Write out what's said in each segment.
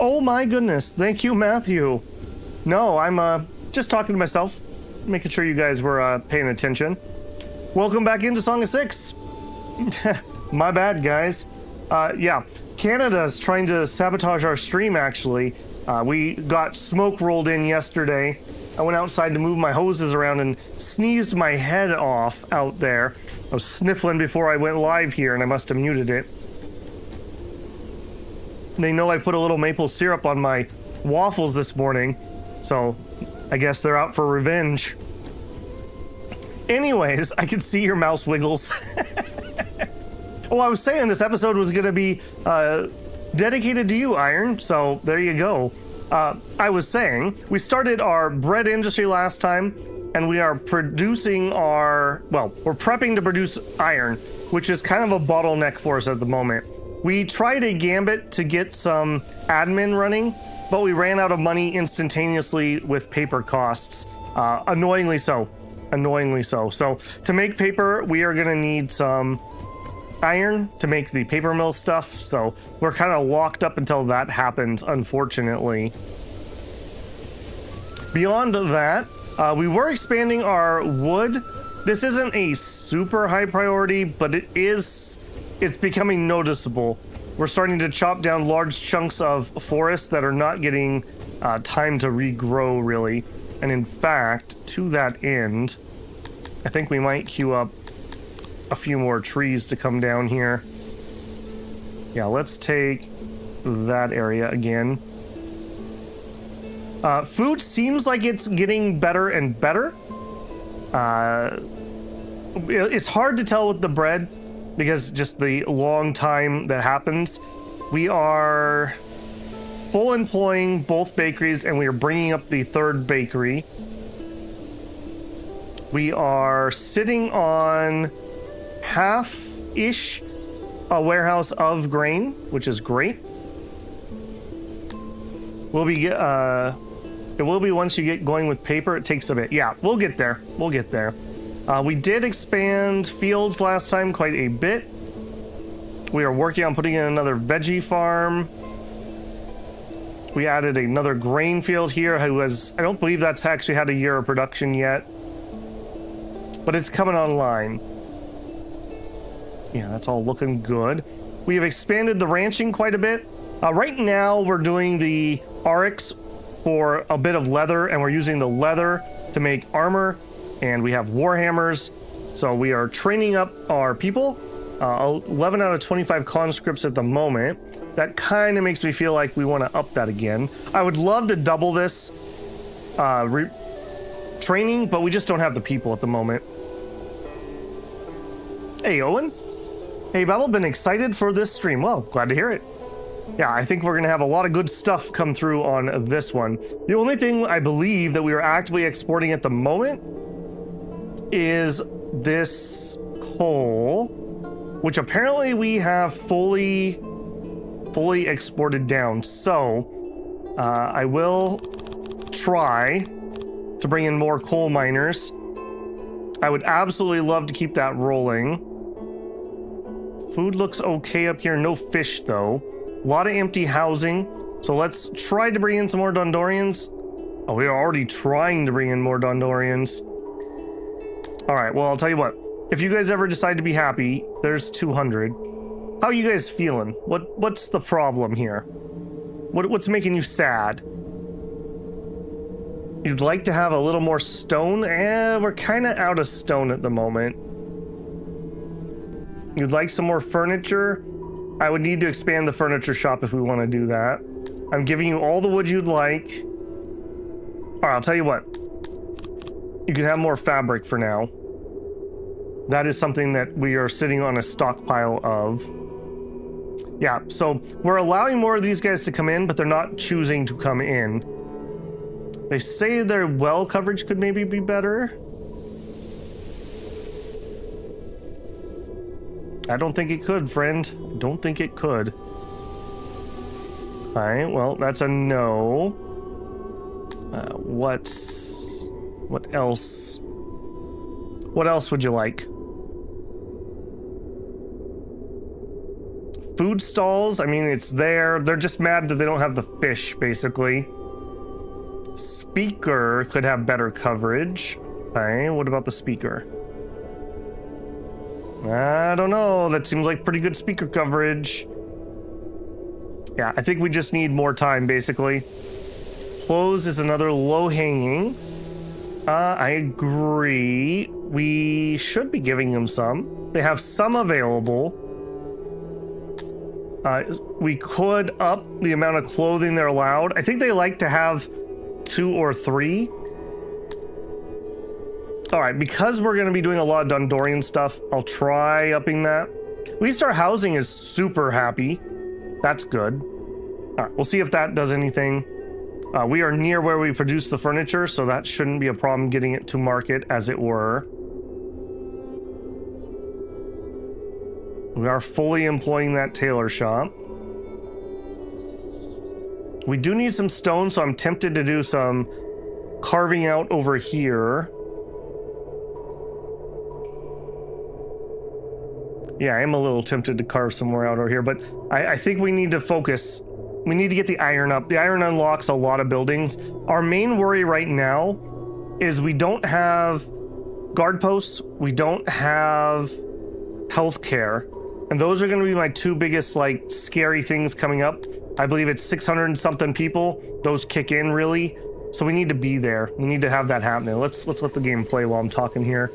Oh my goodness. Thank you, Matthew. No, I'm just talking to myself, making sure you guys were paying attention. Welcome back into Song of Six. My bad, guys. Yeah, Canada's trying to sabotage our stream, actually. We got smoke rolled in yesterday. I went outside to move my hoses around and sneezed my head off out there. I was sniffling before I went live here, and I must have muted it. They know I put a little maple syrup on my waffles this morning, so I guess they're out for revenge. Anyways, I can see your mouse wiggles. Oh, I was saying this episode was going to be dedicated to you, Iron, so there you go. I was saying, we started our bread industry last time, and we are producing we're prepping to produce iron, which is kind of a bottleneck for us at the moment. We tried a gambit to get some admin running, but we ran out of money instantaneously with paper costs. Annoyingly so. So to make paper, we are going to need some iron to make the paper mill stuff, so we're kind of locked up until that happens, unfortunately. Beyond that, we were expanding our wood. This isn't a super high priority, but it's becoming noticeable. We're starting to chop down large chunks of forest that are not getting time to regrow, really. And in fact, to that end, I think we might queue up a few more trees to come down here. Yeah, let's take that area again. Food seems like it's getting better and better. It's hard to tell with the bread because just the long time that happens. We are full employing both bakeries, and we are bringing up the third bakery. We are sitting on half-ish a warehouse of grain, which is great. It will be once you get going with paper. It takes a bit. Yeah, we'll get there. We did expand fields last time quite a bit. We are working on putting in another veggie farm. We added another grain field here. I don't believe that's actually had a year of production yet, but it's coming online. Yeah, that's all looking good. We have expanded the ranching quite a bit. Right now, we're doing the RX for a bit of leather, and we're using the leather to make armor, and we have warhammers. So we are training up our people. 11 out of 25 conscripts at the moment. That kind of makes me feel like we want to up that again. I would love to double this training, but we just don't have the people at the moment. Hey, Owen. Hey, Babel, been excited for this stream. Well, glad to hear it. Yeah, I think we're going to have a lot of good stuff come through on this one. The only thing I believe that we are actively exporting at the moment is this coal, which apparently we have fully exported down. So I will try to bring in more coal miners. I would absolutely love to keep that rolling. Food looks okay up here. No fish, though. A lot of empty housing. So let's try to bring in some more Dondorians. Oh, we are already trying to bring in more Dondorians. All right, well, I'll tell you what. If you guys ever decide to be happy, there's 200. How are you guys feeling? What's the problem here? What's making you sad? You'd like to have a little more stone? We're kind of out of stone at the moment. You'd like some more furniture? I would need to expand the furniture shop if we want to do that. I'm giving you all the wood you'd like. All right, I'll tell you what. You can have more fabric for now. That is something that we are sitting on a stockpile of. Yeah, so we're allowing more of these guys to come in, but they're not choosing to come in. They say their well coverage could maybe be better. I don't think it could, friend. I don't think it could. All right, well, that's a no. What else? What else would you like? Food stalls, I mean, it's there. They're just mad that they don't have the fish, basically. Speaker could have better coverage. Okay, what about the speaker? I don't know. That seems like pretty good speaker coverage. Yeah, I think we just need more time, basically. Clothes is another low-hanging. I agree. We should be giving them some. They have some available. We could up the amount of clothing they're allowed. I think they like to have 2 or 3. All right, because we're going to be doing a lot of Dundorian stuff, I'll try upping that. At least our housing is super happy. That's good. All right, we'll see if that does anything. We are near where we produce the furniture, so that shouldn't be a problem getting it to market, as it were. We are fully employing that tailor shop. We do need some stone, so I'm tempted to do some carving out over here. Yeah, I am a little tempted to carve somewhere out over here, but I think we need to focus. We need to get the iron up. The iron unlocks a lot of buildings. Our main worry right now is we don't have guard posts. We don't have healthcare. And those are going to be my 2 biggest, like, scary things coming up. I believe it's 600 and something people. Those kick in, really. So we need to be there. We need to have that happening. Let's let the game play while I'm talking here.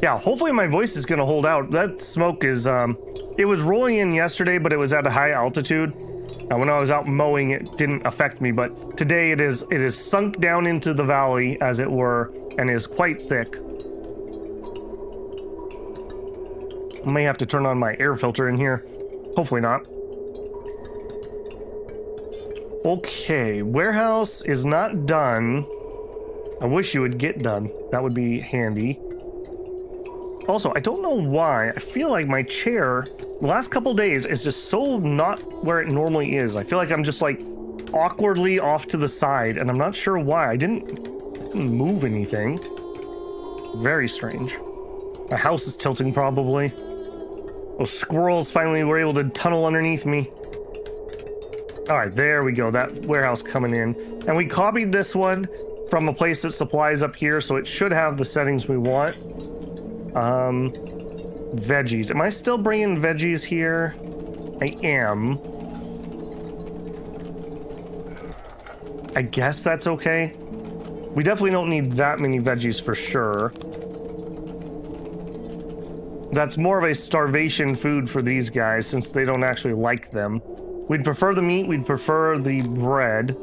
Yeah, hopefully my voice is going to hold out. That smoke is, it was rolling in yesterday, but it was at a high altitude. When I was out mowing, it didn't affect me, but today it is sunk down into the valley, as it were, and is quite thick. I may have to turn on my air filter in here. Hopefully not. Okay, warehouse is not done. I wish you would get done. That would be handy. Also, I don't know why. I feel like my chair, the last couple days, is just so not where it normally is. I feel like I'm just like awkwardly off to the side, and I'm not sure why. I didn't move anything. Very strange. My house is tilting, probably. Those squirrels finally were able to tunnel underneath me. All right, there we go. That warehouse coming in. And we copied this one from a place that supplies up here, so it should have the settings we want. Veggies. Am I still bringing veggies here? I am. I guess that's okay. We definitely don't need that many veggies for sure. That's more of a starvation food for these guys since they don't actually like them. We'd prefer the meat, we'd prefer the bread.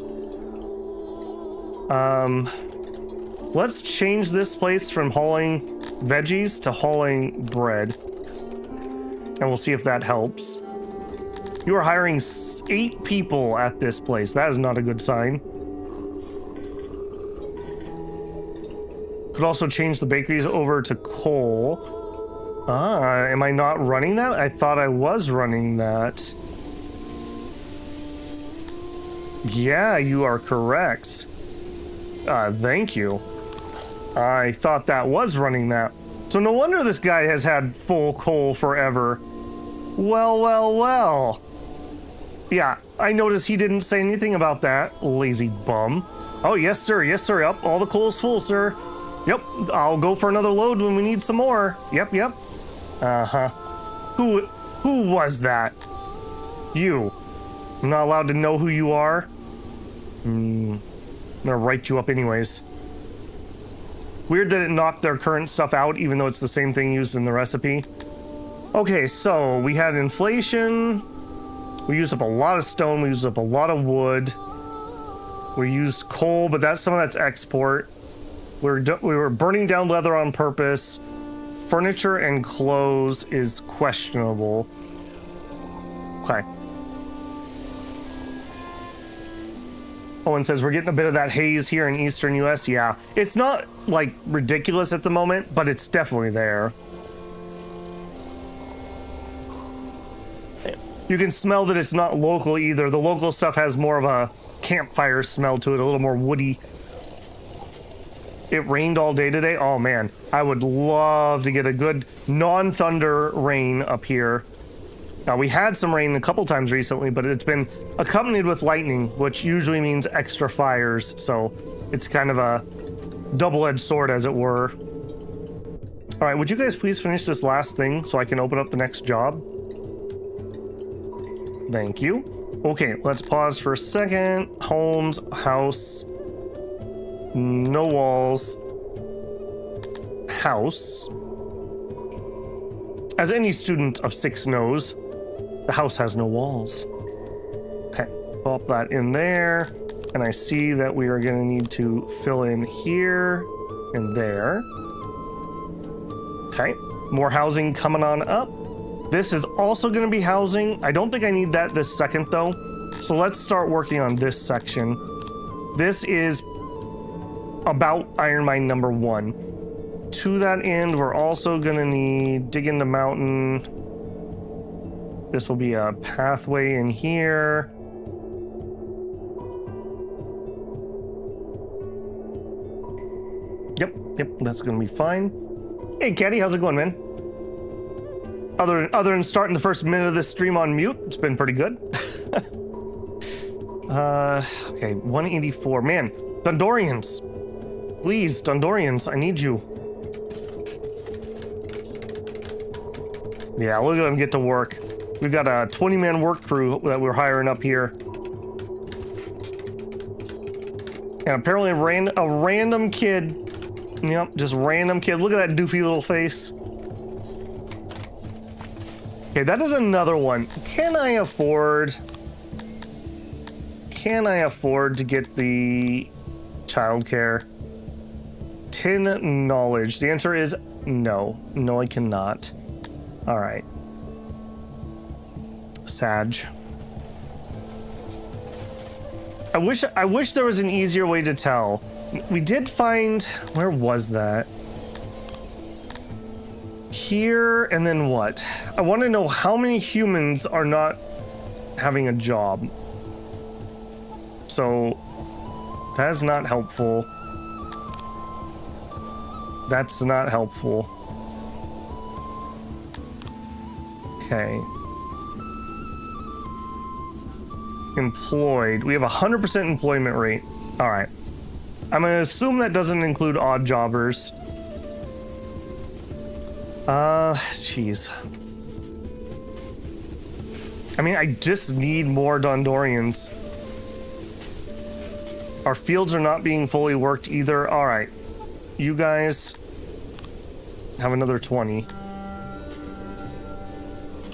Let's change this place from hauling veggies to hauling bread. And we'll see if that helps. You are hiring 8 people at this place. That is not a good sign. Could also change the bakeries over to coal. Am I not running that? I thought I was running that. Yeah, you are correct. Thank you. I thought that was running that. So no wonder this guy has had full coal forever. Well. Yeah, I noticed he didn't say anything about that, lazy bum. Oh, yes, sir. Yes, sir. Yep, all the coal's full, sir. Yep, I'll go for another load when we need some more. Yep. Uh-huh. Who was that? You. I'm not allowed to know who you are? I'm gonna write you up anyways. Weird that it knocked their current stuff out, even though it's the same thing used in the recipe. Okay, so we had inflation. We used up a lot of stone. We used up a lot of wood. We used coal, but some of that's export. We were burning down leather on purpose. Furniture and clothes is questionable. Okay. Owen says we're getting a bit of that haze here in eastern US. Yeah, it's not like ridiculous at the moment, but it's definitely there. You can smell that it's not local either. The local stuff has more of a campfire smell to it, a little more woody. It rained all day today. Oh man, I would love to get a good non-thunder rain up here. Now, we had some rain a couple times recently, but it's been accompanied with lightning, which usually means extra fires, so it's kind of a double-edged sword, as it were. All right, would you guys please finish this last thing so I can open up the next job? Thank you. Okay, let's pause for a second. Homes, house, no walls, house. As any student of 6 knows, the house has no walls. Okay, pop that in there. And I see that we are going to need to fill in here and there. Okay, more housing coming on up. This is also going to be housing. I don't think I need that this second though. So let's start working on this section. This is about iron mine number 1. To that end, we're also going to need dig into mountain. This will be a pathway in here. Yep, that's gonna be fine. Hey, Caddy, how's it going, man? Other than starting the first minute of this stream on mute, it's been pretty good. Okay, 184. Man, Dundorians. Please, Dundorians, I need you. Yeah, look at them get to work. We've got a 20-man work crew that we're hiring up here. And apparently a random kid. Yep, just random kid. Look at that doofy little face. Okay, that is another one. Can I afford to get the childcare? 10 knowledge. The answer is no. No, I cannot. All right. Sag. I wish there was an easier way to tell. We did find, where was that? Here, and then what? I want to know how many humans are not having a job. So that is not helpful. That's not helpful. Okay. Employed. We have 100% employment rate. All right. I'm going to assume that doesn't include odd jobbers. Jeez. I mean, I just need more Dondorians. Our fields are not being fully worked either. All right. You guys have another 20.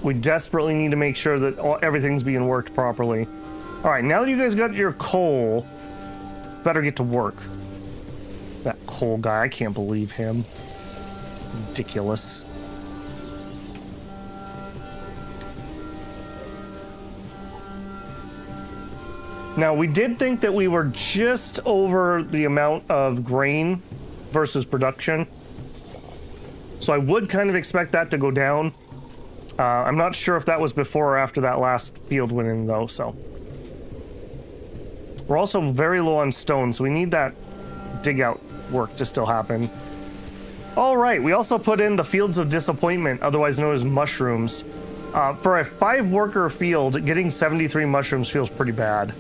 We desperately need to make sure that everything's being worked properly. All right, now that you guys got your coal, better get to work. That coal guy, I can't believe him. Ridiculous. Now, we did think that we were just over the amount of grain versus production. So I would kind of expect that to go down. I'm not sure if that was before or after that last field went in, though, so. We're also very low on stone, so we need that dig out work to still happen. All right, we also put in the Fields of Disappointment, otherwise known as mushrooms. For a 5-worker field, getting 73 mushrooms feels pretty bad.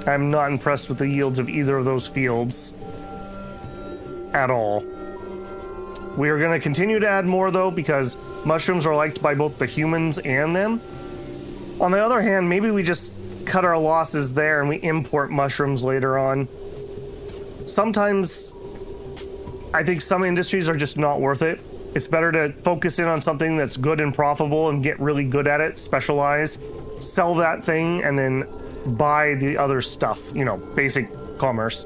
I'm not impressed with the yields of either of those fields at all. We are going to continue to add more, though, because mushrooms are liked by both the humans and them. On the other hand, maybe we just cut our losses there and we import mushrooms later on. Sometimes I think some industries are just not worth it. It's better to focus in on something that's good and profitable and get really good at it, specialize, sell that thing, and then buy the other stuff, you know, basic commerce.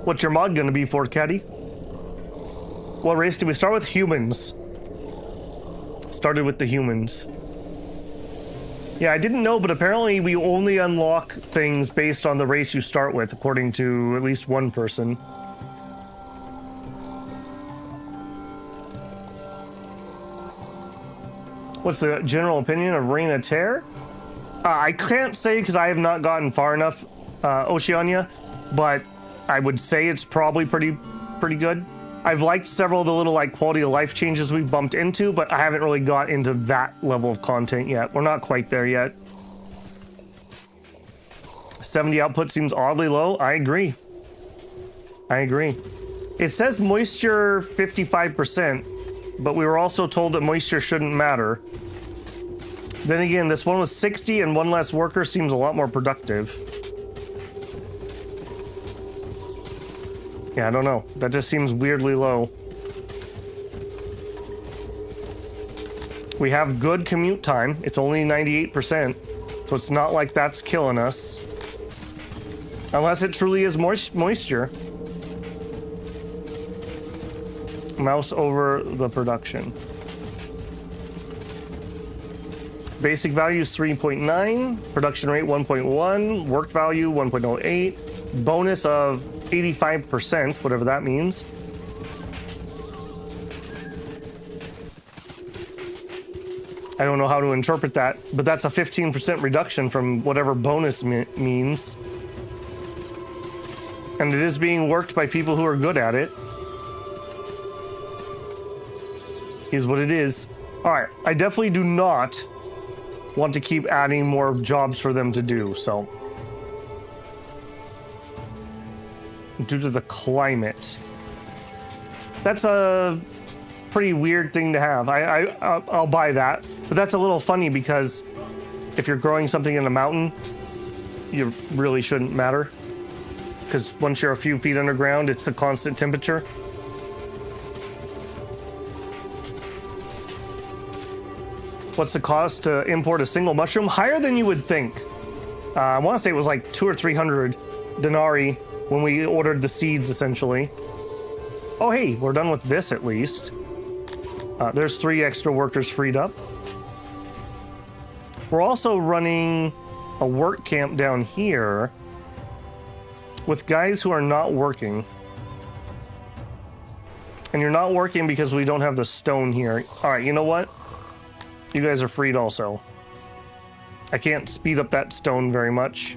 What's your mod gonna be for, Caddy? What race did we start with? Humans. Started with the humans. Yeah, I didn't know, but apparently we only unlock things based on the race you start with, according to at least one person. What's the general opinion of Reign of Terror? I can't say because I have not gotten far enough, Oceania, but I would say it's probably pretty good. I've liked several of the little like quality of life changes we've bumped into, but I haven't really got into that level of content yet. We're not quite there yet. 70 output seems oddly low. I agree. It says moisture 55%, but we were also told that moisture shouldn't matter. Then again, this one was 60 and one less worker seems a lot more productive. Yeah, I don't know. That just seems weirdly low. We have good commute time. It's only 98%, so it's not like that's killing us. Unless it truly is moisture. Mouse over the production. Basic value is 3.9, production rate 1.1, work value 1.08, bonus of 85%, whatever that means. I don't know how to interpret that, but that's a 15% reduction from whatever bonus means. And it is being worked by people who are good at it. Is what it is. All right, I definitely do not want to keep adding more jobs for them to do, so. Due to the climate. That's a pretty weird thing to have. I'll buy that, but that's a little funny because if you're growing something in a mountain, you really shouldn't matter. Because once you're a few feet underground, it's a constant temperature. What's the cost to import a single mushroom? Higher than you would think. I want to say it was like 200 or 300 denarii when we ordered the seeds, essentially. Oh, hey, we're done with this at least. There's 3 extra workers freed up. We're also running a work camp down here with guys who are not working. And you're not working because we don't have the stone here. All right, you know what? You guys are freed also. I can't speed up that stone very much.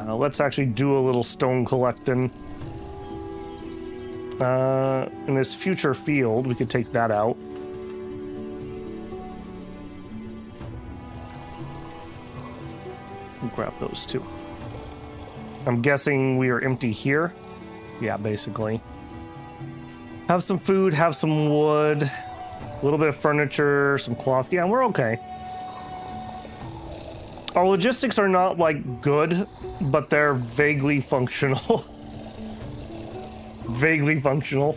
Let's actually do a little stone collecting. In this future field, we could take that out. We'll grab those two. I'm guessing we are empty here. Yeah, basically. Have some food, have some wood, a little bit of furniture, some cloth. Yeah, we're okay. Our logistics are not, like, good, but they're vaguely functional. Vaguely functional.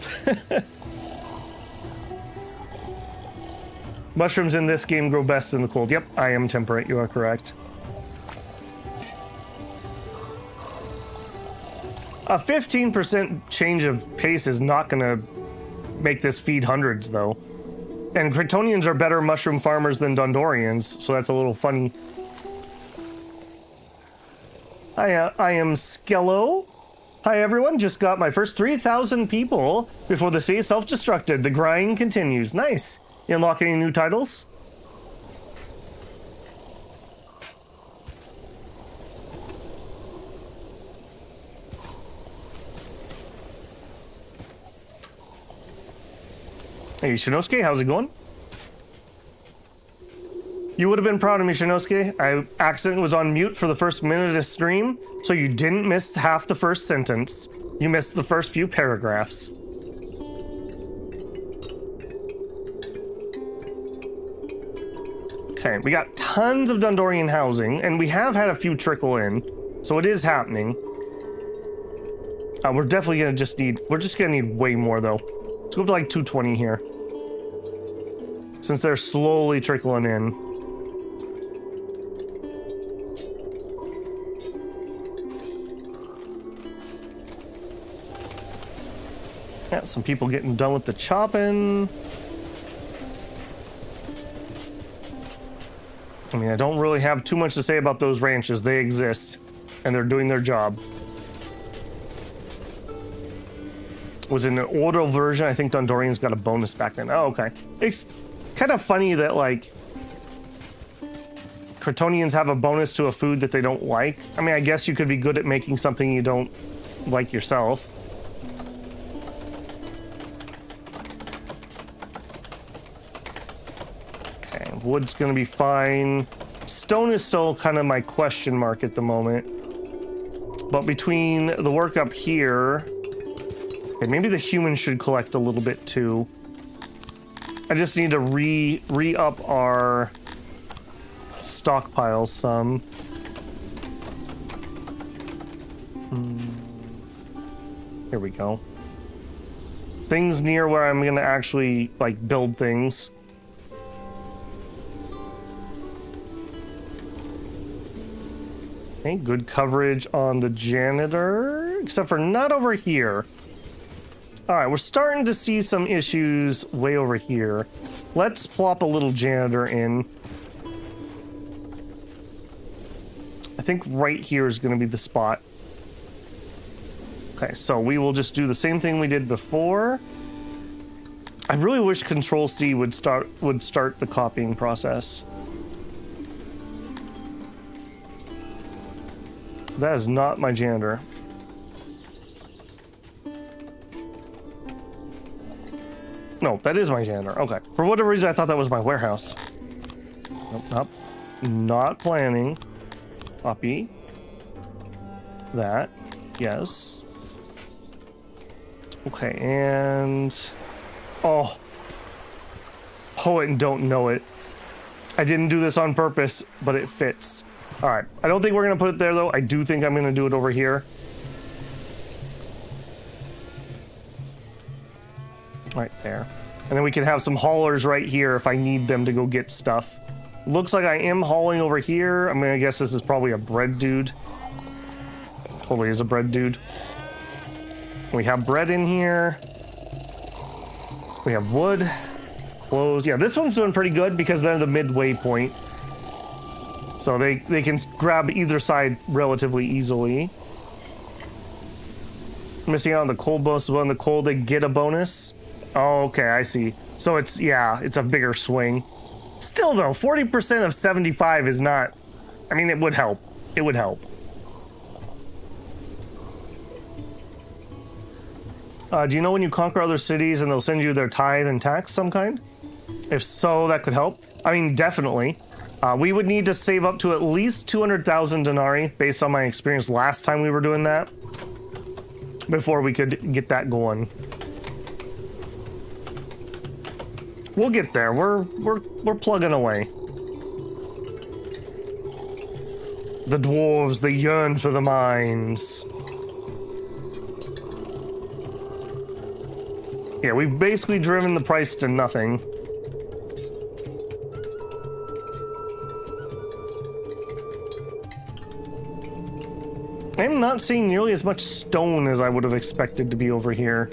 Mushrooms in this game grow best in the cold. Yep, I am temperate. You are correct. A 15% change of pace is not going to make this feed hundreds, though. And Kryptonians are better mushroom farmers than Dondorians, so that's a little funny. I am Skello. Hi, everyone. Just got my first 3,000 people before the city self-destructed. The grind continues. Nice. You unlock any new titles? Hey, Shinosuke, how's it going? You would have been proud of me, Shinosuke. I accidentally was on mute for the first minute of stream, so you didn't miss half the first sentence. You missed the first few paragraphs. Okay, we got tons of Dondorian housing, and we have had a few trickle in, so it is happening. We're definitely gonna we're just gonna need way more, though. Let's go up to like 220 here. Since they're slowly trickling in. Yeah, some people getting done with the chopping. I mean, I don't really have too much to say about those ranches. They exist, and they're doing their job. Was in an older version. I think Dondorians got a bonus back then. Oh, okay. It's kind of funny that, like, Kryptonians have a bonus to a food that they don't like. I mean, I guess you could be good at making something you don't like yourself. Okay, wood's gonna be fine. Stone is still kind of my question mark at the moment. But between the work up here... Okay, maybe the humans should collect a little bit too. I just need to re-up our stockpiles some. Here we go. Things near where I'm gonna actually, like, build things. Okay, good coverage on the janitor, except for not over here. All right, we're starting to see some issues way over here. Let's plop a little janitor in. I think right here is going to be the spot. Okay, so we will just do the same thing we did before. I really wish Control-C would start the copying process. That is not my janitor. No, that is my janitor. Okay. For whatever reason, I thought that was my warehouse. Nope, nope. Not planning. Copy. That. Yes. Okay, and... Oh. Poet and don't know it. I didn't do this on purpose, but it fits. Alright, I don't think we're going to put it there, though. I do think I'm going to do it over here. Right there. And then we can have some haulers right here if I need them to go get stuff. Looks like I am hauling over here. I mean, I guess this is probably a bread dude. Totally is a bread dude. We have bread in here. We have wood. Clothes. Yeah, this one's doing pretty good because they're the midway point. So they can grab either side relatively easily. Missing out on the coal bonus. Well, in the coal, they get a bonus. Oh, okay, I see. So it's, yeah, it's a bigger swing. Still, though, 40% of 75 is not... I mean, it would help. It would help. Do you know when you conquer other cities and they'll send you their tithe and tax some kind? If so, that could help. I mean, definitely. We would need to save up to at least 200,000 denarii, based on my experience last time we were doing that, before we could get that going. We'll get there. We're plugging away. The dwarves, they yearn for the mines. Yeah, we've basically driven the price to nothing. I'm not seeing nearly as much stone as I would have expected to be over here,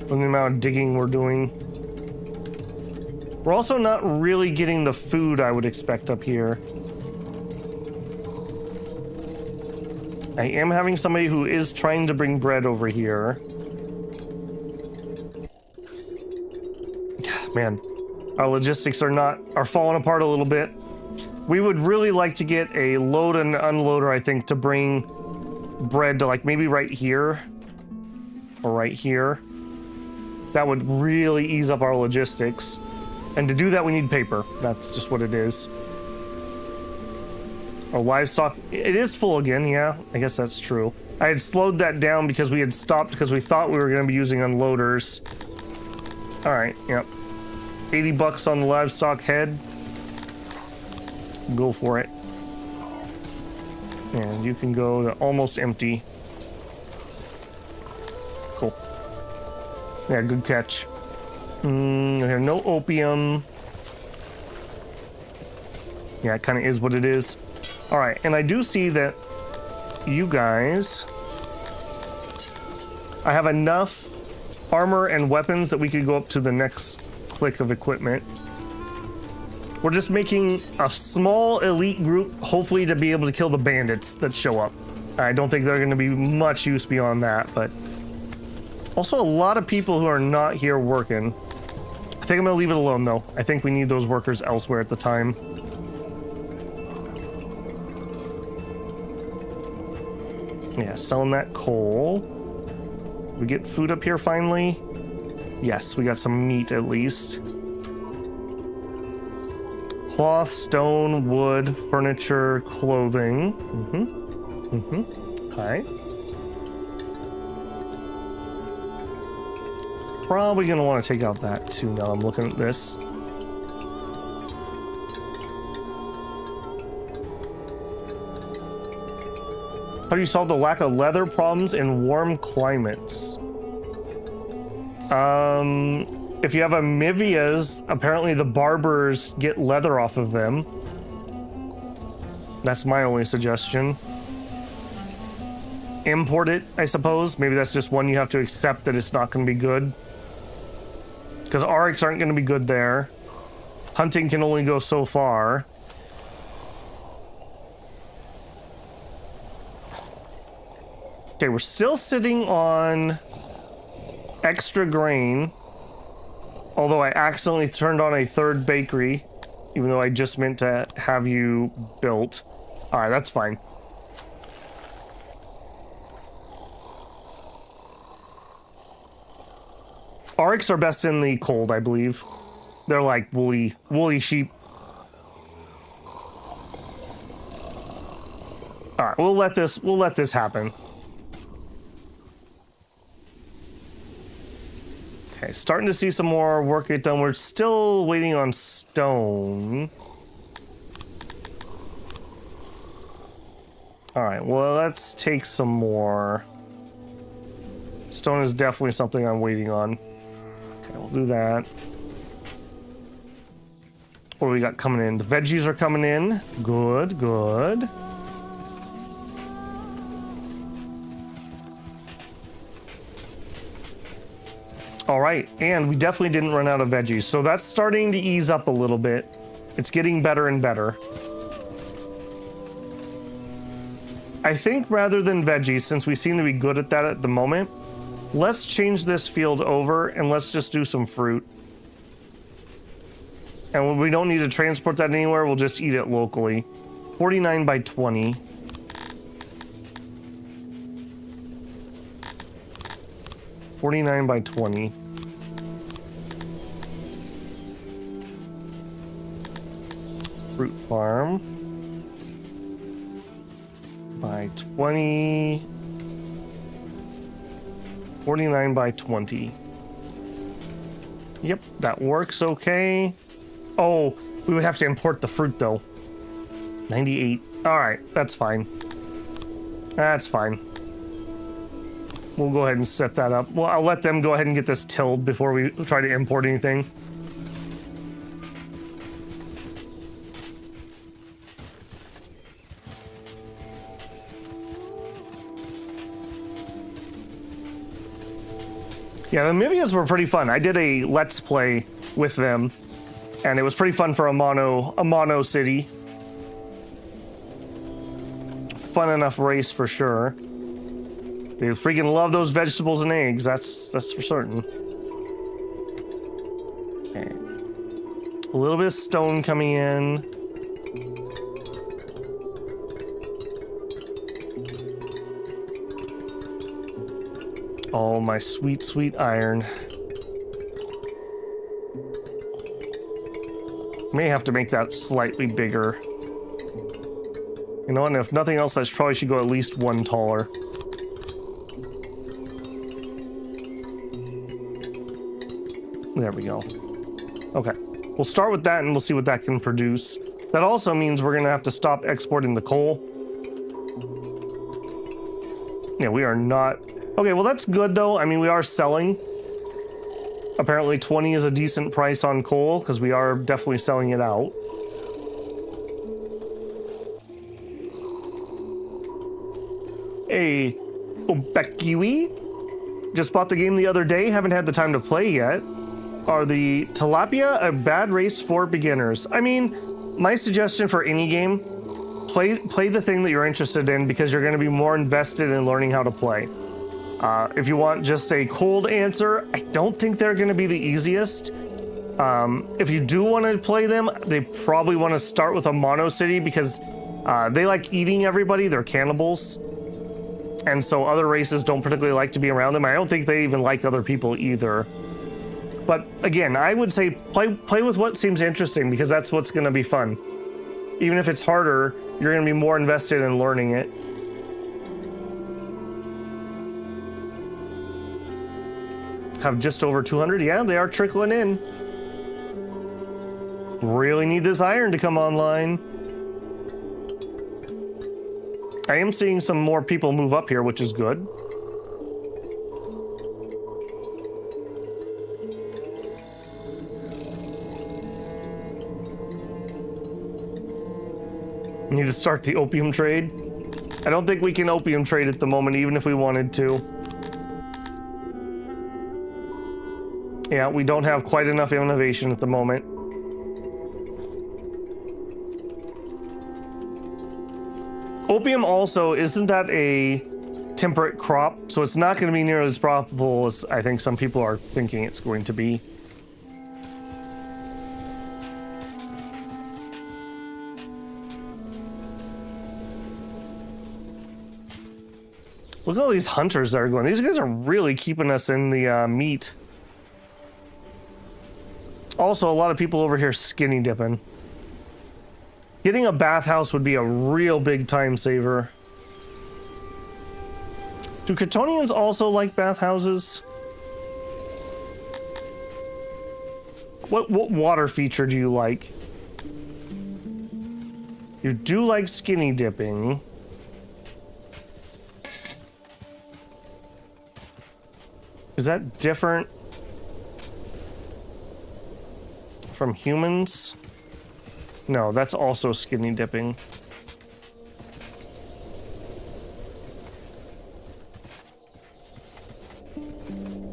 from the amount of digging we're doing. We're also not really getting the food I would expect up here. I am having somebody who is trying to bring bread over here. Man, our logistics are falling apart a little bit. We would really like to get a load and unloader, I think, to bring bread to, like, maybe right here or right here. That would really ease up our logistics. And to do that, we need paper. That's just what it is. Our livestock, it is full again. Yeah, I guess that's true. I had slowed that down because we had stopped because we thought we were going to be using unloaders. All right, yep. 80 bucks on the livestock head. Go for it. And you can go to almost empty. Cool. Yeah, good catch. We have no opium. Yeah, it kind of is what it is. All right, and I do see that you guys... I have enough armor and weapons that we could go up to the next click of equipment. We're just making a small elite group, hopefully to be able to kill the bandits that show up. I don't think they're going to be much use beyond that, but... Also, a lot of people who are not here working. I think I'm going to leave it alone, though. I think we need those workers elsewhere at the time. Yeah, selling that coal. We get food up here finally? Yes, we got some meat at least. Cloth, stone, wood, furniture, clothing. Okay. Probably gonna want to take out that too now I'm looking at this. How do you solve the lack of leather problems in warm climates? If you have amivias, apparently the barbers get leather off of them. That's my only suggestion. Import it, I suppose. Maybe that's just one you have to accept that it's not going to be good. Because Arcs aren't going to be good there. Hunting can only go so far. Okay, we're still sitting on extra grain. Although I accidentally turned on a third bakery, even though I just meant to have you built. All right, that's fine. Arcs are best in the cold, I believe. They're like woolly sheep. All right, we'll let this happen. Okay, starting to see some more work get done. We're still waiting on stone. All right, well, let's take some more. Stone is definitely something I'm waiting on. Okay, we'll do that. What do we got coming in? The veggies are coming in. Good, good. All right, and we definitely didn't run out of veggies, so that's starting to ease up a little bit. It's getting better and better. I think rather than veggies, since we seem to be good at that at the moment, let's change this field over and let's just do some fruit. And we don't need to transport that anywhere, we'll just eat it locally. 49 by 20. $49 by 20. Fruit farm. By 20. 49 by 20. Yep, that works okay. Oh, we would have to import the fruit though. 98. All right, that's fine. That's fine. We'll go ahead and set that up. Well, I'll let them go ahead and get this tilled before we try to import anything. Yeah, the Mivias were pretty fun. I did a Let's Play with them, and it was pretty fun for a mono city. Fun enough race for sure. They freaking love those vegetables and eggs, that's for certain. Okay. A little bit of stone coming in. Oh, my sweet, sweet iron. May have to make that slightly bigger. You know what, and if nothing else, I probably should go at least one taller. There we go. Okay, we'll start with that and we'll see what that can produce. That also means we're gonna have to stop exporting the coal. Yeah, we are not. Okay, well that's good though. I mean, we are selling. Apparently 20 is a decent price on coal because we are definitely selling it out. Hey, Obekiwi. Just bought the game the other day, haven't had the time to play yet. Are the tilapia a bad race for beginners? I mean, my suggestion for any game, play the thing that you're interested in because you're going to be more invested in learning how to play. If you want just a cold answer, I don't think they're going to be the easiest. If you do want to play them, they probably want to start with a mono city because they like eating everybody. They're cannibals. And so other races don't particularly like to be around them. I don't think they even like other people either. But again, I would say play with what seems interesting, because that's what's going to be fun. Even if it's harder, you're going to be more invested in learning it. Have just over 200. Yeah, they are trickling in. Really need this iron to come online. I am seeing some more people move up here, which is good. Need to start the opium trade. I don't think we can opium trade at the moment, even if we wanted to. Yeah, we don't have quite enough innovation at the moment. Opium also, isn't that a temperate crop? So it's not going to be nearly as profitable as I think some people are thinking it's going to be. Look at all these hunters that are going. These guys are really keeping us in the meat. Also, a lot of people over here skinny dipping. Getting a bathhouse would be a real big time saver. Do Kryptonians also like bathhouses? What water feature do you like? You do like skinny dipping. Is that different from humans? No, that's also skinny dipping.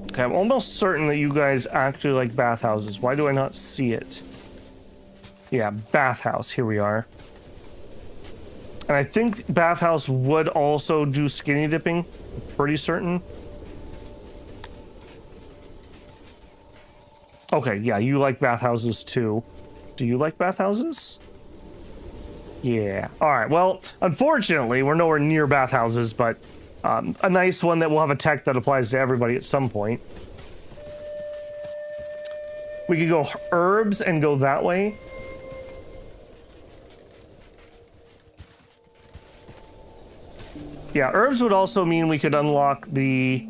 Okay, I'm almost certain that you guys actually like bathhouses. Why do I not see it? Yeah, bathhouse. Here we are. And I think bathhouse would also do skinny dipping. I'm pretty certain. Okay, yeah, you like bathhouses too. Do you like bathhouses? Yeah. All right, well, unfortunately, we're nowhere near bathhouses, but a nice one that will have a tech that applies to everybody at some point. We could go herbs and go that way. Yeah, herbs would also mean we could unlock the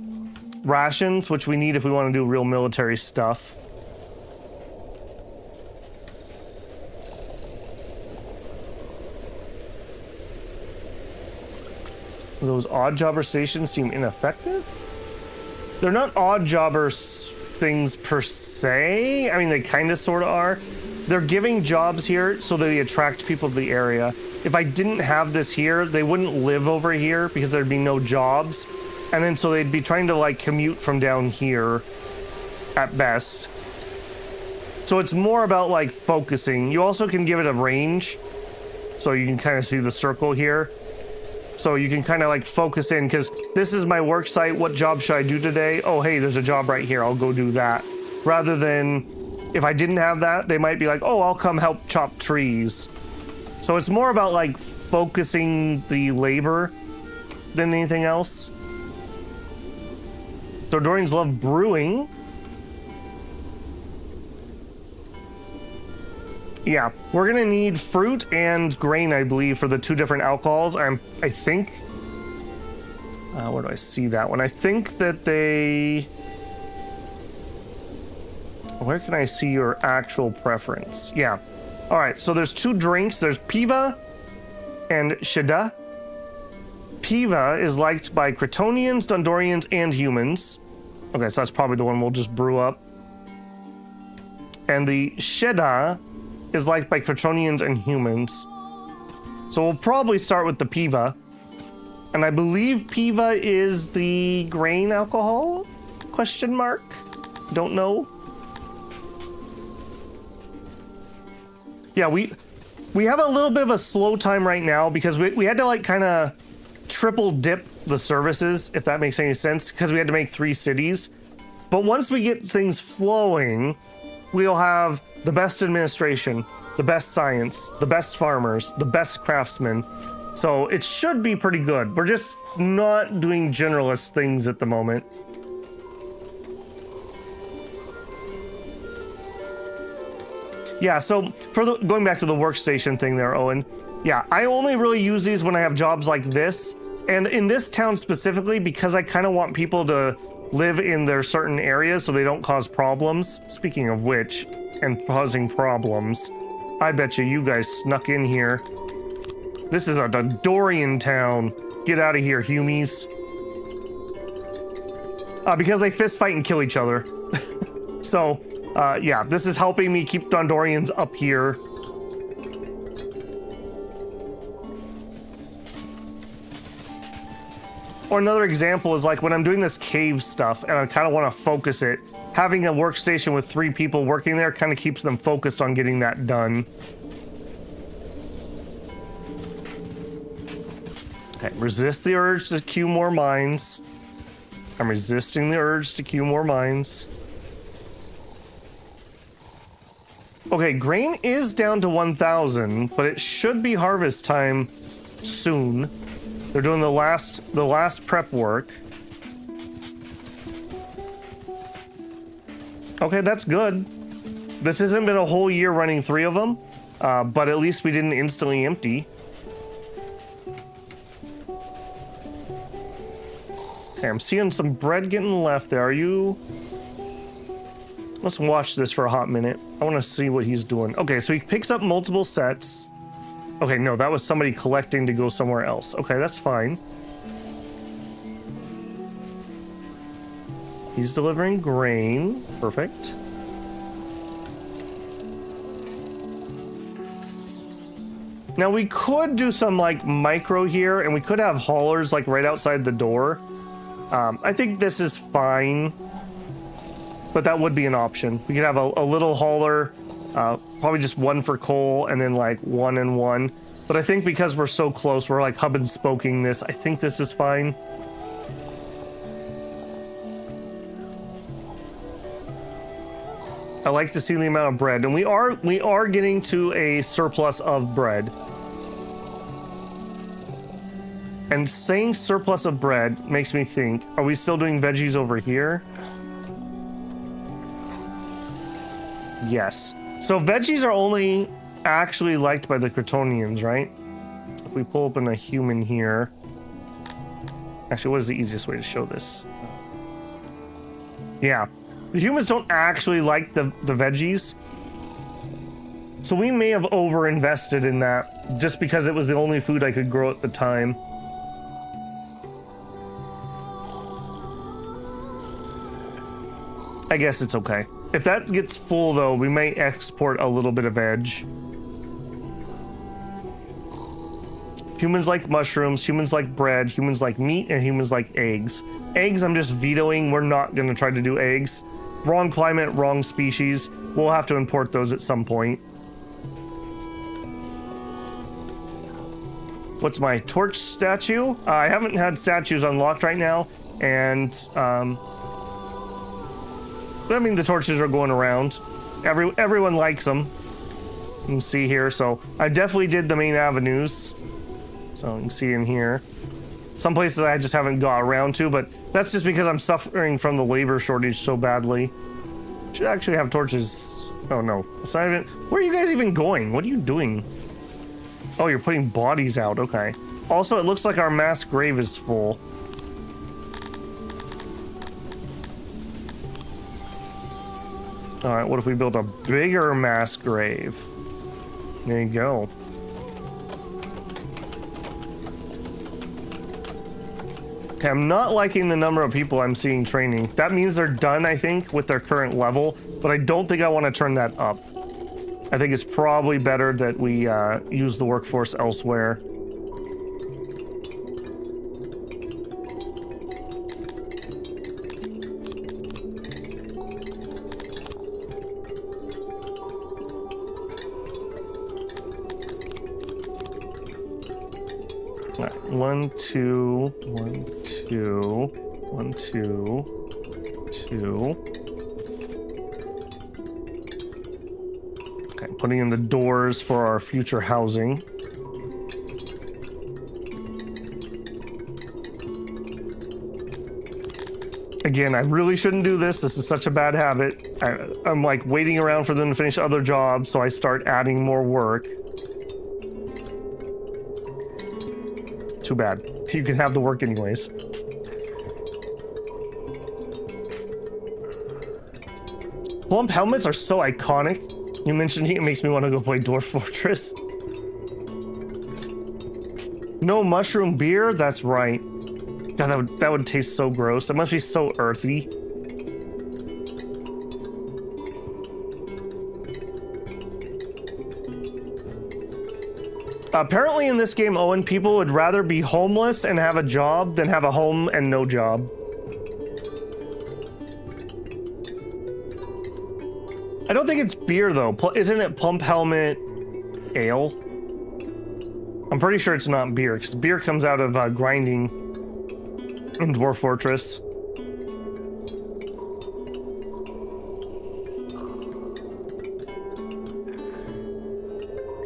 rations, which we need if we want to do real military stuff. Those odd jobber stations seem ineffective? They're not odd jobber things per se. I mean, they kind of sort of are. They're giving jobs here so they attract people to the area. If I didn't have this here, they wouldn't live over here because there'd be no jobs. And then so they'd be trying to like commute from down here at best. So it's more about like focusing. You also can give it a range. So you can kind of see the circle here. So you can kind of like focus in, because this is my work site. What job should I do today? Oh, hey, there's a job right here. I'll go do that. Rather than if I didn't have that, they might be like, oh, I'll come help chop trees. So it's more about like focusing the labor than anything else. Dordorians love brewing. Yeah, we're gonna need fruit and grain, I believe, for the two different alcohols. I think. Where do I see that one? I think that they. Where can I see your actual preference? Yeah. All right. So there's two drinks. There's Piva and Shida. Piva is liked by Kryptonians, Dondorians, and humans. Okay, so that's probably the one we'll just brew up. And the Shida is liked by Kryptonians and humans. So we'll probably start with the Piva. And I believe Piva is the grain alcohol? Question mark? Don't know. Yeah, we have a little bit of a slow time right now because we had to like kind of triple dip the services, if that makes any sense, because we had to make 3 cities. But once we get things flowing, we'll have the best administration, the best science, the best farmers, the best craftsmen, So it should be pretty good. We're just not doing generalist things at the moment. Yeah, so for going back to the workstation thing there, Owen. Yeah, I only really use these when I have jobs like this. And in this town specifically, because I kind of want people to live in their certain areas so they don't cause problems. Speaking of which, and causing problems, I bet you guys snuck in here. This is a Dorian town. Get out of here, humies. Because they fist fight and kill each other. So, yeah, this is helping me keep Dondorians up here. Or another example is like when I'm doing this cave stuff and I kind of want to focus it, having a workstation with 3 people working there kind of keeps them focused on getting that done. Okay, resist the urge to queue more mines. I'm resisting the urge to queue more mines. Okay, grain is down to 1,000, but it should be harvest time soon. They're doing the last prep work. Okay, that's good. This hasn't been a whole year running 3 of them, but at least we didn't instantly empty. Okay, I'm seeing some bread getting left there. Are you... Let's watch this for a hot minute. I want to see what he's doing. Okay, so he picks up multiple sets. Okay, no, that was somebody collecting to go somewhere else. Okay, that's fine. He's delivering grain. Perfect. Now we could do some like micro here, and we could have haulers like right outside the door. I think this is fine, but that would be an option. We could have a little hauler, probably just 1 for coal, and then like 1 and 1. But I think because we're so close, we're like hub and spoking this. I think this is fine. I like to see the amount of bread, and we are getting to a surplus of bread. And saying surplus of bread makes me think, are we still doing veggies over here? Yes. So veggies are only actually liked by the Kryptonians, right? If we pull open a human here. Actually, what is the easiest way to show this? Yeah. The humans don't actually like the veggies. So we may have over-invested in that just because it was the only food I could grow at the time. I guess it's okay. If that gets full, though, we may export a little bit of veg. Humans like mushrooms, humans like bread, humans like meat, and humans like eggs. Eggs, I'm just vetoing. We're not going to try to do eggs. Wrong climate, wrong species. We'll have to import those at some point. What's my torch statue? I haven't had statues unlocked right now, and I mean, the torches are going around. Everyone likes them. You can see here. So I definitely did the main avenues. So you can see in here. Some places I just haven't got around to, but that's just because I'm suffering from the labor shortage so badly. Should actually have torches. Oh no, it's not even. Where are you guys even going? What are you doing? Oh, you're putting bodies out. Okay. Also, it looks like our mass grave is full. All right, what if we build a bigger mass grave? There you go. Okay, I'm not liking the number of people I'm seeing training. That means they're done, I think, with their current level, but I don't think I want to turn that up. I think it's probably better that we use the workforce elsewhere. All right, 1, 2, 1, 2, 1, 2, 2. Okay, putting in the doors for our future housing. Again, I really shouldn't do this. This is such a bad habit. I'm like waiting around for them to finish other jobs, so I start adding more work. Too bad. You can have the work anyways. Plump helmets are so iconic. You mentioned it makes me want to go play Dwarf Fortress. No mushroom beer? That's right. God, that would taste so gross. It must be so earthy. Apparently in this game, Owen, people would rather be homeless and have a job than have a home and no job. I don't think it's beer though. Isn't it Plump Helmet ale? I'm pretty sure it's not beer, because beer comes out of grinding in Dwarf Fortress.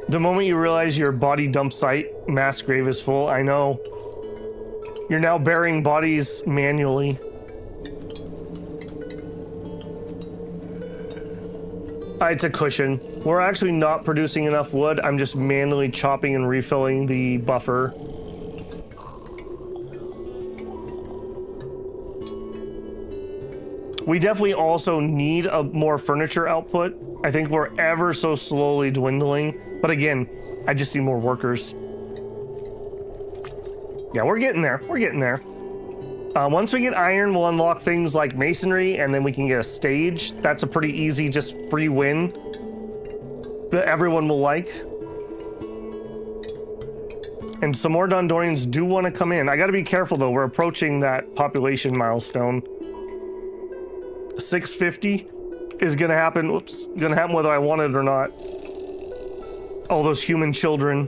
The moment you realize your body dump site mass grave is full, I know. You're now burying bodies manually. It's a cushion. We're actually not producing enough wood. I'm just manually chopping and refilling the buffer. We definitely also need a more furniture output. I think we're ever so slowly dwindling. But again, I just need more workers. Yeah, we're getting there. We're getting there. Once we get iron, we'll unlock things like masonry, and then we can get a stage. That's a pretty easy, just free win that everyone will like. And some more Dondorians do want to come in. I got to be careful, though. We're approaching that population milestone. 650 is going to happen. Whoops. Going to happen whether I want it or not. All those human children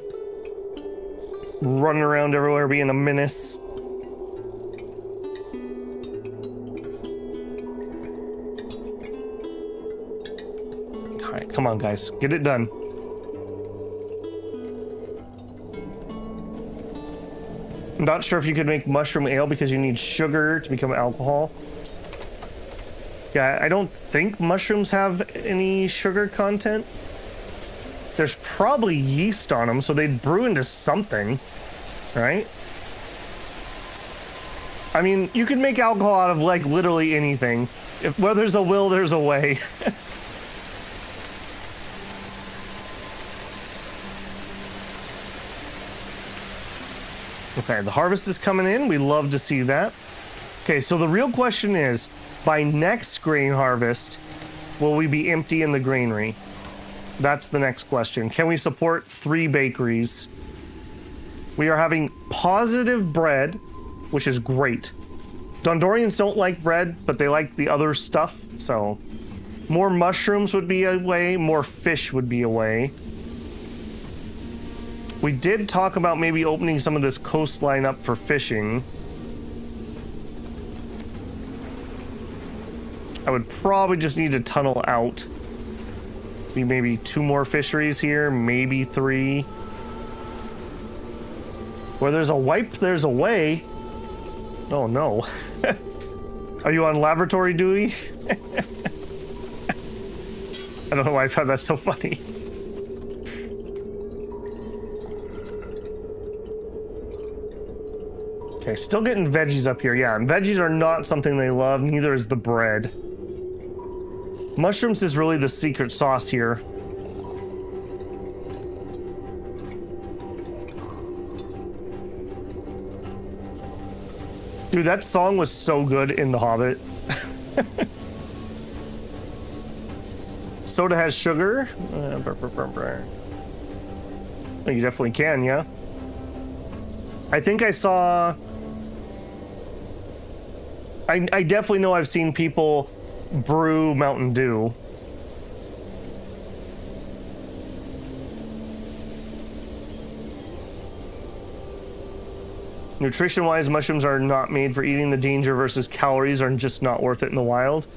running around everywhere being a menace. Come on, guys. Get it done. I'm not sure if you could make mushroom ale because you need sugar to become alcohol. Yeah, I don't think mushrooms have any sugar content. There's probably yeast on them, so they'd brew into something, right? I mean, you could make alcohol out of, like, literally anything. Where there's a will, there's a way. Okay, the harvest is coming in. We love to see that. Okay, so the real question is, by next grain harvest, will we be empty in the granary? That's the next question. Can we support 3 bakeries? We are having positive bread, which is great. Dondorians don't like bread, but they like the other stuff, so more mushrooms would be a way, more fish would be a way. We did talk about maybe opening some of this coastline up for fishing. I would probably just need to tunnel out. Be maybe 2 more fisheries here, maybe 3. Where there's a wipe, there's a way. Oh no. Are you on laboratory duty? I don't know why I found that so funny. Okay, still getting veggies up here. Yeah, and veggies are not something they love, neither is the bread. Mushrooms is really the secret sauce here. Dude, that song was so good in The Hobbit. Soda has sugar? Oh, you definitely can, yeah. I think I saw... I definitely know I've seen people brew Mountain Dew. Nutrition-wise, mushrooms are not made for eating. The danger versus calories are just not worth it in the wild.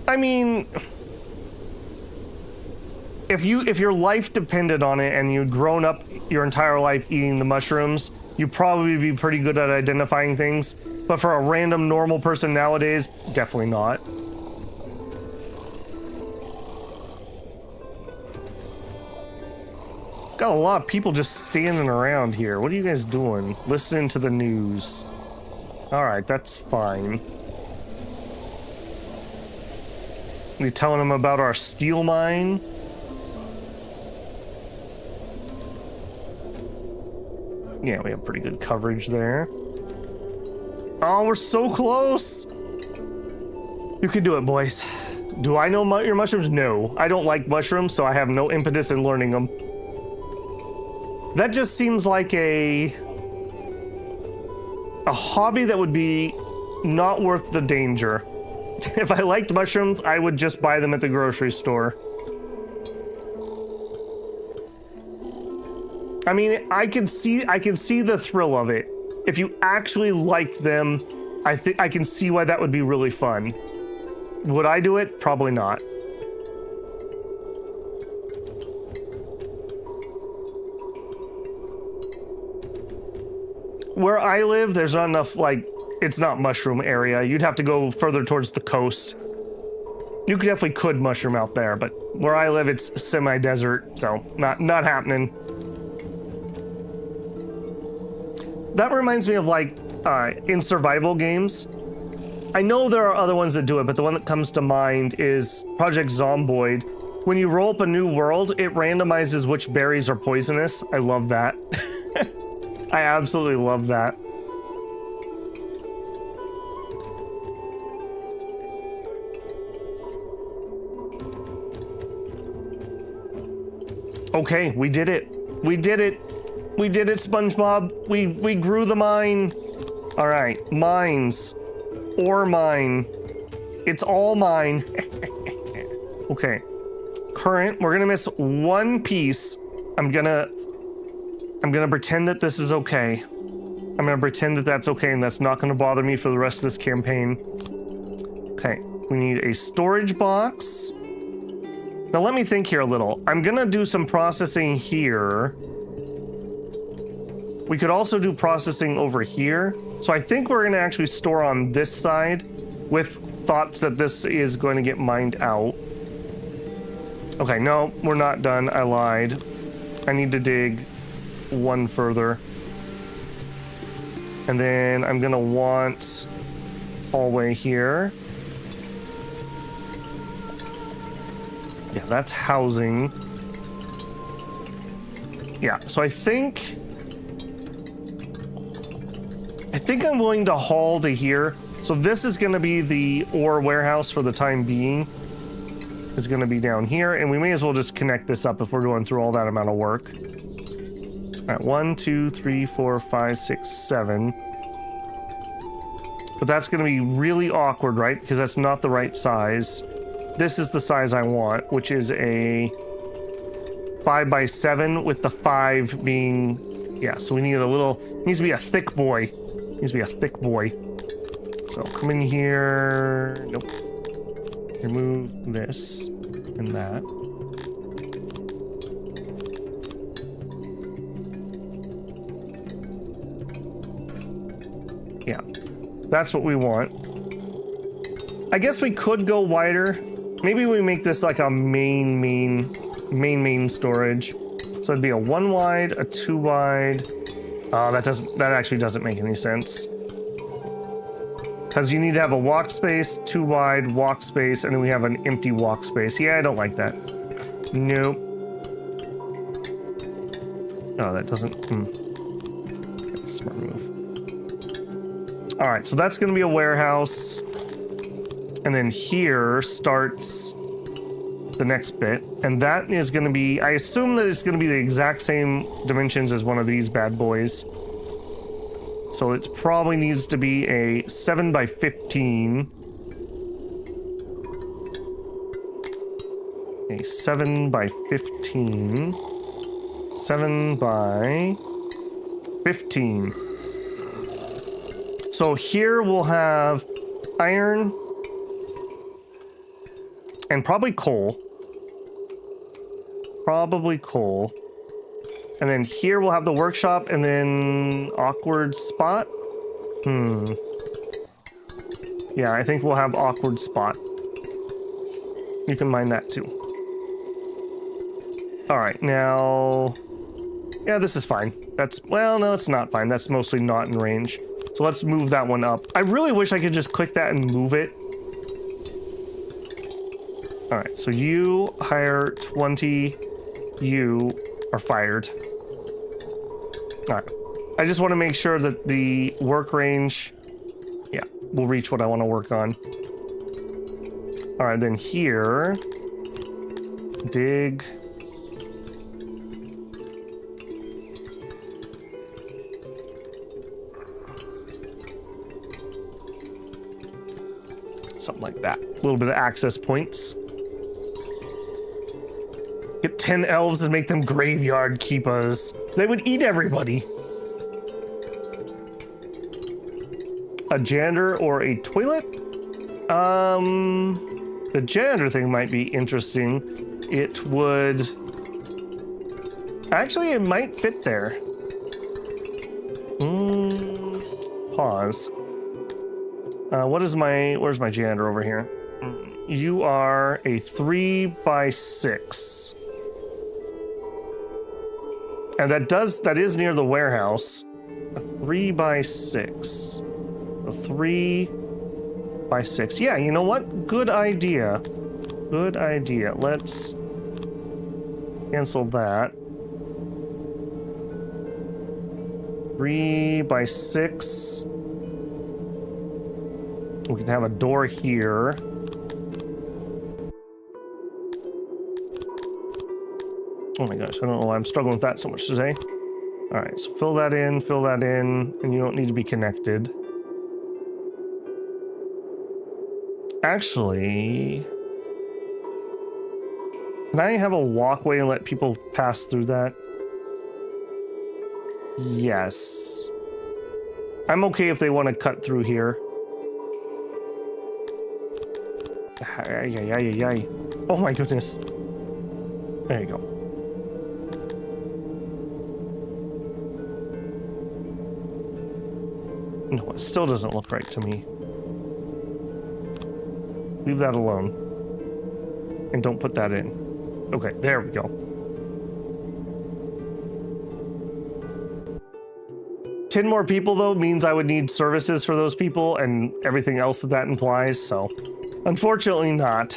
I mean, if your life depended on it and you'd grown up your entire life eating the mushrooms, you'd probably be pretty good at identifying things. But for a random normal person nowadays, definitely not. Got a lot of people just standing around here. What are you guys doing? Listening to the news. Alright, that's fine. You telling them about our steel mine? Yeah, we have pretty good coverage there. Oh, we're so close! You can do it, boys. Do I know your mushrooms? No. I don't like mushrooms, so I have no impetus in learning them. That just seems like a hobby that would be not worth the danger. If I liked mushrooms, I would just buy them at the grocery store. I mean, I can see the thrill of it. If you actually liked them, I think I can see why that would be really fun. Would I do it? Probably not. Where I live, there's not enough, like, it's not mushroom area. You'd have to go further towards the coast. You definitely could mushroom out there, but where I live, it's semi-desert, so not happening. That reminds me of, like, in survival games. I know there are other ones that do it, but the one that comes to mind is Project Zomboid. When you roll up a new world, it randomizes which berries are poisonous. I love that. I absolutely love that. Okay, we did it. We did it. We did it, SpongeBob. We grew the mine. All right, mines. Ore mine. It's all mine. Okay. Current, we're gonna miss one piece. I'm gonna pretend that this is okay. I'm gonna pretend that that's okay and that's not gonna bother me for the rest of this campaign. Okay, we need a storage box. Now let me think here a little. I'm gonna do some processing here. We could also do processing over here. So I think we're gonna actually store on this side with thoughts that this is going to get mined out. Okay, no, we're not done. I lied. I need to dig one further. And then I'm gonna want hallway here. Yeah, that's housing. Yeah, so I think I'm willing to haul to here. So this is gonna be the ore warehouse for the time being. Is gonna be down here, and we may as well just connect this up if we're going through all that amount of work. All right, 1, 2, 3, 4, 5, 6, 7. But that's gonna be really awkward, right? Because that's not the right size. This is the size I want, which is a 5x7 with the 5 being, yeah, so we need a little, needs to be a thick boy. Needs to be a thick boy. So come in here, nope. Remove this and that. Yeah, that's what we want. I guess we could go wider. Maybe we make this like a main storage. So it'd be a 1 wide, a 2 wide. Oh, that actually doesn't make any sense. Because you need to have a walk space, 2 wide, walk space, and then we have an empty walk space. Yeah, I don't like that. Nope. Oh, that doesn't... Smart move. Alright, so that's going to be a warehouse. And then here starts the next bit. And that is going to be... I assume that it's going to be the exact same dimensions as one of these bad boys. So it probably needs to be a 7x15. A 7x15. 7x15. So here we'll have iron and probably coal. Probably coal. And then here we'll have the workshop, and then awkward spot. Yeah, I think we'll have awkward spot. You can mine that too. All right, now... Yeah, this is fine. That's... Well, no, it's not fine. That's mostly not in range. So let's move that one up. I really wish I could just click that and move it. All right, so you hire 20. You are fired. All right. I just want to make sure that the work range... Yeah, will reach what I want to work on. All right, then here... Dig... Something like that. A little bit of access points. Get 10 elves and make them graveyard keepers. They would eat everybody. A janitor or a toilet? The janitor thing might be interesting. It would... Actually, it might fit there. Pause. Where's my janitor over here? You are a 3x6. And that is near the warehouse. A 3x6. A 3x6. Yeah, you know what? Good idea. Good idea. Let's cancel that. 3x6. We can have a door here. Oh my gosh, I don't know why I'm struggling with that so much today. All right, so fill that in, and you don't need to be connected. Actually, can I have a walkway and let people pass through that? Yes. I'm okay if they want to cut through here. Oh my goodness. There you go. No, it still doesn't look right to me. Leave that alone. And don't put that in. Okay, there we go. 10 more people, though, means I would need services for those people and everything else that implies, so... Unfortunately not.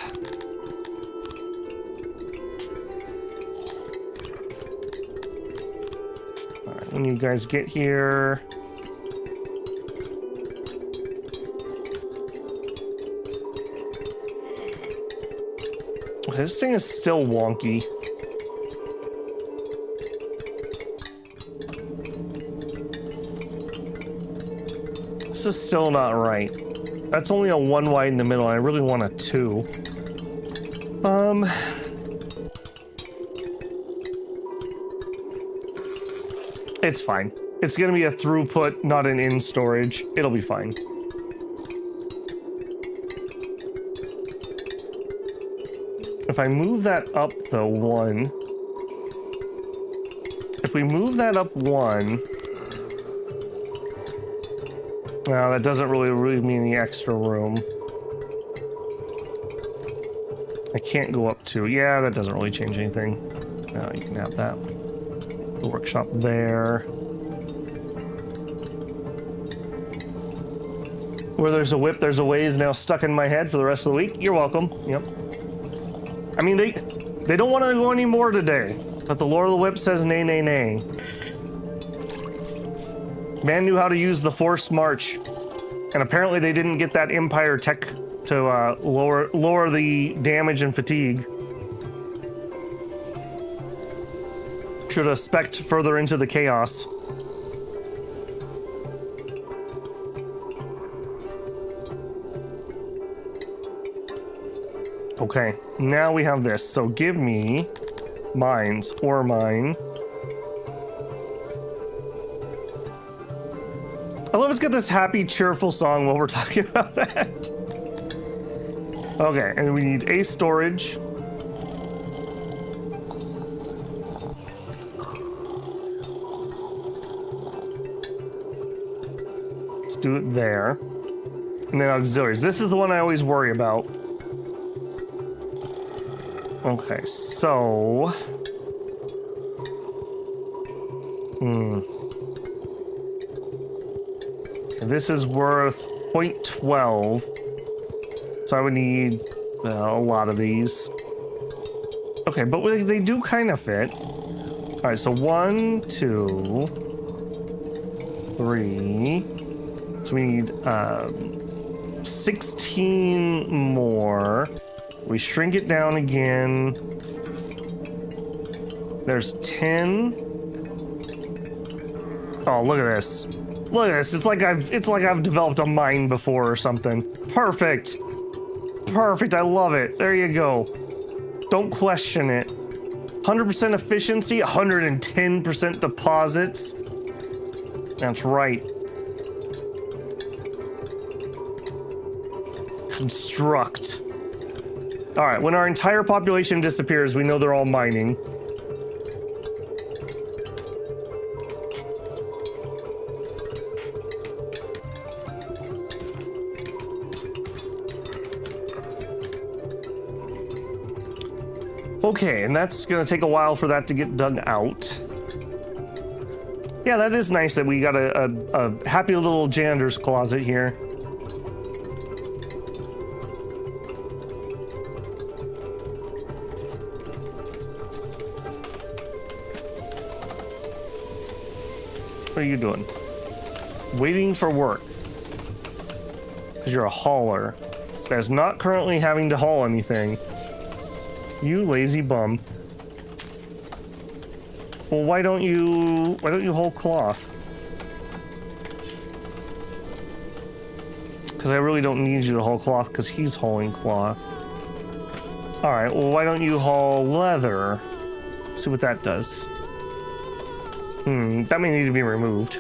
All right, when you guys get here... This thing is still wonky. This is still not right. That's only a 1 wide in the middle, and I really want a 2. It's fine. It's gonna be a throughput, not an in storage. It'll be fine. If I move that up, though, 1... If we move that up 1... Well, that doesn't really leave me any extra room. I can't go up 2. Yeah, that doesn't really change anything. No, you can have that. The workshop there. Where there's a whip, there's a way is now stuck in my head for the rest of the week. You're welcome. Yep. I mean, they don't want to go any more today. But the Lord of the Whip says nay, nay, nay. Man knew how to use the Force March. And apparently they didn't get that Empire tech to lower the damage and fatigue. Should have specced further into the chaos. Okay, now we have this. So give me mines or mine. Let's get this happy, cheerful song while we're talking about that. Okay, and we need a storage. do it there. And then auxiliaries. This is the one I always worry about. Okay, so... This is worth 0.12. So I would need a lot of these. Okay, but they do kind of fit. All right, so 1, 2, 3. So we need 16 more. We shrink it down again. There's 10. Oh, look at this. Look at this. It's like I've developed a mind before or something. Perfect. Perfect. I love it. There you go. Don't question it. 100% efficiency, 110% deposits. That's right. Construct. All right, when our entire population disappears, we know they're all mining. Okay, and that's gonna take a while for that to get dug out. Yeah, that is nice that we got a happy little janitor's closet here. What are you doing? Waiting for work. Because you're a hauler that is not currently having to haul anything. You lazy bum. Well, why don't you haul cloth? Because I really don't need you to haul cloth because he's hauling cloth. All right, well, why don't you haul leather? See what that does. That may need to be removed.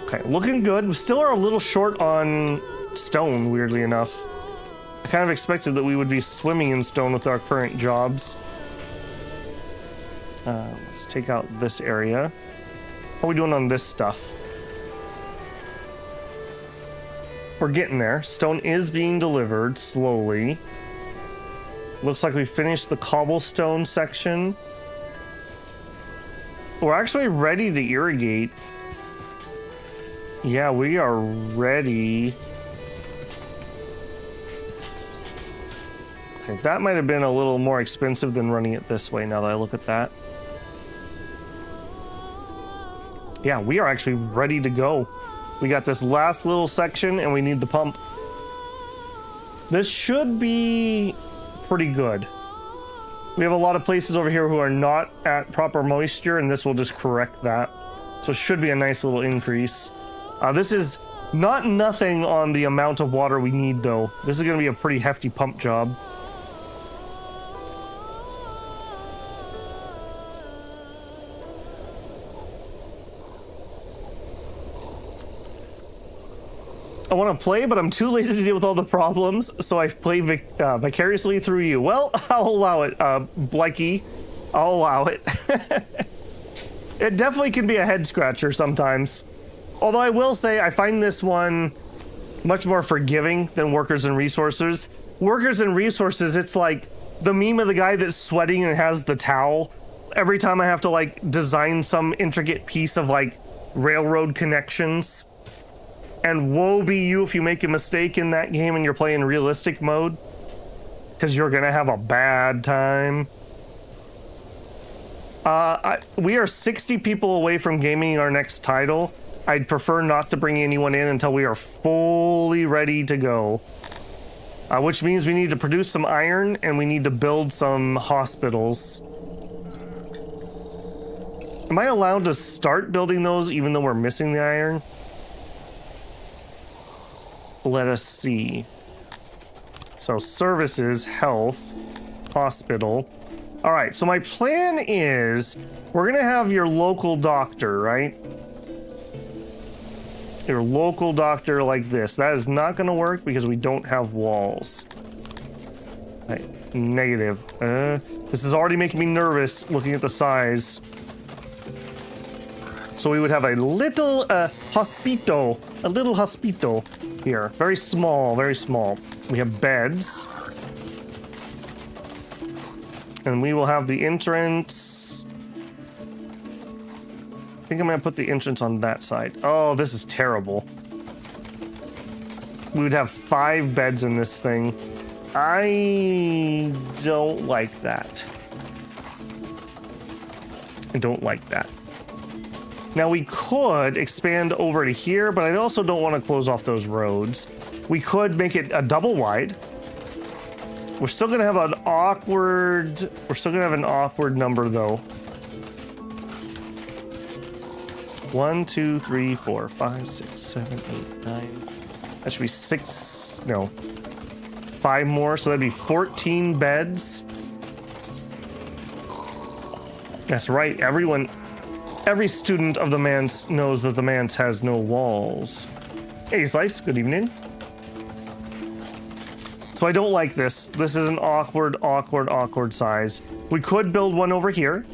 Okay, looking good. We still are a little short on stone, weirdly enough. I kind of expected that we would be swimming in stone with our current jobs. Let's take out this area. How are we doing on this stuff? We're getting there. Stone is being delivered slowly. Looks like we finished the cobblestone section. We're actually ready to irrigate. Yeah, we are ready. Okay, that might have been a little more expensive than running it this way now that I look at that. Yeah, we are actually ready to go. We got this last little section and we need the pump. This should be pretty good. We have a lot of places over here who are not at proper moisture, and this will just correct that. So it should be a nice little increase. This is not nothing on the amount of water we need, though. This is going to be a pretty hefty pump job. I want to play, but I'm too lazy to deal with all the problems, so I play vicariously through you. Well, I'll allow it, Blakey. I'll allow it. It definitely can be a head scratcher sometimes. Although I will say I find this one much more forgiving than Workers and Resources. Workers and Resources, it's like the meme of the guy that's sweating and has the towel. Every time I have to like design some intricate piece of like railroad connections. And woe be you if you make a mistake in that game and you're playing realistic mode. Because you're going to have a bad time. We are 60 people away from gaming our next title. I'd prefer not to bring anyone in until we are fully ready to go. Which means we need to produce some iron and we need to build some hospitals. Am I allowed to start building those even though we're missing the iron? Let us see. So services, health, hospital. All right, so my plan is we're gonna have your local doctor, right? Your local doctor like this. That is not gonna work because we don't have walls. Right, negative. This is already making me nervous looking at the size. So we would have a little hospital. A little hospital here. Very small, very small. We have beds. And we will have the entrance. I think I'm going to put the entrance on that side. Oh, this is terrible. We would have 5 beds in this thing. I don't like that. I don't like that. Now we could expand over to here, but I also don't want to close off those roads. We could make it a double wide. We're still gonna have an awkward number though. 1, 2, 3, 4, 5, 6, 7, 8, 9. That should be 6, no. 5 more, so that'd be 14 beds. That's right, every student of the manse knows that the manse has no walls. Hey, Slice, good evening. So I don't like this. This is an awkward size. We could build one over here.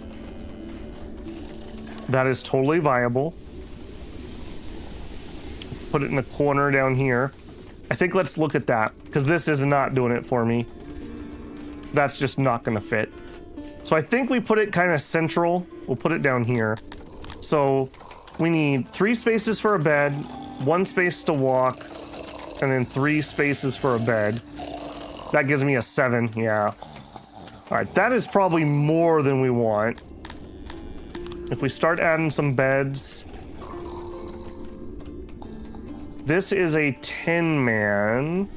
That is totally viable. Put it in the corner down here. I think let's look at that, because this is not doing it for me. That's just not gonna fit. So I think we put it kind of central. We'll put it down here. So we need 3 spaces for a bed, 1 space to walk, and then 3 spaces for a bed. That gives me a 7, yeah. All right, that is probably more than we want. If we start adding some beds. This is a 10-man.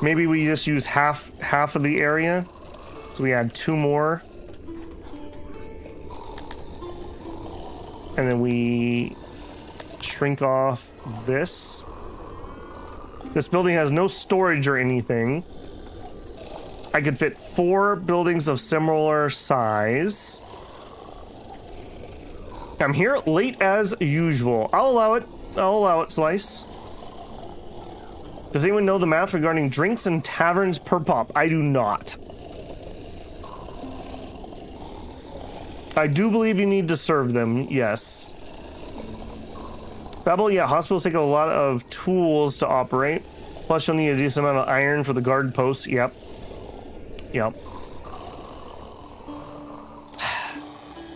Maybe we just use half of the area. So we add 2 more. And then we shrink off this. This building has no storage or anything. I could fit 4 buildings of similar size. I'm here late as usual. I'll allow it. I'll allow it, Slice. Does anyone know the math regarding drinks and taverns per pop? I do not. I do believe you need to serve them, yes. Babel, yeah, hospitals take a lot of tools to operate. Plus, you'll need a decent amount of iron for the guard posts. Yep. Yep.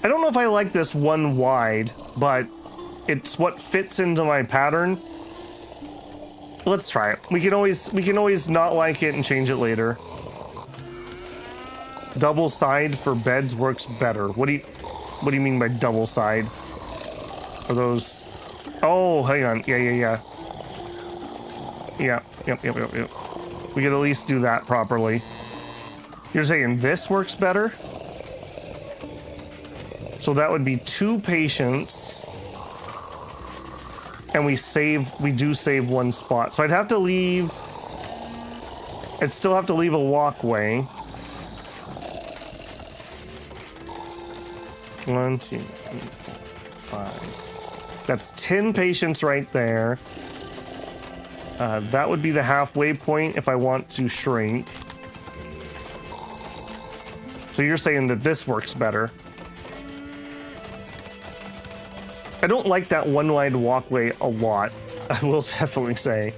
I don't know if I like this 1 wide, but it's what fits into my pattern. Let's try it. We can always not like it and change it later. Double side for beds works better. What do you mean by double side? Are those? Oh, hang on. Yeah. Yep. We could at least do that properly. You're saying this works better? So that would be 2 patients. And we do save 1 spot. So I'd still have to leave a walkway. 1, 2, 3, 4, 5. That's 10 patients right there. That would be the halfway point if I want to shrink. So you're saying that this works better. I don't like that 1 wide walkway a lot, I will definitely say.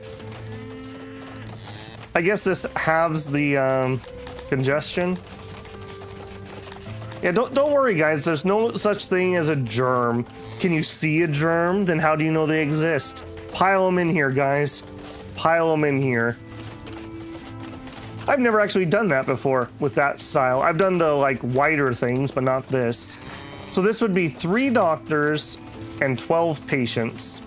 I guess this halves the congestion. Yeah, don't worry, guys. There's no such thing as a germ. Can you see a germ? Then how do you know they exist? Pile them in here, guys. Pile them in here. I've never actually done that before with that style. I've done the like wider things, but not this. So this would be 3 doctors and 12 patients.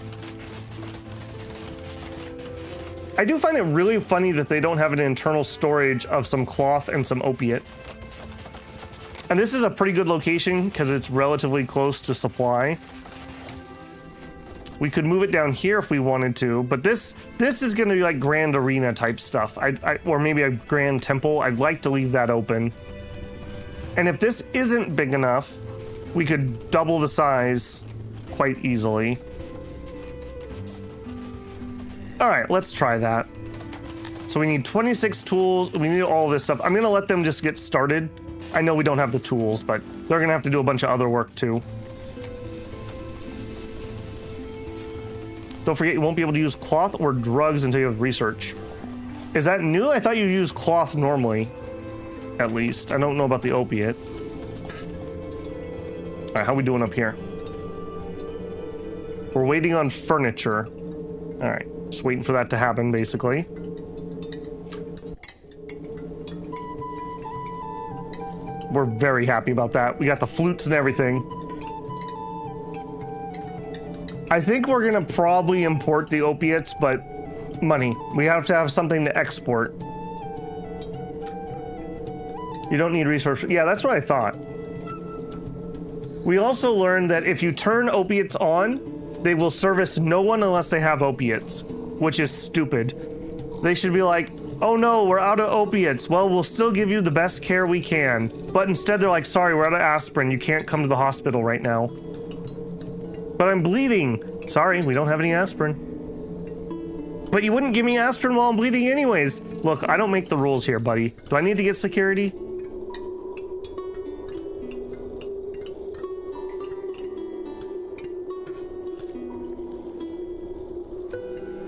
I do find it really funny that they don't have an internal storage of some cloth and some opiate. And this is a pretty good location because it's relatively close to supply. We could move it down here if we wanted to, but this is going to be like Grand Arena type stuff. Or maybe a Grand Temple. I'd like to leave that open. And if this isn't big enough, we could double the size quite easily. All right, let's try that. So we need 26 tools. We need all this stuff. I'm going to let them just get started. I know we don't have the tools, but they're going to have to do a bunch of other work too. Don't forget, you won't be able to use cloth or drugs until you have research. Is that new? I thought you used cloth normally, at least. I don't know about the opiate. All right, how are we doing up here? We're waiting on furniture. All right, just waiting for that to happen, basically. We're very happy about that. We got the flutes and everything. I think we're gonna probably import the opiates, but money. We have to have something to export. You don't need resource. Yeah, that's what I thought. We also learned that if you turn opiates on, they will service no one unless they have opiates, which is stupid. They should be like, oh no, we're out of opiates. Well, we'll still give you the best care we can. But instead they're like, sorry, we're out of aspirin. You can't come to the hospital right now. But I'm bleeding. Sorry, we don't have any aspirin. But you wouldn't give me aspirin while I'm bleeding anyways. Look, I don't make the rules here, buddy. Do I need to get security?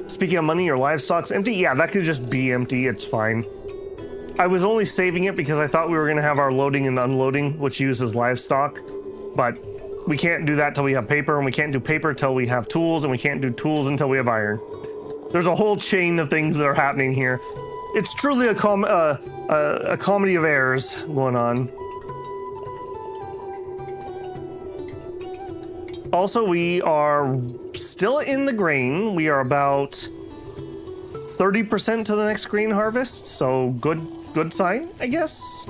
Speaking of money, your livestock's empty? Yeah, that could just be empty. It's fine. I was only saving it because I thought we were going to have our loading and unloading, which uses livestock. But we can't do that till we have paper, and we can't do paper till we have tools, and we can't do tools until we have iron. There's a whole chain of things that are happening here. It's truly a comedy of errors going on. Also, we are still in the grain. We are about 30% to the next grain harvest, so good sign, I guess.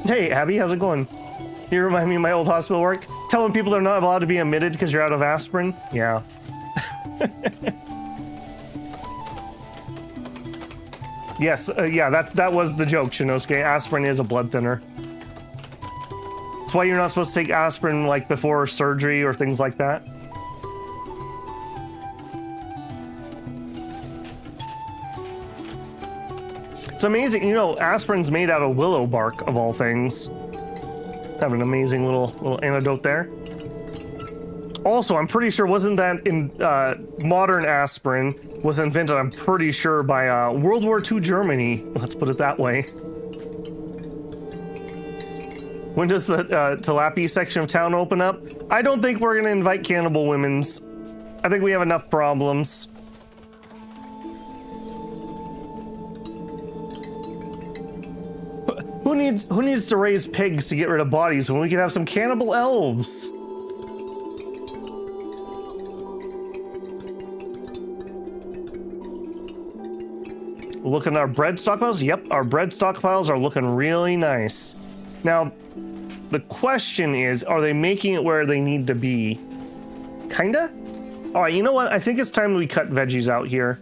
Hey, Abby, how's it going? You remind me of my old hospital work. Telling people they're not allowed to be admitted because you're out of aspirin? Yeah. Yes, yeah, that was the joke, Shinosuke. Aspirin is a blood thinner. That's why you're not supposed to take aspirin like before surgery or things like that. It's amazing, you know, aspirin's made out of willow bark of all things. Have an amazing little antidote there. Also, I'm pretty sure wasn't that in modern aspirin was invented, I'm pretty sure, by World War II Germany. Let's put it that way. When does the tilapia section of town open up? I don't think we're gonna invite Cannibal Women's. I think we have enough problems. Who needs to raise pigs to get rid of bodies when we can have some cannibal elves? Looking at our bread stockpiles? Yep, our bread stockpiles are looking really nice. Now, the question is, are they making it where they need to be? Kinda? All right, you know what? I think it's time we cut veggies out here.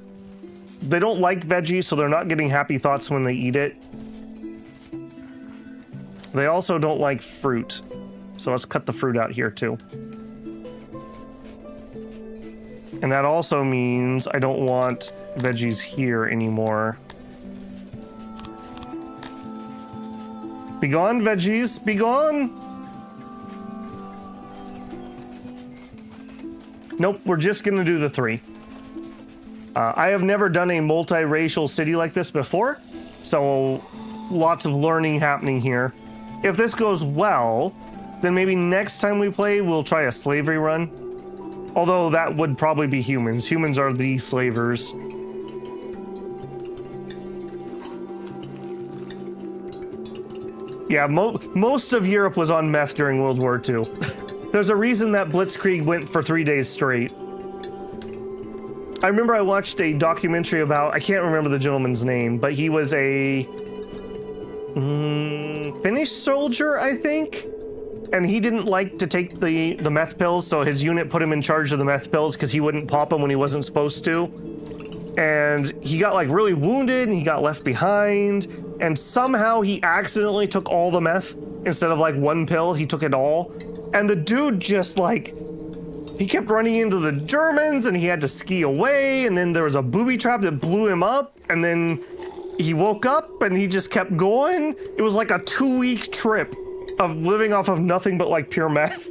They don't like veggies, so they're not getting happy thoughts when they eat it. They also don't like fruit. So let's cut the fruit out here too. And that also means I don't want veggies here anymore. Be gone, veggies, be gone! Nope, we're just gonna do the 3. I have never done a multiracial city like this before, so lots of learning happening here. If this goes well, then maybe next time we play, we'll try a slavery run. Although that would probably be humans. Humans are the slavers. Yeah, most of Europe was on meth during World War II. There's a reason that Blitzkrieg went for 3 days straight. I remember I watched a documentary about, I can't remember the gentleman's name, but he was a Finnish soldier, I think? And he didn't like to take the meth pills, so his unit put him in charge of the meth pills because he wouldn't pop them when he wasn't supposed to. And he got like really wounded and he got left behind. And somehow he accidentally took all the meth instead of like 1 pill, he took it all. And the dude just like He kept running into the Germans and he had to ski away, and then there was a booby trap that blew him up, and then he woke up and he just kept going. It was like a 2-week trip of living off of nothing but like pure meth.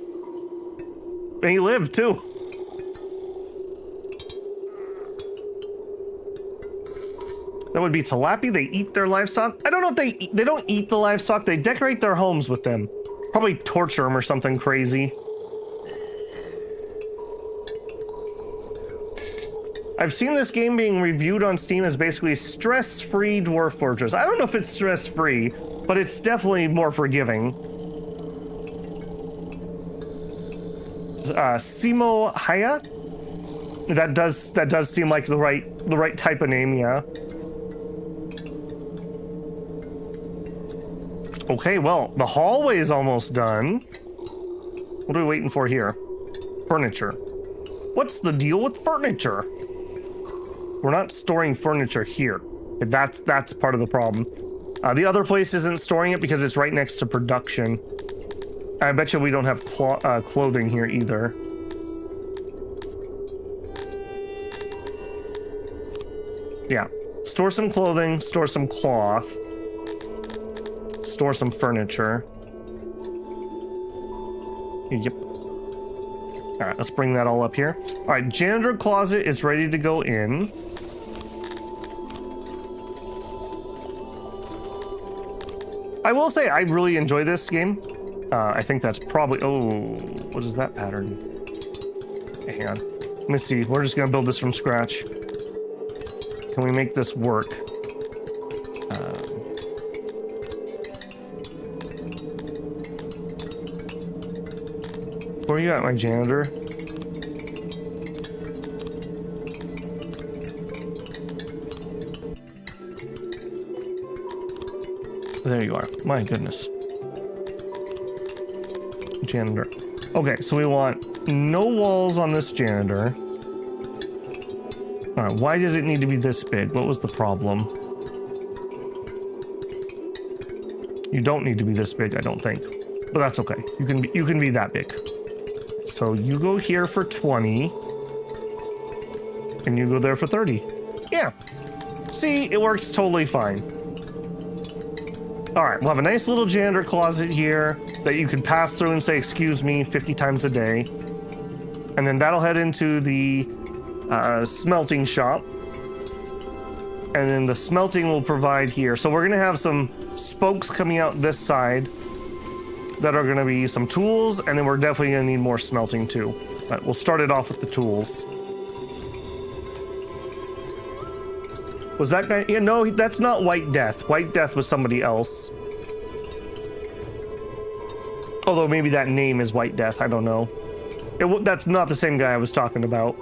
And he lived too. That would be tilapia. They eat their livestock. I don't know if they don't eat the livestock. They decorate their homes with them. Probably torture them or something crazy. I've seen this game being reviewed on Steam as basically stress-free Dwarf Fortress. I don't know if it's stress-free, but it's definitely more forgiving. Simo Haya? That does seem like the right type of name, yeah. Okay, well, the hallway is almost done. What are we waiting for here? Furniture. What's the deal with furniture? We're not storing furniture here. That's part of the problem. The other place isn't storing it because it's right next to production. I bet you we don't have clothing here either. Yeah. Store some clothing, store some cloth. Store some furniture. Yep. Alright, let's bring that all up here. Alright, janitor closet is ready to go in. I will say I really enjoy this game. I think that's probably... Oh, what is that pattern? Hang on. Let me see. We're just going to build this from scratch. Can we make this work? Where you at, my janitor? There you are. My goodness. Janitor. Okay, so we want no walls on this janitor. Alright, why does it need to be this big? What was the problem? You don't need to be this big, I don't think. But that's okay. You can be that big. So you go here for 20. And you go there for 30. Yeah. See, it works totally fine. Alright, we'll have a nice little janitor closet here that you can pass through and say, excuse me, 50 times a day. And then that'll head into the smelting shop. And then the smelting will provide here. So we're going to have some spokes coming out this side that are going to be some tools, and then we're definitely going to need more smelting too. But we'll start it off with the tools. Was that guy? Yeah, no, that's not White Death. White Death was somebody else. Although maybe that name is White Death, I don't know. That's not the same guy I was talking about.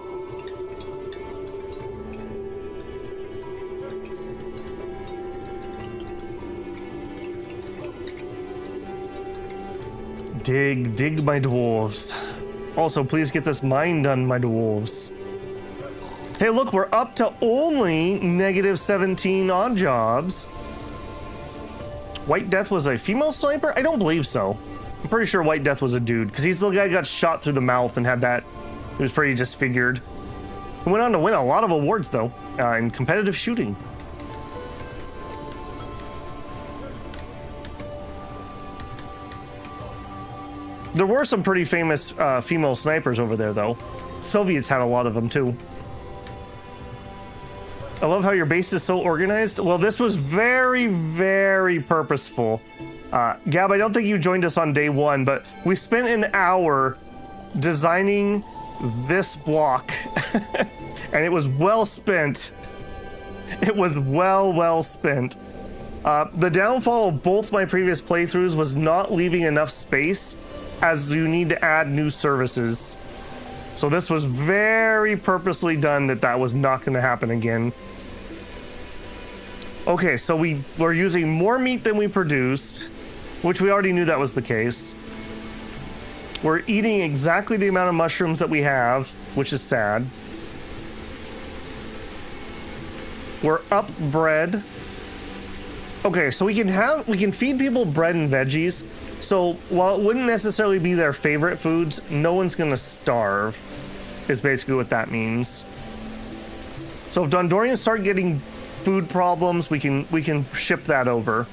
Dig my dwarves. Also, please get this mine done, my dwarves. Hey, look, we're up to only -17 odd jobs. White Death was a female sniper? I don't believe so. I'm pretty sure White Death was a dude, because he's the guy who got shot through the mouth and had that. He was pretty disfigured. He went on to win a lot of awards, though, in competitive shooting. There were some pretty famous female snipers over there, though. Soviets had a lot of them, too. I love how your base is so organized. Well, this was very, very purposeful. Gab, I don't think you joined us on day one, but we spent an hour designing this block. And it was well spent. It was well spent. The downfall of both my previous playthroughs was not leaving enough space, as you need to add new services. So this was very purposely done that was not going to happen again. Okay, so we're using more meat than we produced, which we already knew that was the case. We're eating exactly the amount of mushrooms that we have, which is sad. We're up bread. Okay, so we can feed people bread and veggies, So while it wouldn't necessarily be their favorite foods, no one's gonna starve, is basically what that means. So if Dondorians start getting food problems, we can ship that over.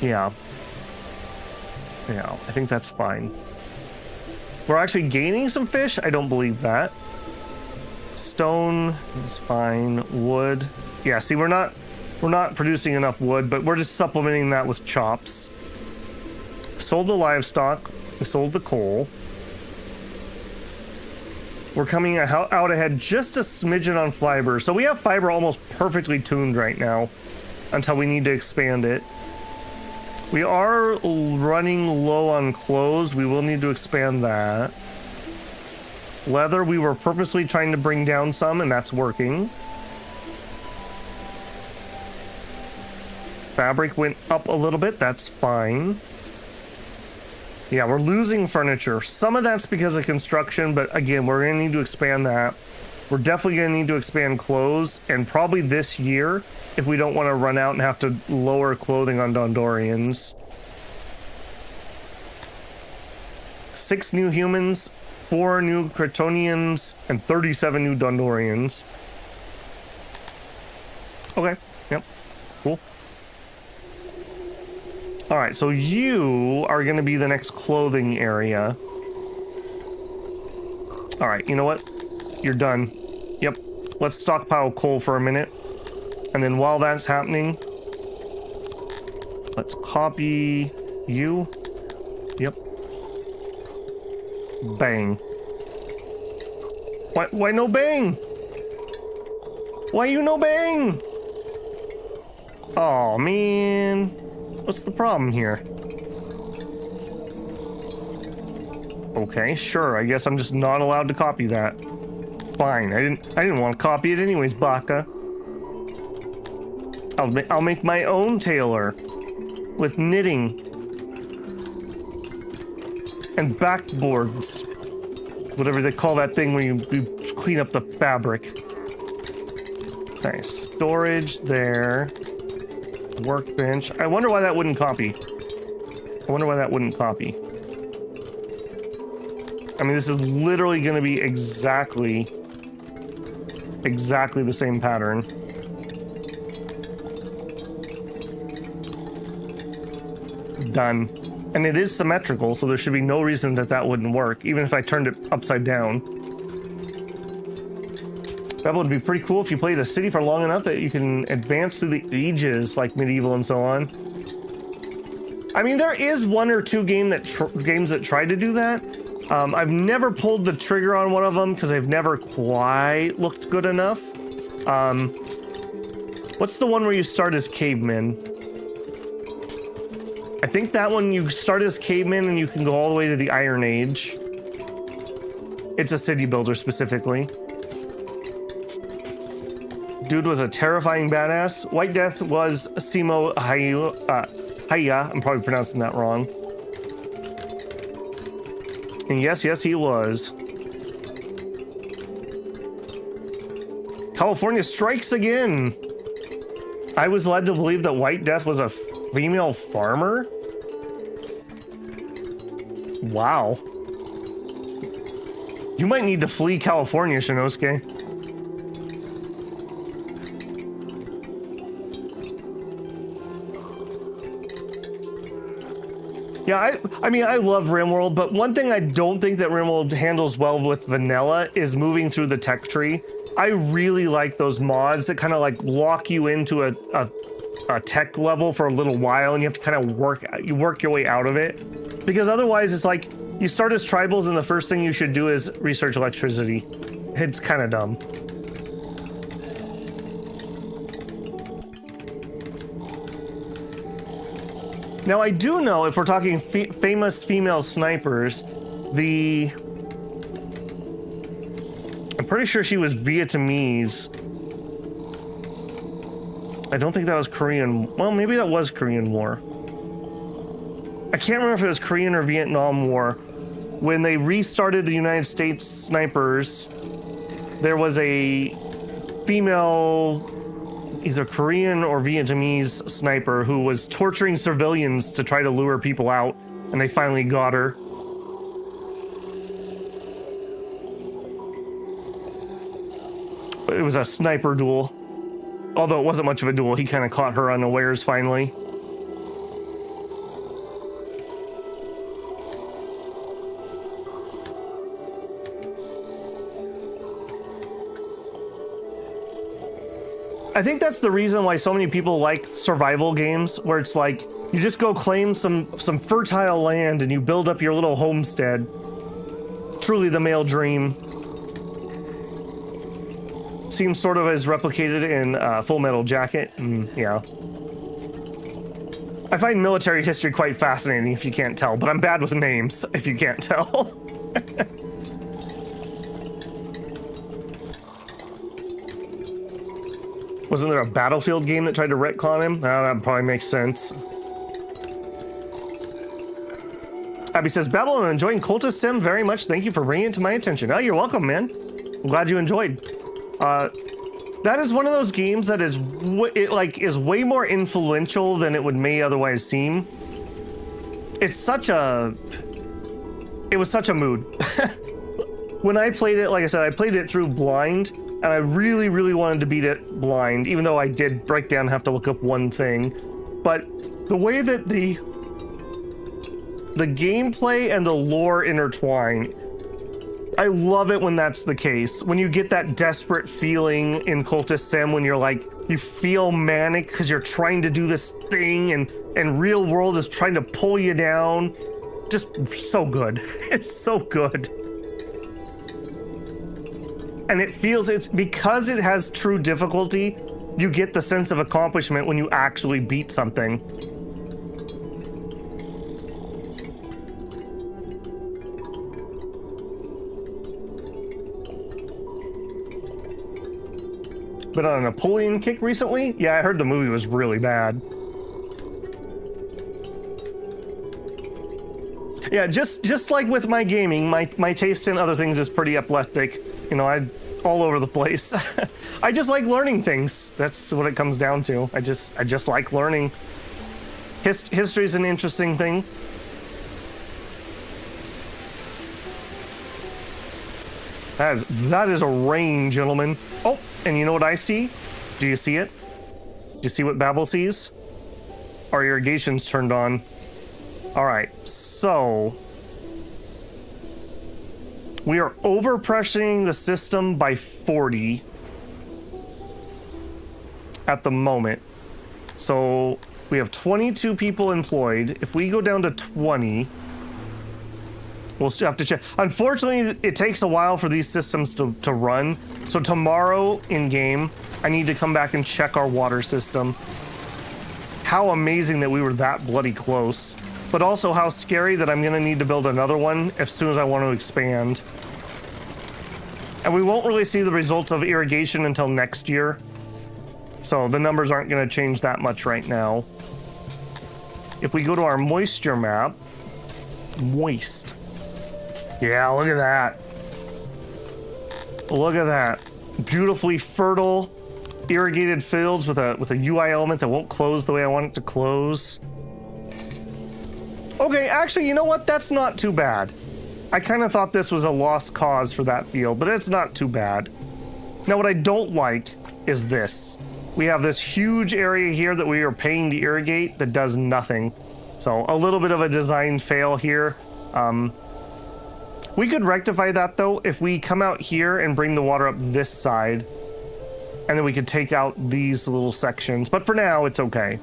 Yeah. Yeah, I think that's fine. We're actually gaining some fish? I don't believe that. Stone is fine. Wood. Yeah, see, we're not producing enough wood, but we're just supplementing that with chops. Sold the livestock. We sold the coal. We're coming out ahead just a smidgen on fiber. So we have fiber almost perfectly tuned right now until we need to expand it. We are running low on clothes. We will need to expand that. Leather, we were purposely trying to bring down some, and that's working. Fabric went up a little bit. That's fine. Yeah, we're losing furniture. Some of that's because of construction, but again, we're going to need to expand that. We're definitely going to need to expand clothes, and probably this year, if we don't want to run out and have to lower clothing on Dondorians. 6 new humans, 4 new Cretonians, and 37 new Dondorians. Okay, yep, cool. All right, so you are going to be the next clothing area. All right, you know what? You're done. Yep, let's stockpile coal for a minute. And then while that's happening, let's copy you. Yep. Bang. Why no bang? Why you no bang? Oh man. What's the problem here? Okay, sure. I guess I'm just not allowed to copy that. Fine. I didn't want to copy it anyways, Baka. I'll make my own tailor with knitting and backboards, whatever they call that thing when you clean up the fabric. Nice. Storage there. Workbench. I wonder why that wouldn't copy. I wonder why that wouldn't copy. I mean, this is literally going to be exactly the same pattern. Done. And it is symmetrical, so there should be no reason that that wouldn't work, even if I turned it upside down. That would be pretty cool if you played a city for long enough that you can advance through the ages, like medieval and so on. I mean, there is 1 or 2 games that try to do that. I've never pulled the trigger on one of them because they've never quite looked good enough. What's the one where you start as cavemen? I think that one you start as cavemen and you can go all the way to the Iron Age. It's a city builder specifically. Dude was a terrifying badass. White Death was Simo Haya. I'm probably pronouncing that wrong. And yes, he was. California strikes again. I was led to believe that White Death was a female farmer. Wow. You might need to flee California, Shinosuke. Yeah, I mean, I love RimWorld, but one thing I don't think that RimWorld handles well with vanilla is moving through the tech tree. I really like those mods that kind of like lock you into a tech level for a little while, and you have to kind of work your way out of it. Because otherwise, it's like you start as tribals, and the first thing you should do is research electricity. It's kind of dumb. Now, I do know, if we're talking famous female snipers, I'm pretty sure she was Vietnamese. I don't think that was Korean. Well, maybe that was Korean War. I can't remember if it was Korean or Vietnam War. When they restarted the United States snipers, there was a female either Korean or Vietnamese sniper who was torturing civilians to try to lure people out, and they finally got her. It was a sniper duel. Although it wasn't much of a duel, he kind of caught her unawares finally. I think that's the reason why so many people like survival games, where it's like you just go claim some fertile land and you build up your little homestead. Truly the male dream. Seems sort of as replicated in Full Metal Jacket. Yeah. I find military history quite fascinating, if you can't tell, but I'm bad with names, if you can't tell. Wasn't there a Battlefield game that tried to retcon him? Oh, that probably makes sense. Abby says, Babylon, I'm enjoying Cultist Sim very much. Thank you for bringing it to my attention. Oh, you're welcome, man. I'm glad you enjoyed. That is one of those games that is way more influential than it may otherwise seem. It was such a mood. When I played it, like I said, I played it through blind, and I really, really wanted to beat it blind, even though I did break down and have to look up one thing. But the way that the gameplay and the lore intertwine, I love it when that's the case. When you get that desperate feeling in Cultist Sim, when you're like, you feel manic because you're trying to do this thing and real world is trying to pull you down. Just so good. It's so good. And it's because it has true difficulty, you get the sense of accomplishment when you actually beat something. Been on a Napoleon kick recently? Yeah, I heard the movie was really bad. Yeah, just like with my gaming, my taste in other things is pretty eclectic. You know, I'm all over the place. I just like learning things. That's what it comes down to. I just like learning. History is an interesting thing. That is a rain, gentlemen. Oh, and you know what I see? Do you see it? Do you see what Babel sees? Our irrigation's turned on. All right, so we are overpressuring the system by 40 at the moment. So we have 22 people employed. If we go down to 20, we'll still have to check. Unfortunately, it takes a while for these systems to run. So tomorrow in game, I need to come back and check our water system. How amazing that we were that bloody close. But also how scary that I'm gonna need to build another one as soon as I want to expand. And we won't really see the results of irrigation until next year. So the numbers aren't gonna change that much right now. If we go to our moisture map, moist. Yeah, look at that. Look at that. Beautifully fertile, irrigated fields with a UI element that won't close the way I want it to close. Okay, actually, you know what? That's not too bad. I kind of thought this was a lost cause for that field, but it's not too bad. Now, what I don't like is this. We have this huge area here that we are paying to irrigate that does nothing. So a little bit of a design fail here. We could rectify that though if we come out here and bring the water up this side, and then we could take out these little sections. But for now, it's okay.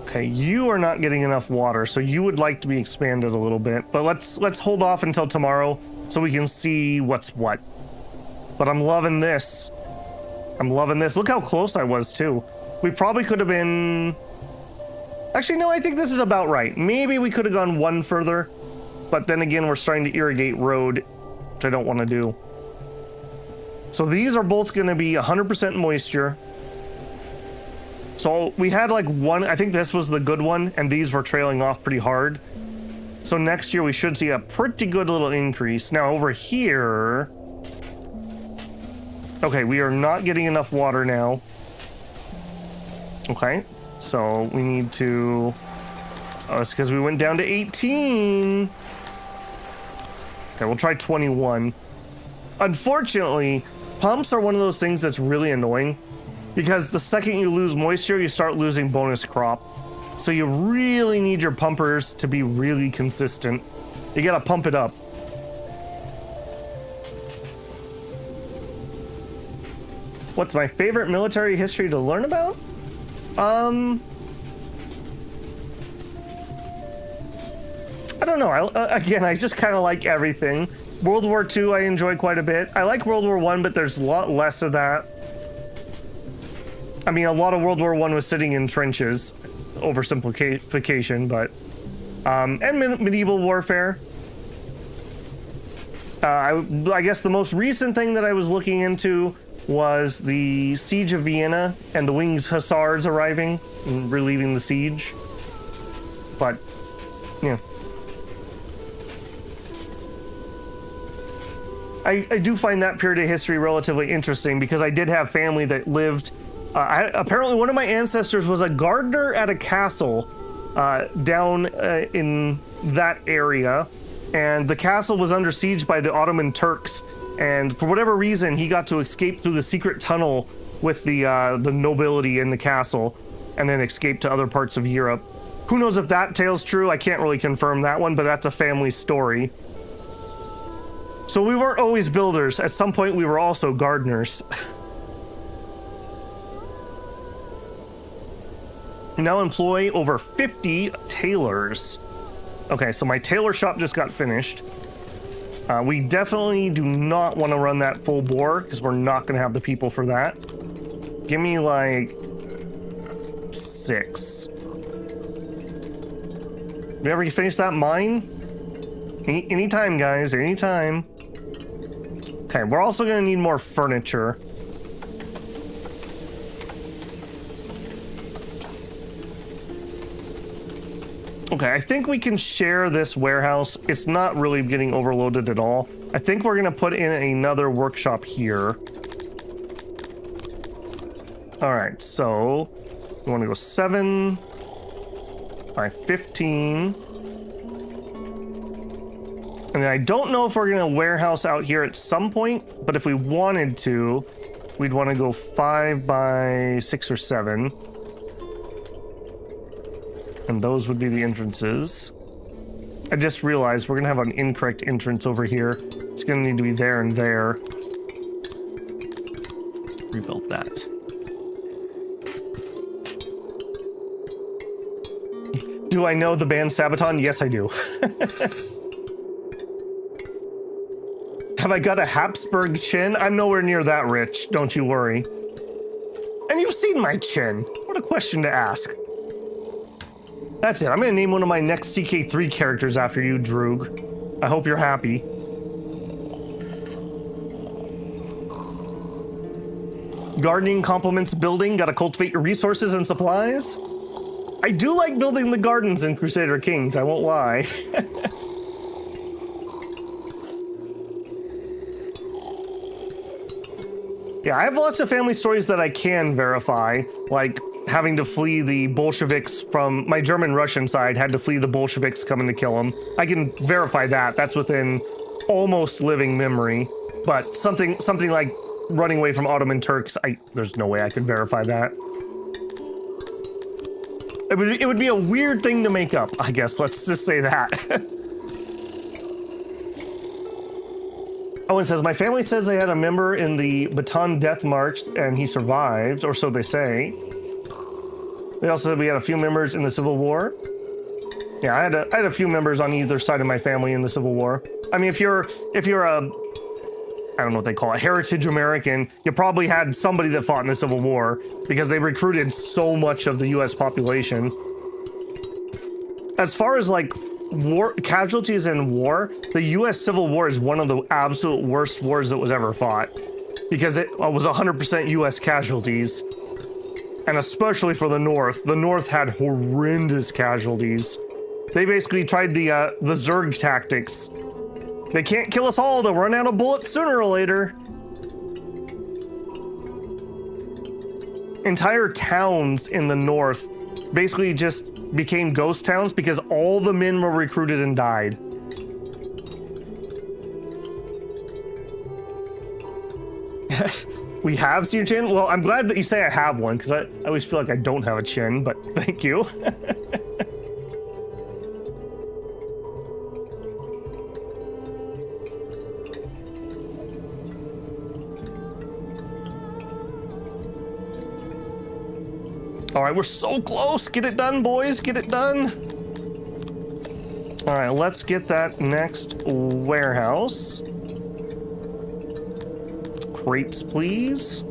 Okay, you are not getting enough water, so you would like to be expanded a little bit. But let's hold off until tomorrow so we can see what's what. But I'm loving this. I'm loving this. Look how close I was too. We probably could have been... Actually, no, I think this is about right. Maybe we could have gone one further, but then again, we're starting to irrigate road, which I don't want to do. So these are both going to be 100% moisture. So we had like one, I think this was the good one, and these were trailing off pretty hard. So next year we should see a pretty good little increase. Now over here... Okay, we are not getting enough water now. Okay, so we need to... Oh, it's because we went down to 18. Okay, we'll try 21. Unfortunately, pumps are one of those things that's really annoying because the second you lose moisture, you start losing bonus crop. So you really need your pumpers to be really consistent. You gotta pump it up. What's my favorite military history to learn about? I don't know. Again, I just kind of like everything. World War II I enjoy quite a bit. I like World War I, but there's a lot less of that. I mean, a lot of World War I was sitting in trenches, oversimplification, but... and medieval warfare. I guess the most recent thing that I was looking into was the Siege of Vienna and the Winged Hussars arriving and relieving the siege. But, yeah. I do find that period of history relatively interesting because I did have family that lived... apparently one of my ancestors was a gardener at a castle down in that area, and the castle was under siege by the Ottoman Turks, and for whatever reason he got to escape through the secret tunnel with the nobility in the castle and then escape to other parts of Europe. Who knows if that tale's true? I can't really confirm that one, but that's a family story. So we weren't always builders. At some point we were also gardeners. We now employ over 50 tailors. Okay, so my tailor shop just got finished. We definitely do not want to run that full bore because we're not going to have the people for that. Give me like 6. We ever finish that mine? Anytime, guys, anytime. Okay, we're also going to need more furniture. Okay, I think we can share this warehouse. It's not really getting overloaded at all. I think we're gonna put in another workshop here. All right, so we wanna go 7 by 15. And then I don't know if we're gonna warehouse out here at some point, but if we wanted to, we'd wanna go 5 by 6 or 7. And those would be the entrances. I just realized we're gonna have an incorrect entrance over here. It's gonna need to be there and there. Rebuild that. Do I know the band Sabaton? Yes, I do. Have I got a Habsburg chin? I'm nowhere near that rich, don't you worry. And you've seen my chin. What a question to ask. That's it. I'm gonna name one of my next CK3 characters after you, Droog. I hope you're happy. Gardening complements building. Gotta cultivate your resources and supplies. I do like building the gardens in Crusader Kings, I won't lie. Yeah, I have lots of family stories that I can verify, like having to flee the Bolsheviks from my German-Russian side, had to flee the Bolsheviks coming to kill him. I can verify that. That's within almost living memory. But something like running away from Ottoman Turks, there's no way I could verify that. It would be a weird thing to make up, I guess. Let's just say that. Owen says, my family says they had a member in the Bataan Death March and he survived, or so they say. They also said we had a few members in the Civil War. Yeah, I had a few members on either side of my family in the Civil War. I mean, if you're a, I don't know what they call it, heritage American, you probably had somebody that fought in the Civil War because they recruited so much of the U.S. population. As far as like war casualties in war, the U.S. Civil War is one of the absolute worst wars that was ever fought because it was 100% U.S. casualties. And especially for the North. The North had horrendous casualties. They basically tried the Zerg tactics. They can't kill us all, they'll run out of bullets sooner or later. Entire towns in the north basically just became ghost towns because all the men were recruited and died. We have seen your chin? Well, I'm glad that you say I have one, because I always feel like I don't have a chin, but thank you. All right, we're so close. Get it done, boys. Get it done. All right, let's get that next warehouse. Crates, please.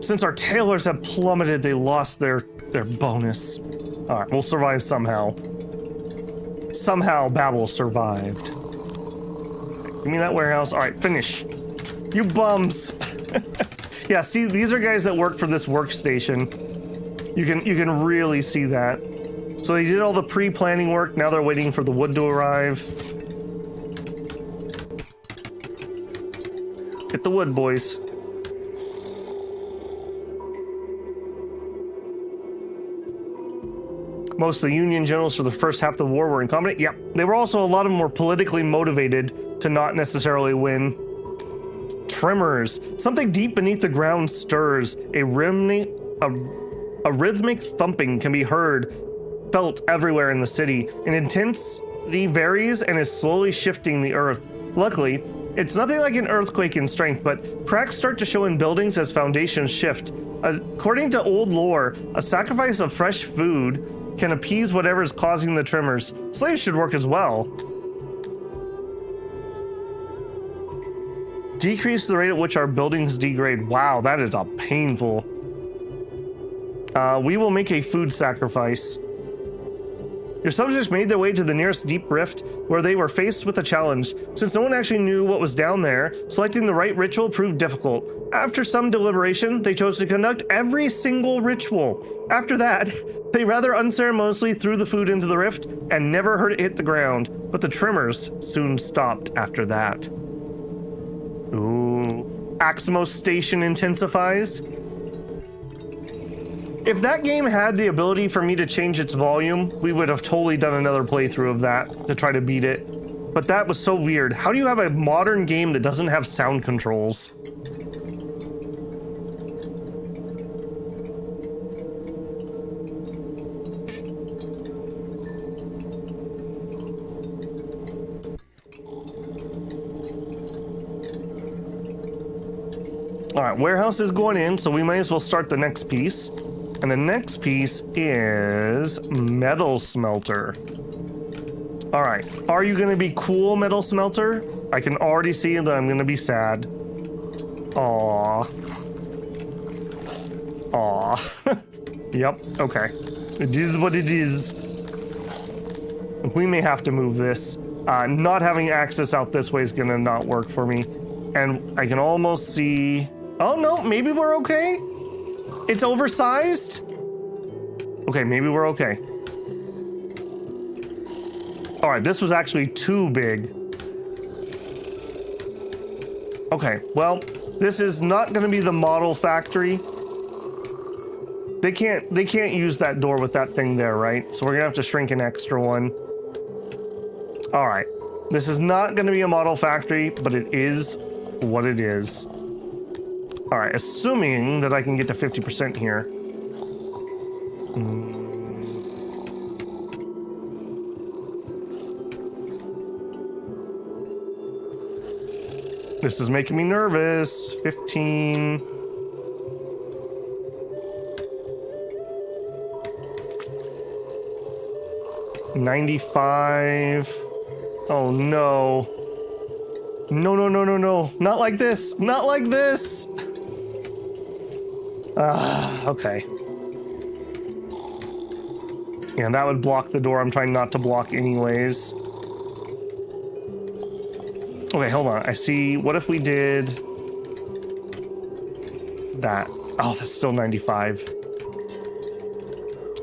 Since our tailors have plummeted, they lost their bonus. All right, we'll survive somehow. Somehow Babel survived. Give me that warehouse. All right, finish. You bums. Yeah, see, these are guys that work for this workstation. You can really see that. So they did all the pre-planning work. Now they're waiting for the wood to arrive. Get the wood, boys. Most of the Union generals for the first half of the war were incompetent. Yep. They were also, a lot of them were politically motivated to not necessarily win. Tremors. Something deep beneath the ground stirs. A rhythmic thumping can be heard, felt everywhere in the city. An intensity varies and is slowly shifting the earth. Luckily, it's nothing like an earthquake in strength, but cracks start to show in buildings as foundations shift. According to old lore, a sacrifice of fresh food can appease whatever is causing the tremors. Slaves should work as well. Decrease the rate at which our buildings degrade. Wow, that is a painful. We will make a food sacrifice. Your subjects made their way to the nearest deep rift, where they were faced with a challenge. Since no one actually knew what was down there, selecting the right ritual proved difficult. After some deliberation, they chose to conduct every single ritual. After that, they rather unceremoniously threw the food into the rift and never heard it hit the ground. But the tremors soon stopped after that. Ooh. Aximos Station intensifies. If that game had the ability for me to change its volume, we would have totally done another playthrough of that to try to beat it. But that was so weird. How do you have a modern game that doesn't have sound controls? All right, warehouse is going in, so we might as well start the next piece. And the next piece is metal smelter. All right, are you gonna be cool, metal smelter? I can already see that I'm gonna be sad. Aww. Aww. Yep, okay. It is what it is. We may have to move this. Not having access out this way is gonna not work for me. And I can almost see, oh no, maybe we're okay. It's oversized? Okay, maybe we're okay. All right, this was actually too big. Okay, well, this is not gonna be the model factory. They can't use that door with that thing there, right? So we're gonna have to shrink an extra one. All right, this is not gonna be a model factory, but it is what it is. All right, assuming that I can get to 50% here. This is making me nervous. 15. $95. Oh no. No, no, no, no, no. Not like this. Not like this. Okay. Yeah, that would block the door I'm trying not to block anyways. Okay, hold on. I see. What if we did that? Oh, that's still 95.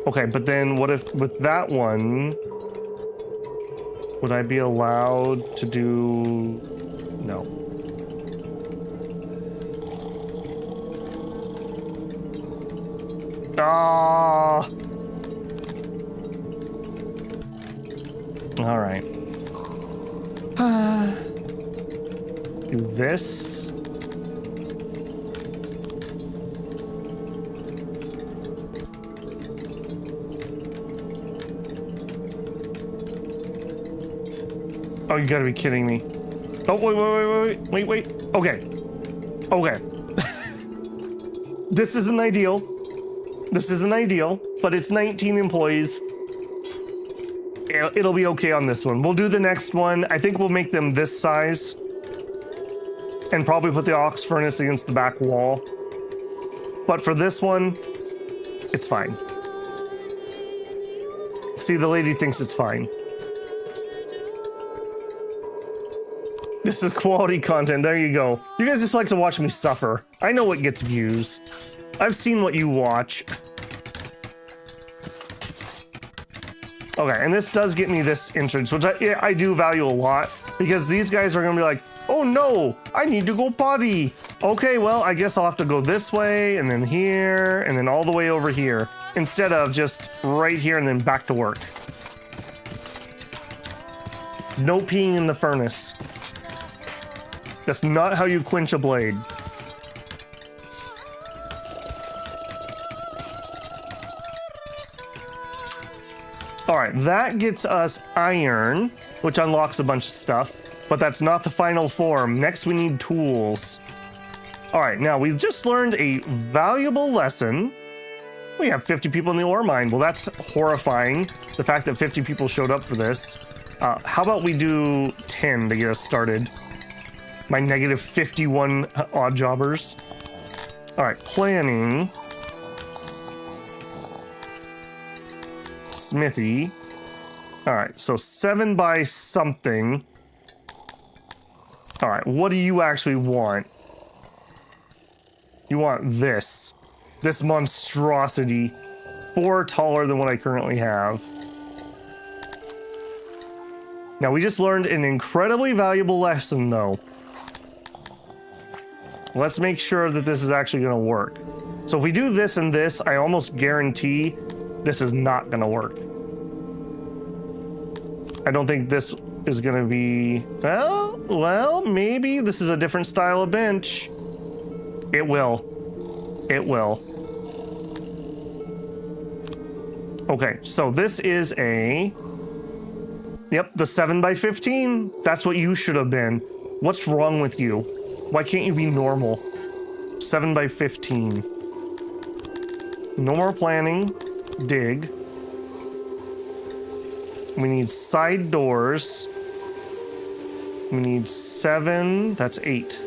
Okay, but then what if with that one, would I be allowed to do... No. Ah. All right. Do this. Oh, you gotta be kidding me. Oh, wait. Okay. Okay. This isn't ideal. This isn't ideal, but it's 19 employees. It'll be okay on this one. We'll do the next one. I think we'll make them this size. And probably put the aux furnace against the back wall. But for this one, it's fine. See, the lady thinks it's fine. This is quality content. There you go. You guys just like to watch me suffer. I know what gets views. I've seen what you watch. Okay, and this does get me this entrance, which I do value a lot, because these guys are gonna be like, oh no, I need to go potty. Okay, well, I guess I'll have to go this way, and then here, and then all the way over here, instead of just right here and then back to work. No peeing in the furnace. That's not how you quench a blade. All right, that gets us iron, which unlocks a bunch of stuff, but that's not the final form. Next, we need tools. All right, now we've just learned a valuable lesson. We have 50 people in the ore mine. Well, that's horrifying, the fact that 50 people showed up for this. How about we do 10 to get us started? My negative 51 odd jobbers. All right, planning. Smithy. All right, so 7 by something. All right, what do you actually want? You want this. This monstrosity. 4 taller than what I currently have. Now, we just learned an incredibly valuable lesson, though. Let's make sure that this is actually going to work. So if we do this and this, I almost guarantee this is not going to work. I don't think this is going to be... Well, maybe this is a different style of bench. It will. It will. Okay, so this is a... Yep, the 7 by 15. That's what you should have been. What's wrong with you? Why can't you be normal? 7 by 15. No more planning. Dig. We need side doors. We need 7. That's 8.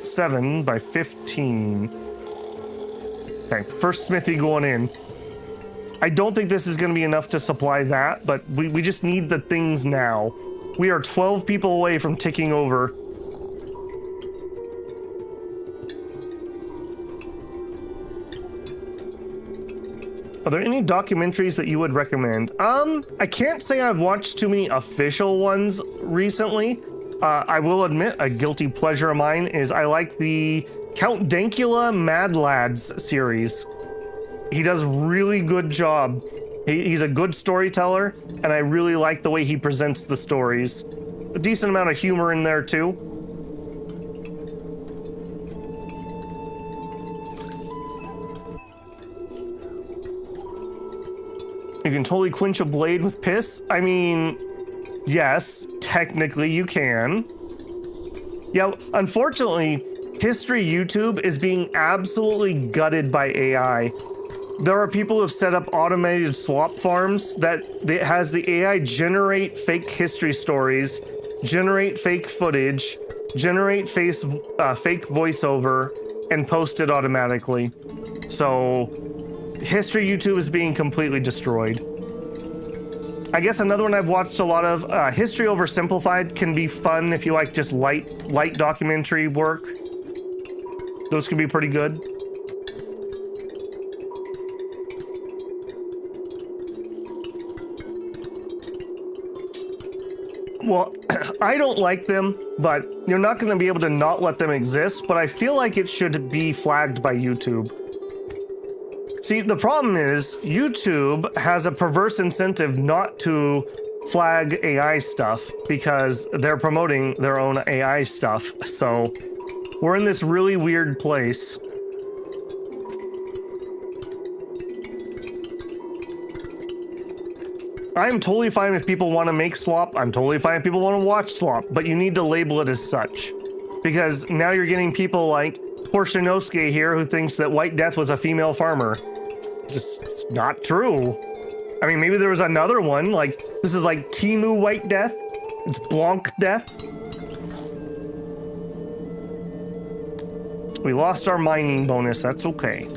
7 by 15. Okay, first smithy going in. I don't think this is going to be enough to supply that, but we just need the things now. We are 12 people away from ticking over. Are there any documentaries that you would recommend? I can't say I've watched too many official ones recently. I will admit a guilty pleasure of mine is I like the Count Dankula Mad Lads series. He does a really good job. He's a good storyteller, and I really like the way he presents the stories. A decent amount of humor in there too. You can totally quench a blade with piss? I mean, yes, technically you can. Yeah, unfortunately, History YouTube is being absolutely gutted by AI. There are people who have set up automated swap farms that has the AI generate fake history stories, generate fake footage, generate fake voiceover, and post it automatically. So History YouTube is being completely destroyed. I guess another one I've watched a lot of, History Oversimplified can be fun if you like just light documentary work. Those can be pretty good. Well, I don't like them, but you're not going to be able to not let them exist, but I feel like it should be flagged by YouTube. See, the problem is YouTube has a perverse incentive not to flag AI stuff because they're promoting their own AI stuff. So we're in this really weird place. I'm totally fine if people want to make slop. I'm totally fine if people want to watch slop, but you need to label it as such. Because now you're getting people like Porshinosuke here who thinks that White Death was a female farmer. Just not true. I mean, maybe there was another one, like, this is like Timu White Death. It's Blanc Death. We lost our mining bonus, that's okay.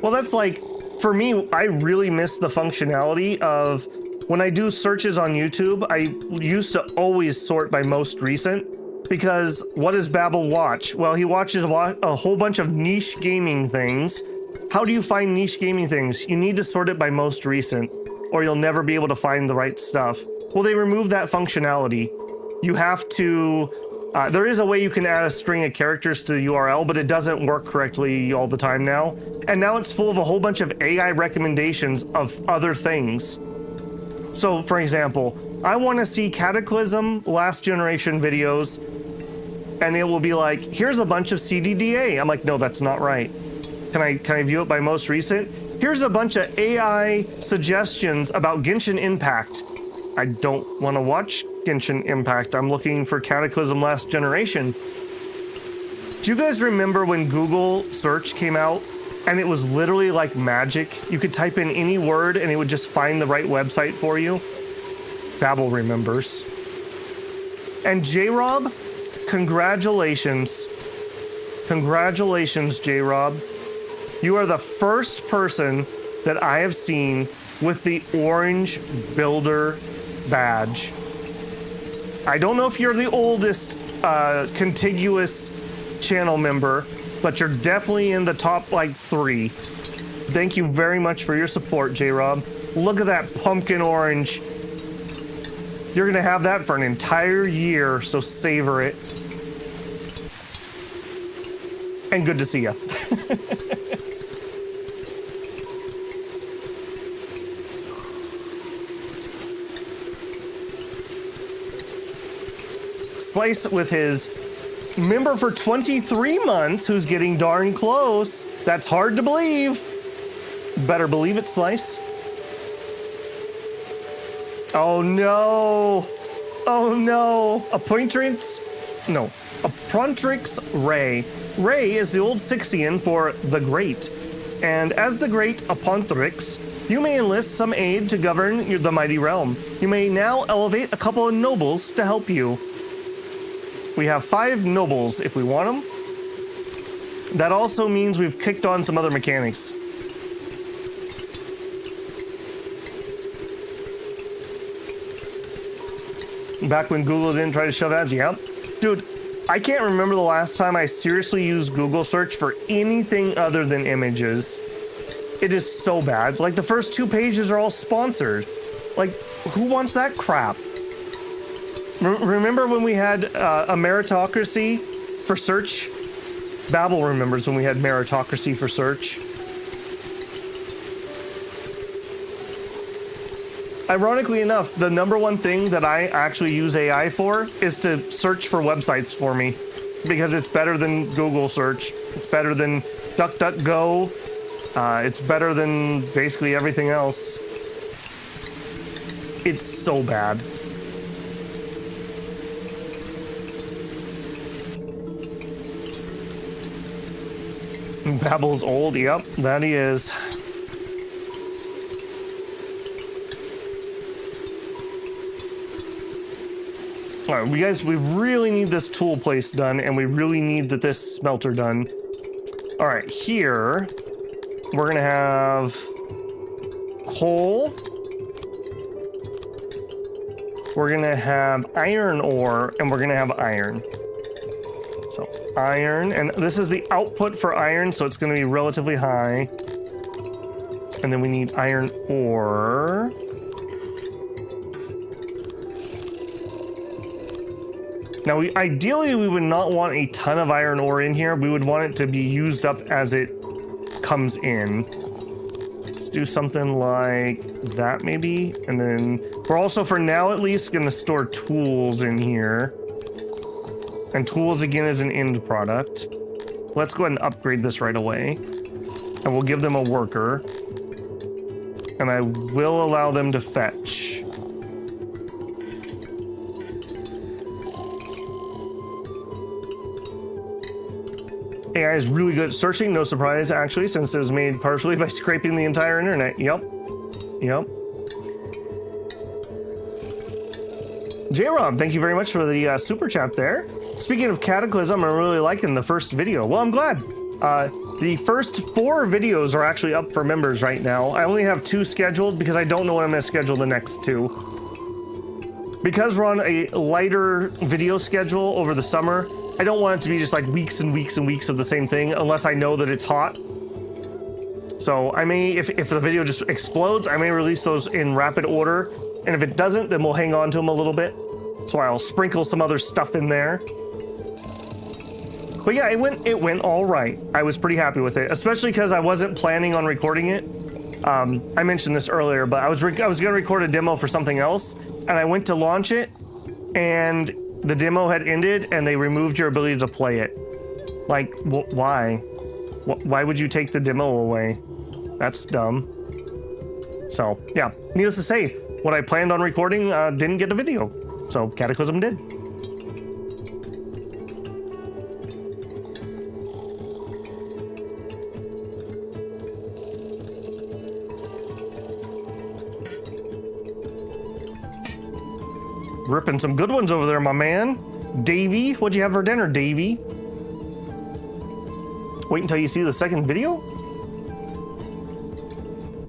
Well, that's like, for me, I really miss the functionality of when I do searches on YouTube, I used to always sort by most recent because what does Babel watch? Well, he watches a whole bunch of niche gaming things. How do you find niche gaming things? You need to sort it by most recent or you'll never be able to find the right stuff. Well, they removed that functionality. You have to... there is a way you can add a string of characters to the URL, but it doesn't work correctly all the time now. And now it's full of a whole bunch of AI recommendations of other things. So, for example, I want to see Cataclysm last generation videos, and it will be like, here's a bunch of CDDA. I'm like, no, that's not right. Can I view it by most recent? Here's a bunch of AI suggestions about Genshin Impact. I don't want to watch Genshin Impact. I'm looking for Cataclysm last generation. Do you guys remember when Google search came out and it was literally like magic? You could type in any word and it would just find the right website for you. Babel remembers. And J-Rob, congratulations. Congratulations, J-Rob. You are the first person that I have seen with the orange builder badge. I don't know if you're the oldest contiguous channel member, but you're definitely in the top like 3. Thank you very much for your support, J-Rob. Look at that pumpkin orange. You're gonna have that for an entire year, so savor it. And good to see you. Slice with his member for 23 months who's getting darn close. That's hard to believe. Better believe it, Slice. Oh no. Oh no. A Pointrix? No. A Prontrix Ray. Ray is the old Sixian for the Great. And as the Great Apontrix, you may enlist some aid to govern the mighty realm. You may now elevate a couple of nobles to help you. We have 5 nobles if we want them. That also means we've kicked on some other mechanics. Back when Google didn't try to shove ads, yeah. Dude, I can't remember the last time I seriously used Google search for anything other than images. It is so bad. Like the first 2 pages are all sponsored. Like, who wants that crap? Remember when we had a meritocracy for search? Babel remembers when we had meritocracy for search. Ironically enough, the #1 thing that I actually use AI for is to search for websites for me. Because it's better than Google search. It's better than DuckDuckGo. It's better than basically everything else. It's so bad. Babel's old, yep, that he is. All right, we really need this tool place done, and we really need this smelter done. All right, here, we're gonna have coal. We're gonna have iron ore, and we're gonna have iron. So iron, and this is the output for iron, so it's going to be relatively high. And then we need iron ore. Now, ideally, we would not want a ton of iron ore in here. We would want it to be used up as it comes in. Let's do something like that, maybe. And then we're also, for now at least, going to store tools in here. And tools, again, is an end product. Let's go ahead and upgrade this right away. And we'll give them a worker. And I will allow them to fetch. AI is really good at searching, no surprise, actually, since it was made partially by scraping the entire internet. Yep. Yep. J-Rob, thank you very much for the super chat there. Speaking of Cataclysm, I'm really liking the first video. Well, I'm glad. The first 4 videos are actually up for members right now. I only have 2 scheduled because I don't know when I'm going to schedule the next 2. Because we're on a lighter video schedule over the summer, I don't want it to be just like weeks and weeks and weeks of the same thing unless I know that it's hot. So I may, if the video just explodes, I may release those in rapid order. And if it doesn't, then we'll hang on to them a little bit. So I'll sprinkle some other stuff in there. But yeah, it went all right. I was pretty happy with it, especially because I wasn't planning on recording it. I mentioned this earlier, but I was going to record a demo for something else, and I went to launch it, and the demo had ended, and they removed your ability to play it. Like, why? Why would you take the demo away? That's dumb. So, yeah, needless to say, what I planned on recording didn't get a video, so Cataclysm did. Ripping some good ones over there, my man. Davey, what'd you have for dinner, Davey? Wait until you see the second video?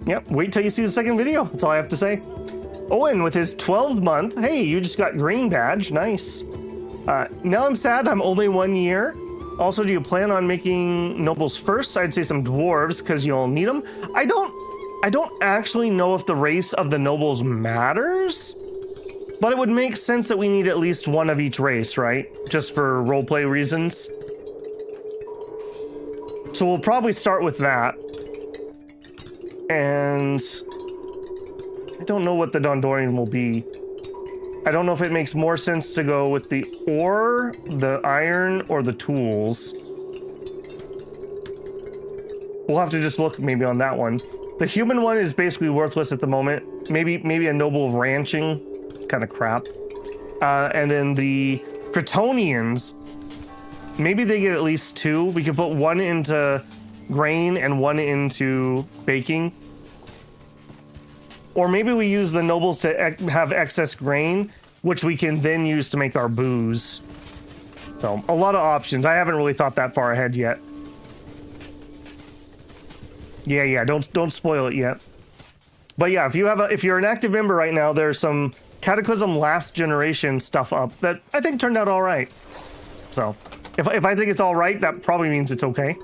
Yep, wait till you see the second video. That's all I have to say. Owen with his 12th month. Hey, you just got green badge. Nice. Now I'm sad I'm only 1 year. Also, do you plan on making nobles first? I'd say some dwarves because you'll need them. I don't actually know if the race of the nobles matters. But it would make sense that we need at least one of each race, right? Just for roleplay reasons. So we'll probably start with that. And I don't know what the Dondorian will be. I don't know if it makes more sense to go with the ore, the iron, or the tools. We'll have to just look maybe on that one. The human one is basically worthless at the moment. Maybe a noble ranching. Kind of crap. And then the Kratonians, maybe they get at least 2. We could put 1 into grain and 1 into baking. Or maybe we use the nobles to have excess grain, which we can then use to make our booze. So a lot of options. I haven't really thought that far ahead yet. Yeah, don't spoil it yet. But yeah, if you're an active member right now, there's some Cataclysm last generation stuff up that I think turned out all right. So if I think it's all right, that probably means it's okay.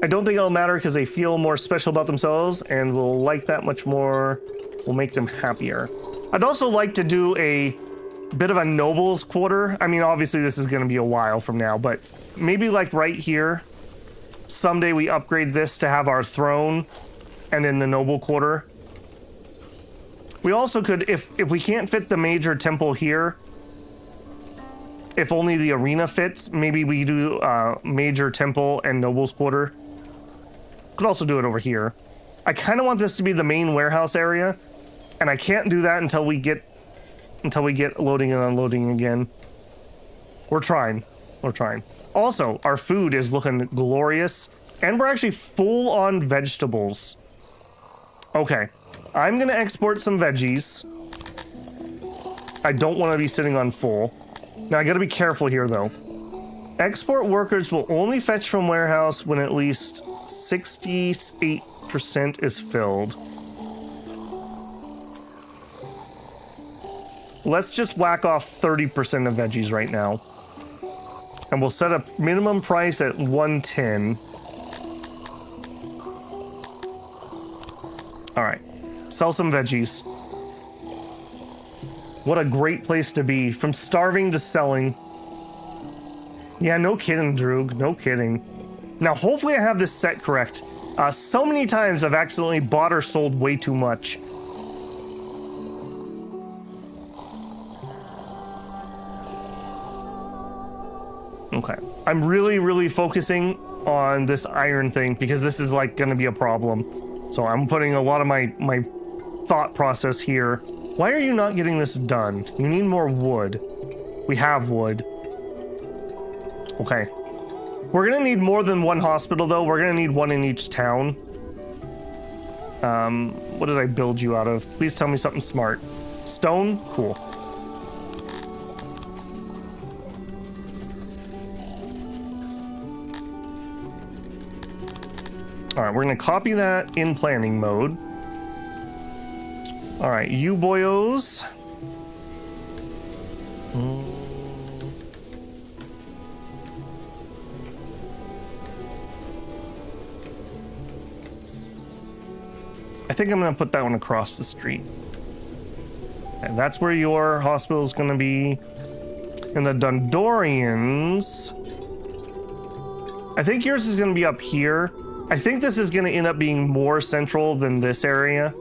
I don't think it'll matter because they feel more special about themselves and will like that much more. Will make them happier. I'd also like to do a bit of a nobles quarter. I mean, obviously this is going to be a while from now, but maybe like right here. Someday we upgrade this to have our throne and then the noble quarter. We also could, if we can't fit the major temple here, if only the arena fits, maybe we do major temple and nobles quarter. Could also do it over here. I kind of want this to be the main warehouse area, and I can't do that until we get loading and unloading again. We're trying. Also, our food is looking glorious, and we're actually full on vegetables. Okay, I'm gonna export some veggies. I don't want to be sitting on full. Now, I gotta be careful here, though. Export workers will only fetch from warehouse when at least 68% is filled. Let's just whack off 30% of veggies right now. And we'll set a minimum price at 110. All right, sell some veggies. What a great place to be, from starving to selling. Yeah, no kidding, Droog, no kidding. Now, hopefully I have this set correct. So many times I've accidentally bought or sold way too much. Okay, I'm really focusing on this iron thing because this is like gonna be a problem. So I'm putting a lot of my thought process here. Why are you not getting this done? You need more wood. We have wood. Okay. We're gonna need more than one hospital though. We're gonna need one in each town. What did I build you out of? Please tell me something smart. Stone? Cool. All right, we're gonna copy that in planning mode. All right, you boyos. I think I'm gonna put that one across the street. And that's where your hospital is gonna be. And the Dundorians, I think yours is gonna be up here. I think this is gonna end up being more central than this area.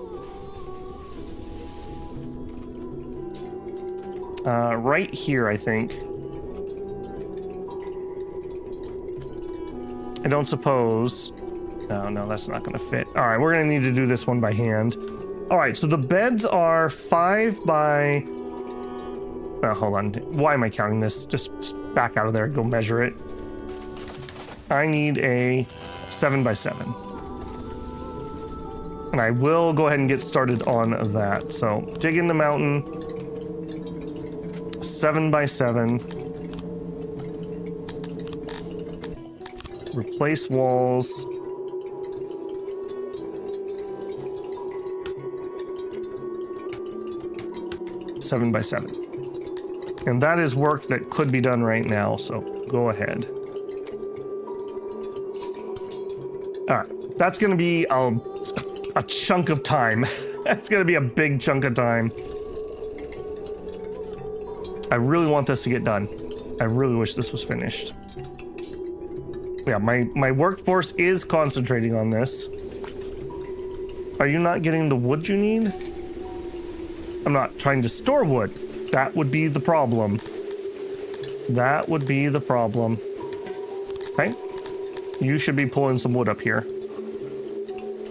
Right here, I think. I don't suppose. No, that's not gonna fit. All right, we're gonna need to do this one by hand. All right, so the beds are 5 by... Oh, hold on. Why am I counting this? Just back out of there and go measure it. I need a 7 by 7. And I will go ahead and get started on that. So dig in the mountain. 7 by 7. Replace walls. Seven by 7. And that is work that could be done right now, so go ahead. All right, that's gonna be a chunk of time. That's gonna be a big chunk of time. I really want this to get done. I really wish this was finished. Yeah, my workforce is concentrating on this. Are you not getting the wood you need? I'm not trying to store wood. That would be the problem. That would be the problem. Okay. You should be pulling some wood up here.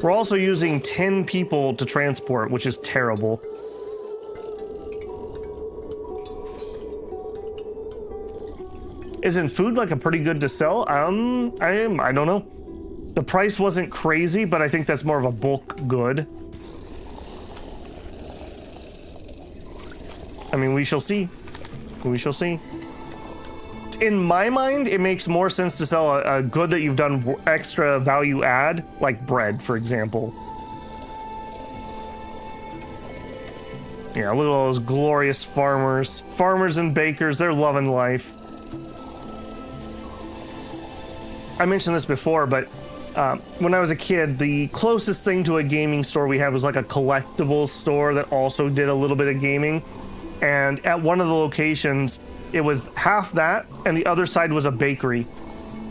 We're also using 10 people to transport, which is terrible. Isn't food like a pretty good to sell? I don't know. The price wasn't crazy, but I think that's more of a bulk good. I mean, we shall see. We shall see. In my mind, it makes more sense to sell a good that you've done extra value add, like bread, for example. Yeah, look at all those glorious farmers. Farmers and bakers, they're loving life. I mentioned this before, but when I was a kid, the closest thing to a gaming store we had was like a collectibles store that also did a little bit of gaming. And at one of the locations, it was half that, and the other side was a bakery.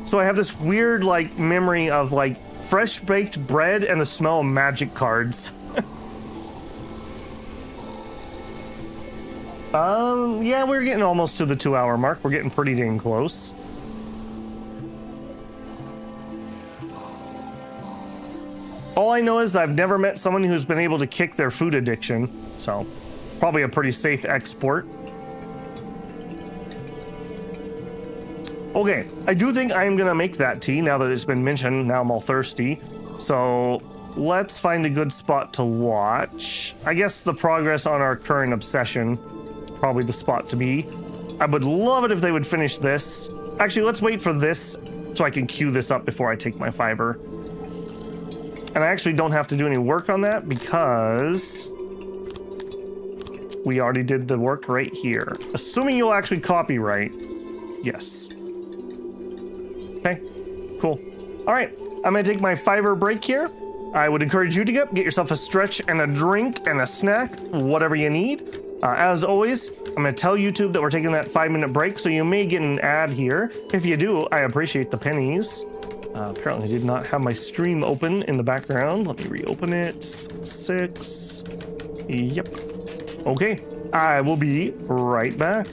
So I have this weird, like, memory of, like, fresh baked bread and the smell of magic cards. Yeah, we're getting almost to the 2-hour mark. We're getting pretty dang close. All I know is I've never met someone who's been able to kick their food addiction, so... Probably a pretty safe export. Okay, I do think I am gonna make that tea now that it's been mentioned. Now I'm all thirsty. So let's find a good spot to watch. I guess the progress on our current obsession, probably the spot to be. I would love it if they would finish this. Actually, let's wait for this so I can queue this up before I take my fiver. And I actually don't have to do any work on that because... we already did the work right here. Assuming you'll actually copyright. Yes. Cool. All right, I'm gonna take my 5-hour break here. I would encourage you to get yourself a stretch and a drink and a snack, whatever you need. As always, I'm gonna tell YouTube that we're taking that 5-minute break, so you may get an ad here. If you do, I appreciate the pennies. Apparently I did not have my stream open in the background. Let me reopen it. 6. Yep. Okay, I will be right back.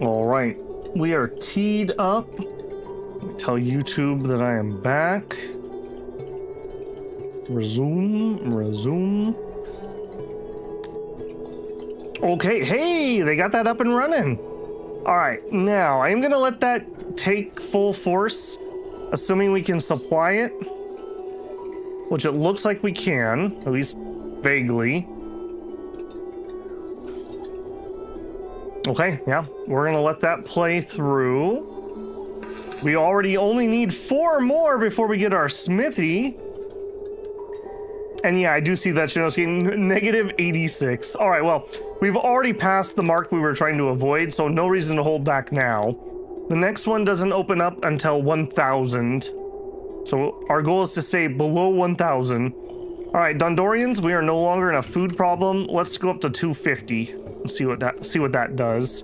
All right, we are teed up. Let me tell YouTube that I am back. Resume. Okay, hey, they got that up and running. All right, now I am gonna let that take full force, assuming we can supply it, which it looks like we can, at least vaguely. Okay, yeah, we're gonna let that play through. We already only need 4 more before we get our smithy. And yeah, I do see that Shinosuke, negative 86. All right, well, we've already passed the mark we were trying to avoid, so no reason to hold back now. The next one doesn't open up until 1,000. So our goal is to stay below 1,000. All right, Dondorians, we are no longer in a food problem. Let's go up to 250 and see what that does.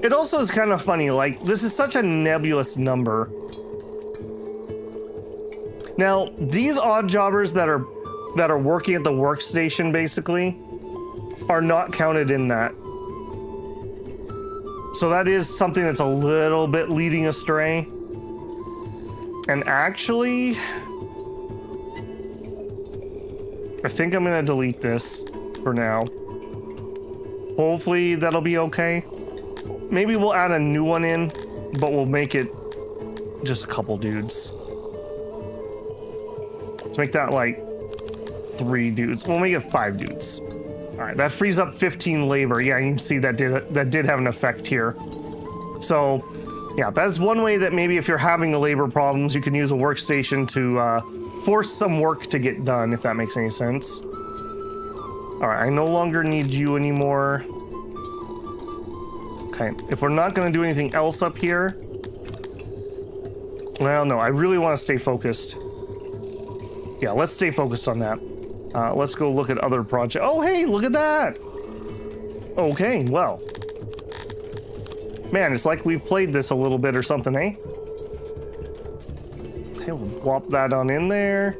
It also is kind of funny, like, this is such a nebulous number. Now, these odd jobbers that are working at the workstation, basically, are not counted in that. So that is something that's a little bit leading astray. And actually, I think I'm gonna delete this for now. Hopefully that'll be okay. Maybe we'll add a new one in, but we'll make it just a couple dudes. Let's make that like 3 dudes. We'll make it 5 dudes. All right, that frees up 15 labor. Yeah, you can see that did have an effect here. So, yeah, that's one way that maybe if you're having labor problems, you can use a workstation to force some work to get done, if that makes any sense. All right, I no longer need you anymore. Okay, if we're not going to do anything else up here, well, no, I really want to stay focused. Yeah, let's stay focused on that. Let's go look at other projects. Oh, hey, look at that. Okay, well. Man, it's like we've played this a little bit or something, eh? Okay, we'll plop that on in there.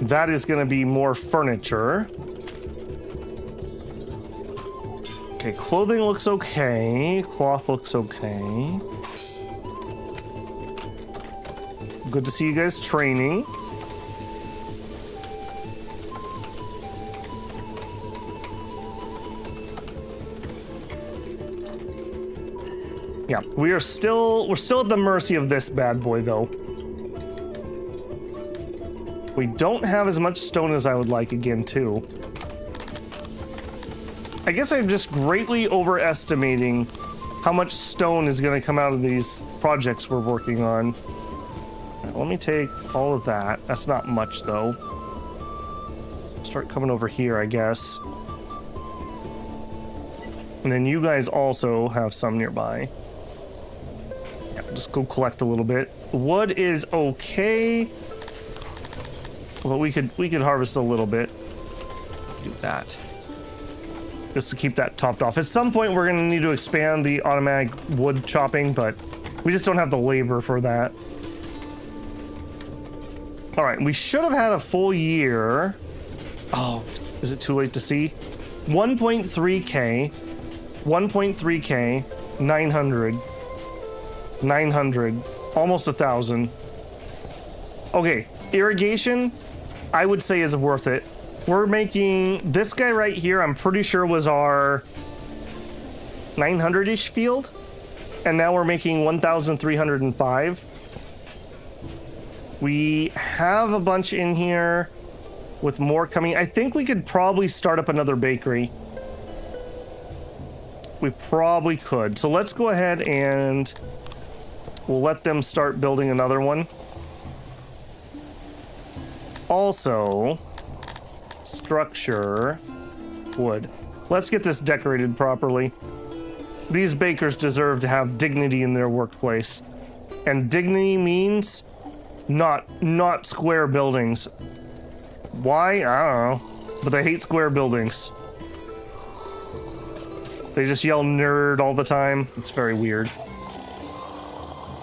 That is going to be more furniture. Okay, clothing looks okay. Cloth looks okay. Good to see you guys training. Yeah, we're still at the mercy of this bad boy though. We don't have as much stone as I would like again too. I guess I'm just greatly overestimating how much stone is going to come out of these projects we're working on. Let me take all of that. That's not much, though. Start coming over here, I guess. And then you guys also have some nearby. Yeah, just go collect a little bit. Wood is okay. But we could harvest a little bit. Let's do that. Just to keep that topped off. At some point, we're going to need to expand the automatic wood chopping, but we just don't have the labor for that. All right, we should have had a full year. Oh, is it too late to see? 1.3K, 1.3K, 900, 900, almost 1,000. Okay, irrigation, I would say is worth it. We're making this guy right here, I'm pretty sure was our 900-ish field. And now we're making 1,305. We have a bunch in here with more coming. I think we could probably start up another bakery. We probably could. So let's go ahead and we'll let them start building another one. Also, structure, wood. Let's get this decorated properly. These bakers deserve to have dignity in their workplace. And dignity means not square buildings. Why? I don't know. But they hate square buildings. They just yell nerd all the time. It's very weird.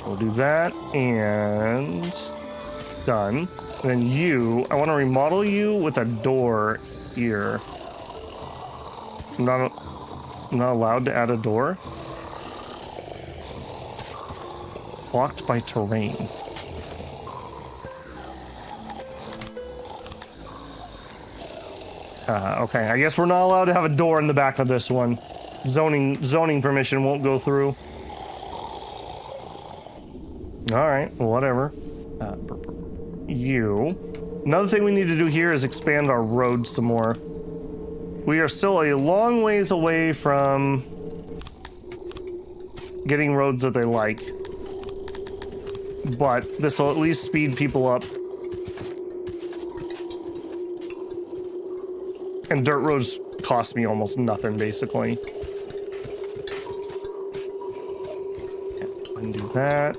We'll do that and done. And then you, I want to remodel you with a door here. I'm not allowed to add a door. Blocked by terrain. Okay, I guess we're not allowed to have a door in the back of this one. Zoning permission won't go through. Alright, whatever. You. Another thing we need to do here is expand our roads some more. We are still a long ways away from getting roads that they like. But this will at least speed people up. And dirt roads cost me almost nothing, basically. Undo that.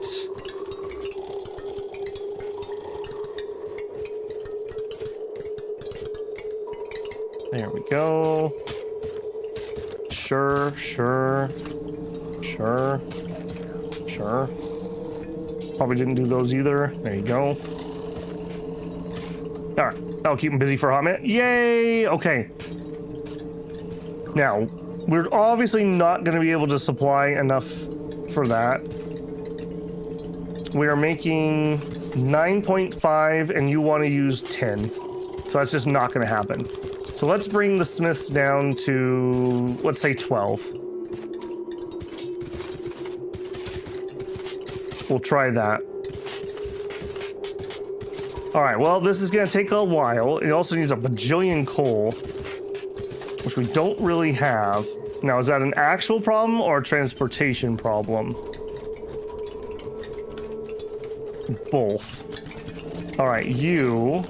There we go. Sure. Probably didn't do those either. There you go. Alright, that'll keep them busy for a hot minute. Yay! Okay. Now, we're obviously not going to be able to supply enough for that. We are making 9.5 and you want to use 10. So that's just not going to happen. So let's bring the smiths down to, let's say 12. We'll try that. Alright, well, this is going to take a while. It also needs a bajillion coal, which we don't really have. Now, is that an actual problem or a transportation problem? Both. Alright, you...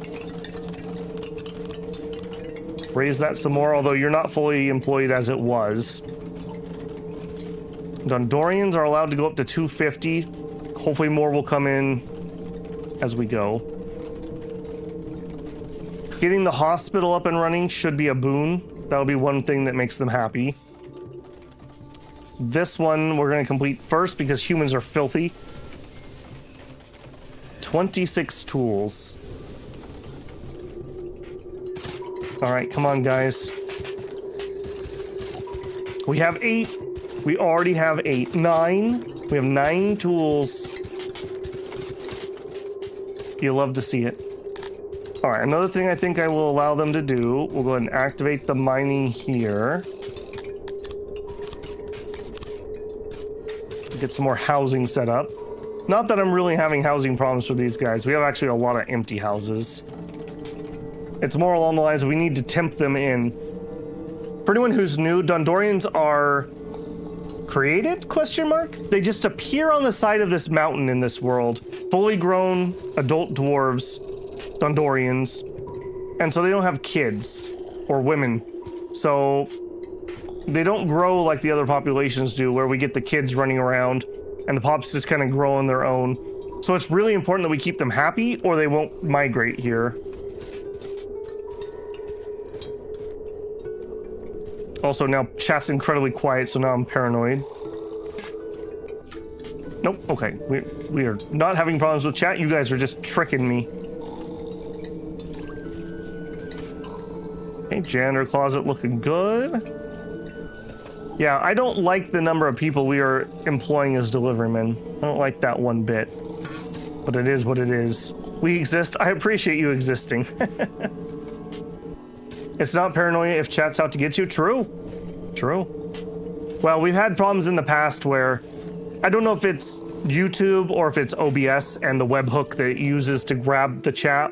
raise that some more, although you're not fully employed as it was. Dondorians are allowed to go up to 250. Hopefully more will come in as we go. Getting the hospital up and running should be a boon. That'll be one thing that makes them happy. This one we're going to complete first because humans are filthy. 26 tools. Alright, come on, guys. We have 8. We already have 8. 9. We have 9 tools. You'll love to see it. Alright, another thing I think I will allow them to do, we'll go ahead and activate the mining here. Get some more housing set up. Not that I'm really having housing problems for these guys. We have actually a lot of empty houses. It's more along the lines of we need to tempt them in. For anyone who's new, Dondorians are created? Question mark? They just appear on the side of this mountain in this world. Fully grown adult dwarves, Dondorians. And so they don't have kids or women. So they don't grow like the other populations do, where we get the kids running around and the pops just kind of grow on their own. So it's really important that we keep them happy or they won't migrate here. Also, now chat's incredibly quiet, so now I'm paranoid. Nope, okay. We are not having problems with chat. You guys are just tricking me. Okay, janitor closet looking good. Yeah, I don't like the number of people we are employing as deliverymen. I don't like that one bit. But it is what it is. We exist. I appreciate you existing. It's not paranoia if chat's out to get you. True. True. Well, we've had problems in the past where I don't know if it's YouTube or if it's OBS and the webhook that it uses to grab the chat,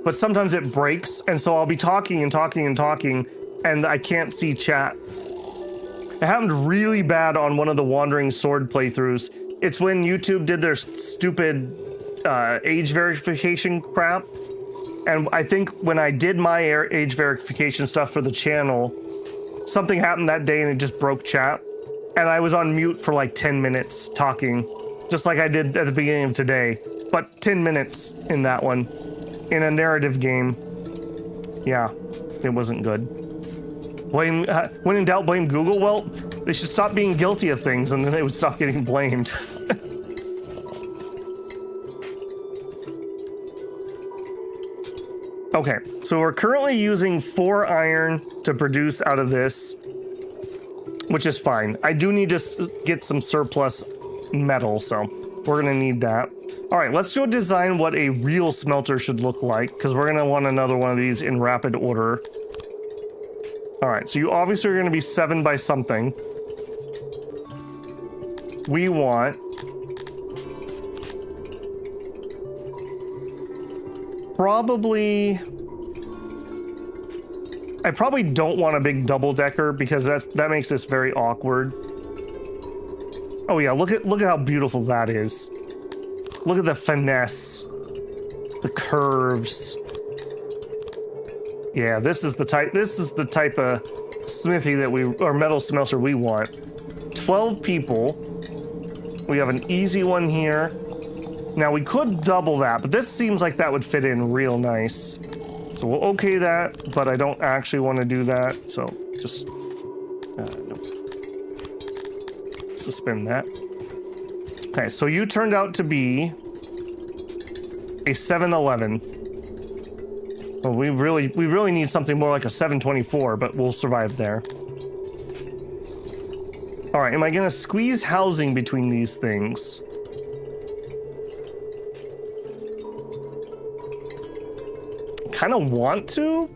but sometimes it breaks, and so I'll be talking and talking and talking, and I can't see chat. It happened really bad on one of the Wandering Sword playthroughs. It's when YouTube did their stupid age verification crap. And I think when I did my age verification stuff for the channel, something happened that day and it just broke chat. And I was on mute for like 10 minutes talking, just like I did at the beginning of today. But 10 minutes in that one, in a narrative game. Yeah, it wasn't good. Blame, when in doubt, blame Google. Well, they should stop being guilty of things and then they would stop getting blamed. Okay, so we're currently using 4 iron to produce out of this, which is fine. I do need to get some surplus metal, so we're gonna need that. All right, let's go design what a real smelter should look like, because we're gonna want another one of these in rapid order. All right, so you obviously are gonna be 7 by something. We want I probably don't want a big double decker because that makes this very awkward. Oh yeah, look at how beautiful that is. Look at the finesse, the curves. Yeah, this is the type of smithy that or metal smelter we want. 12 people. We have an easy one here. Now we could double that, but this seems like that would fit in real nice. So we'll okay that, but I don't actually want to do that. So just no. Suspend that. Okay, so you turned out to be a 711. Well, we really need something more like a 724, but we'll survive there. All right, am I gonna squeeze housing between these things? Kind of want to,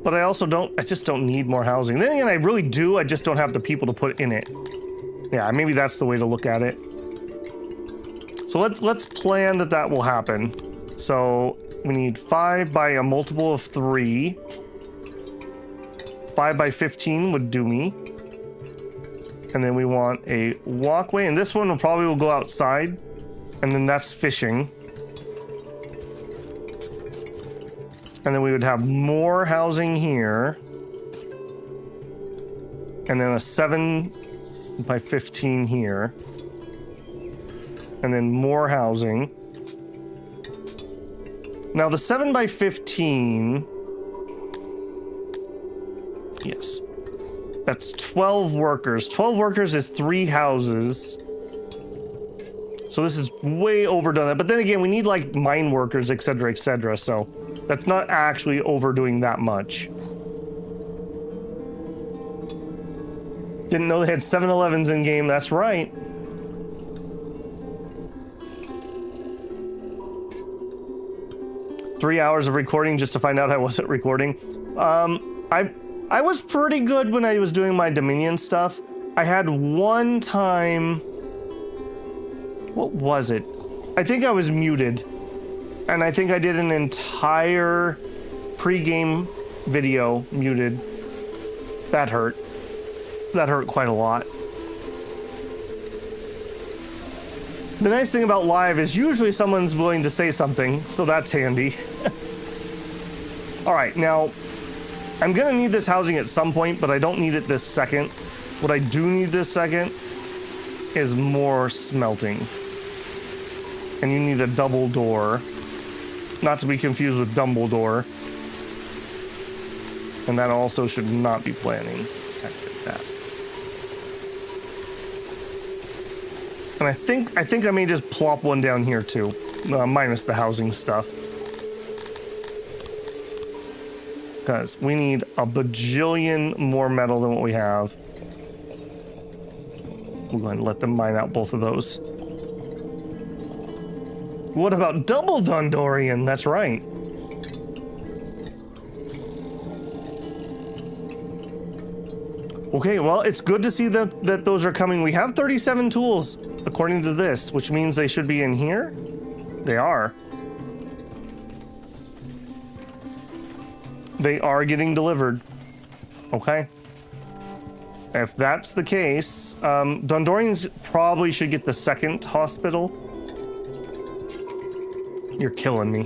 but I also don't. I just don't need more housing. Then again, I really do. I just don't have the people to put in it. Yeah, maybe that's the way to look at it. So let's plan that will happen. So we need 5 by a multiple of 3. 5 by 15 would do me. And then we want a walkway, and this one will probably go outside, and then that's fishing. And then we would have more housing here. And then a 7 by 15 here. And then more housing. Now the 7 by 15... Yes. That's 12 workers. 12 workers is 3 houses. So this is way overdone. But then again, we need like mine workers, etc., etc. So that's not actually overdoing that much. Didn't know they had 7-Elevens in game. That's right. Three hours of recording just to find out I wasn't recording. I was pretty good when I was doing my Dominion stuff. I had one time... What was it? I think I was muted. And I think I did an entire pre-game video muted. That hurt. That hurt quite a lot. The nice thing about live is usually someone's willing to say something, so that's handy. All right, now, I'm gonna need this housing at some point, but I don't need it this second. What I do need this second is more smelting. And you need a double door. Not to be confused with Dumbledore. And that also should not be planning. Let's activate that. And I think I may just plop one down here too, minus the housing stuff. Because we need a bajillion more metal than what we have. We're going to let them mine out both of those. What about double Dondorian? That's right. Okay, well, it's good to see that those are coming. We have 37 tools, according to this, which means they should be in here. They are. They are getting delivered. Okay. If that's the case, Dondorians probably should get the second hospital. You're killing me.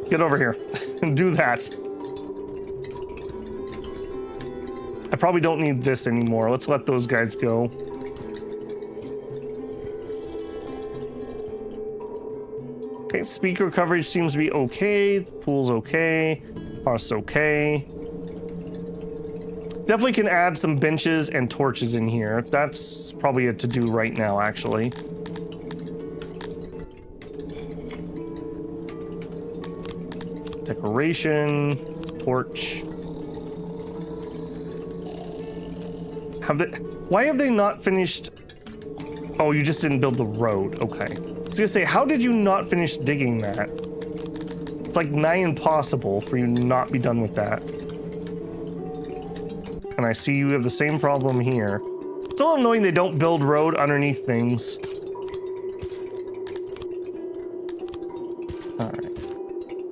Get over here and do that. I probably don't need this anymore. Let's let those guys go. Okay, speaker coverage seems to be okay. The pool's okay. House okay. Definitely can add some benches and torches in here. That's probably a to-do right now, actually. Decoration, torch. Why have they not finished? Oh, you just didn't build the road. Okay. I was gonna say, how did you not finish digging that? It's like nigh impossible for you to not be done with that. And I see you have the same problem here. It's a little annoying they don't build road underneath things. All right.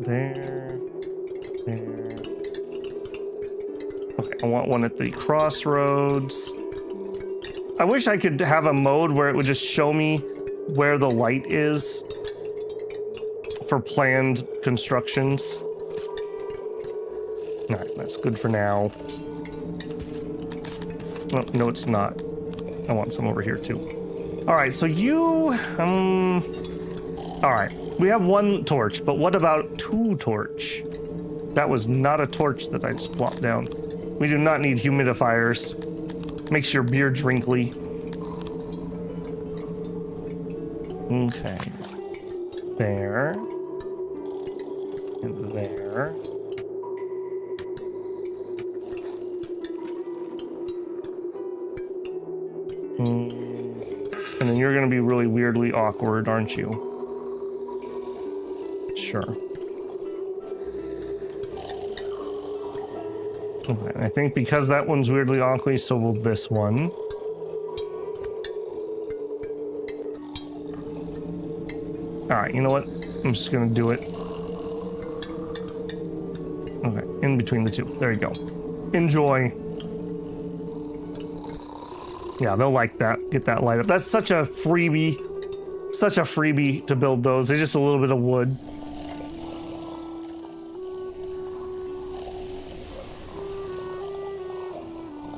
There. Okay, I want one at the crossroads. I wish I could have a mode where it would just show me where the light is for planned constructions. All right, that's good for now. Oh, no, it's not. I want some over here too. All right, so you, all right, we have one torch, but what about two torch? That was not a torch that I just plopped down. We do not need humidifiers. Makes your beer drinkly. Okay. There. And there. And then you're going to be really weirdly awkward, aren't you? Sure. Okay, I think because that one's weirdly awkward, so will this one. Alright, you know what? I'm just gonna do it. Okay, in between the two. There you go. Enjoy. Yeah, they'll like that. Get that light up. That's such a freebie. Such a freebie to build those. They're just a little bit of wood.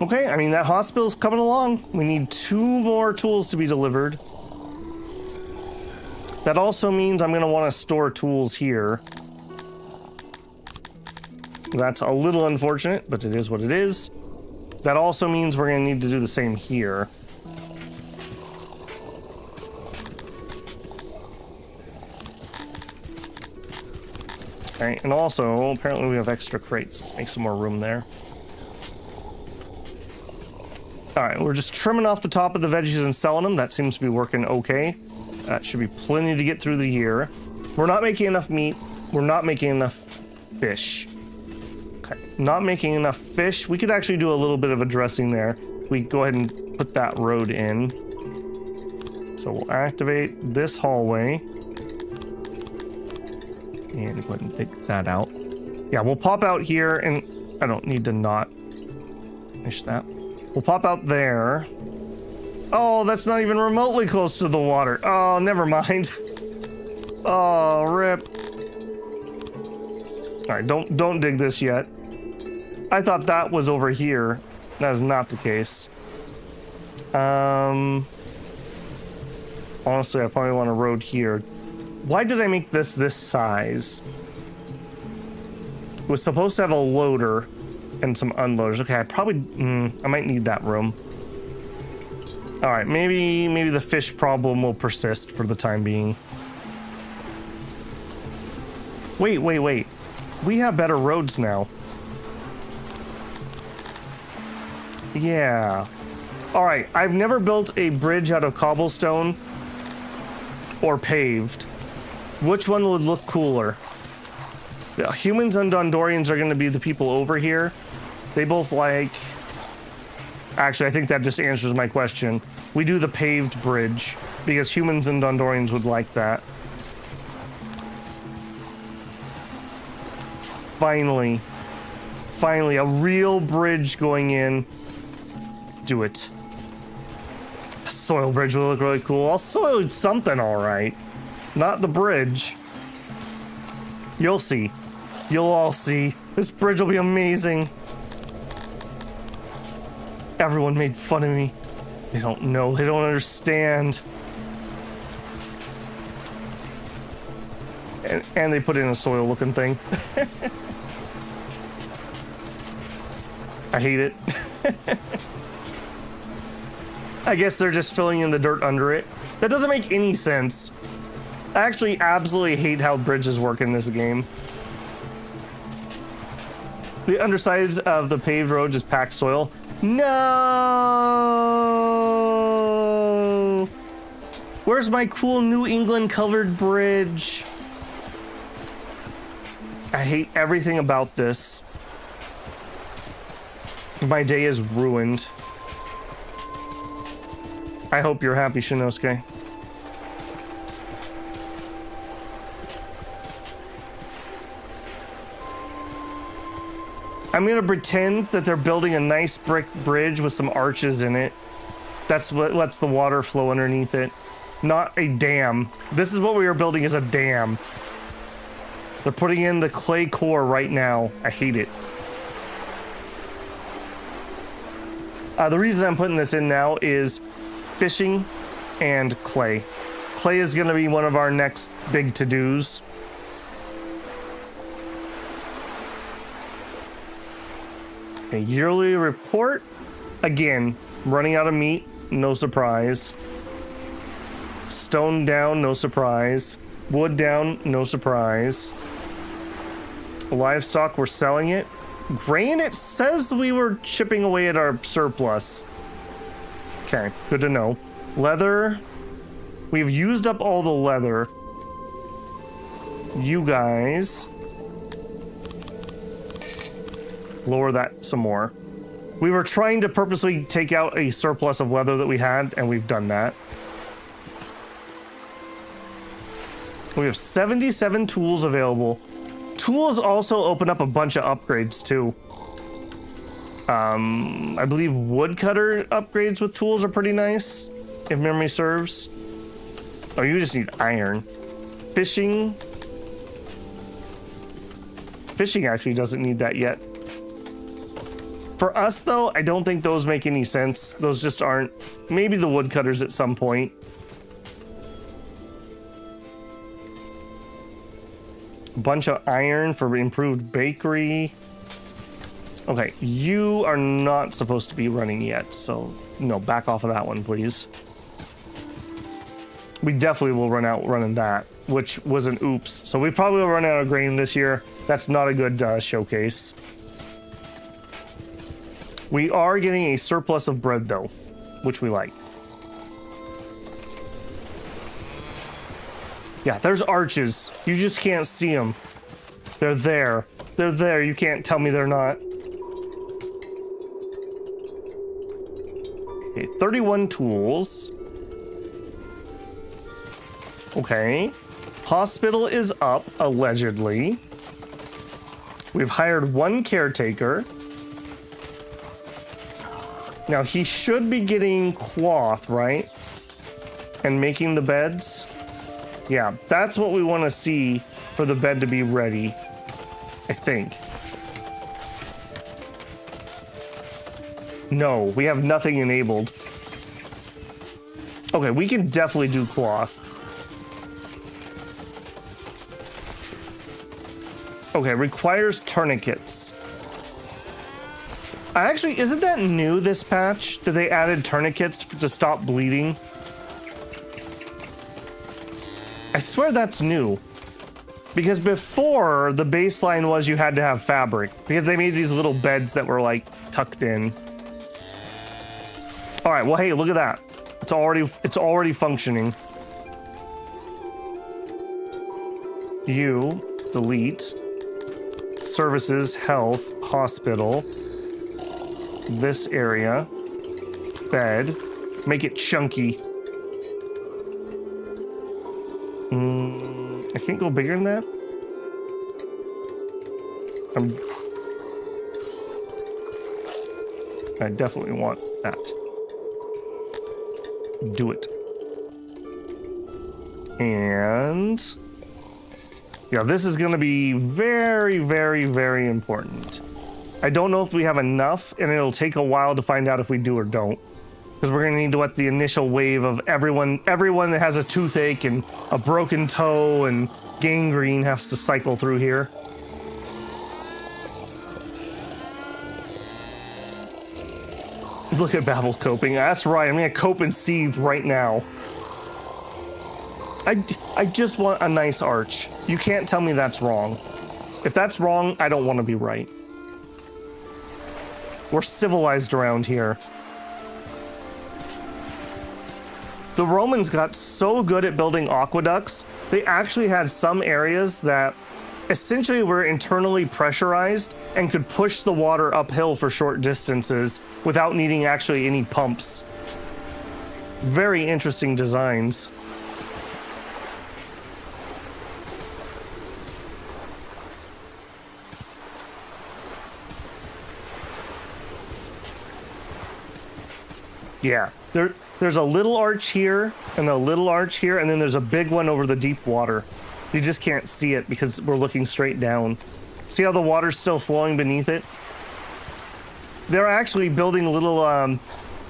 Okay, I mean, that hospital's coming along. We need 2 more tools to be delivered. That also means I'm going to want to store tools here. That's a little unfortunate, but it is what it is. That also means we're going to need to do the same here. Okay, and also, apparently we have extra crates. Let's make some more room there. Alright, we're just trimming off the top of the veggies and selling them. That seems to be working okay. That should be plenty to get through the year. We're not making enough meat. We're not making enough fish. Okay, not making enough fish. We could actually do a little bit of a dressing there. We go ahead and put that road in. So we'll activate this hallway. And go ahead and take that out. Yeah, we'll pop out here, and I don't need to not finish that. We'll pop out there. Oh, that's not even remotely close to the water. Oh, never mind. Oh, rip. All right, don't dig this yet. I thought that was over here. That is not the case. Honestly, I probably want a road here. Why did I make this size? It was supposed to have a loader and some unloaders. Okay, I might need that room. All right, maybe the fish problem will persist for the time being. Wait. We have better roads now. Yeah. All right, I've never built a bridge out of cobblestone or paved. Which one would look cooler? Yeah, humans and Dondorians are going to be the people over here. They both like... Actually, I think that just answers my question. We do the paved bridge, because humans and Dondorians would like that. Finally, a real bridge going in. Do it. A soil bridge will look really cool. I'll soil something all right. Not the bridge. You'll see. You'll all see. This bridge will be amazing. Everyone made fun of me. They don't know. They don't understand. And they put in a soil looking thing. I hate it. I guess they're just filling in the dirt under it. That doesn't make any sense. I actually absolutely hate how bridges work in this game. The undersides of the paved road just packed soil. No! Where's my cool New England colored bridge? I hate everything about this. My day is ruined. I hope you're happy, Shinosuke. I'm gonna pretend that they're building a nice brick bridge with some arches in it. That's what lets the water flow underneath it. Not a dam. This is what we are building, is a dam. They're putting in the clay core right now. I hate it. The reason I'm putting this in now is fishing and clay. Clay is gonna be one of our next big to-dos. A yearly report. Again, running out of meat, no surprise. Stone down, no surprise. Wood down, no surprise. Livestock, we're selling it. Grain, it says we were chipping away at our surplus. Okay, good to know. Leather, we've used up all the leather. You guys, lower that some more. We were trying to purposely take out a surplus of leather that we had, and we've done that. We have 77 tools available. Tools also open up a bunch of upgrades too. I believe woodcutter upgrades with tools are pretty nice, if memory serves. Oh, you just need iron. Fishing. Fishing actually doesn't need that yet. For us, though, I don't think those make any sense. Those just aren't. Maybe the woodcutters at some point. A bunch of iron for improved bakery. Okay, you are not supposed to be running yet, so no, back off of that one, please. We definitely will run out running that, which was an oops. So we probably will run out of grain this year. That's not a good showcase. We are getting a surplus of bread, though, which we like. Yeah, there's arches. You just can't see them. They're there. They're there. You can't tell me they're not. Okay, 31 tools. Okay. Hospital is up, allegedly. We've hired one caretaker. Now, he should be getting cloth, right? And making the beds. Yeah, that's what we want to see for the bed to be ready, I think. No, we have nothing enabled. Okay, we can definitely do cloth. Okay, requires tourniquets. Actually, isn't that new this patch? That they added tourniquets to stop bleeding? I swear that's new. Because before, the baseline was you had to have fabric. Because they made these little beds that were like tucked in. All right, well, hey, look at that. It's already functioning. You, delete. Services, health, hospital. This area. Bed. Make it chunky. I can't go bigger than that. I definitely want that. Do it. And yeah, this is going to be very, very, very important. I don't know if we have enough, and it'll take a while to find out if we do or don't. Because we're going to need to let the initial wave of everyone that has a toothache and a broken toe and gangrene has to cycle through here. Look at Babel coping. That's right, I'm going to cope and seethe right now. I just want a nice arch. You can't tell me that's wrong. If that's wrong, I don't want to be right. We're civilized around here. The Romans got so good at building aqueducts, they actually had some areas that essentially were internally pressurized and could push the water uphill for short distances without needing actually any pumps. Very interesting designs. Yeah, there's a little arch here and a little arch here, and then there's a big one over the deep water. You just can't see it because we're looking straight down. See how the water's still flowing beneath it? They're actually building little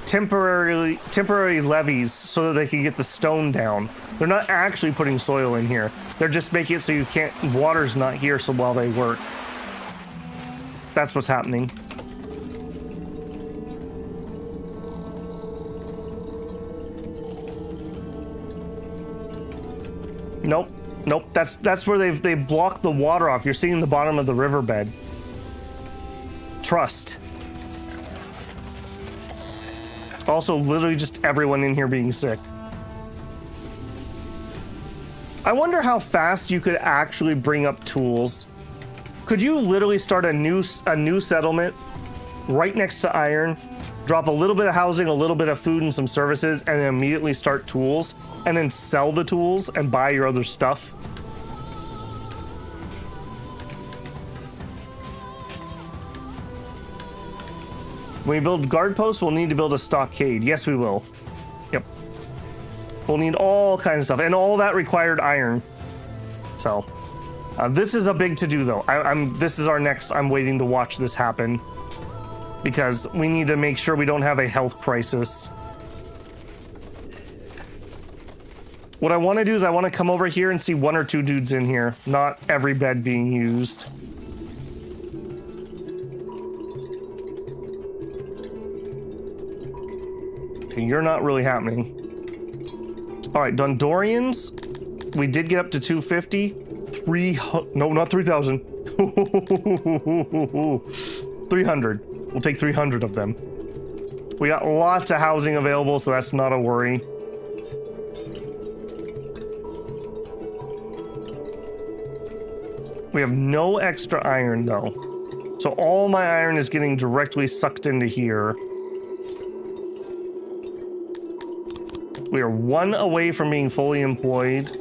temporary levees so that they can get the stone down. They're not actually putting soil in here. They're just making it so you can't, water's not here so while they work. That's what's happening. Nope. Nope, that's where they've blocked the water off. You're seeing the bottom of the riverbed. Trust. Also, literally just everyone in here being sick. I wonder how fast you could actually bring up tools. Could you literally start a new settlement right next to iron, drop a little bit of housing, a little bit of food and some services, and then immediately start tools, and then sell the tools and buy your other stuff? When we build guard posts, we'll need to build a stockade. Yes, we will. Yep. We'll need all kinds of stuff, and all that required iron. So, this is a big to-do, though. This is our next. I'm waiting to watch this happen, because we need to make sure we don't have a health crisis. What I want to do is I want to come over here and see one or two dudes in here, not every bed being used. Okay, you're not really happening. All right, Dondorians, we did get up to 250. No, not 3,000. 300. We'll take 300 of them. We got lots of housing available, so that's not a worry. We have no extra iron, though. So all my iron is getting directly sucked into here. We are one away from being fully employed.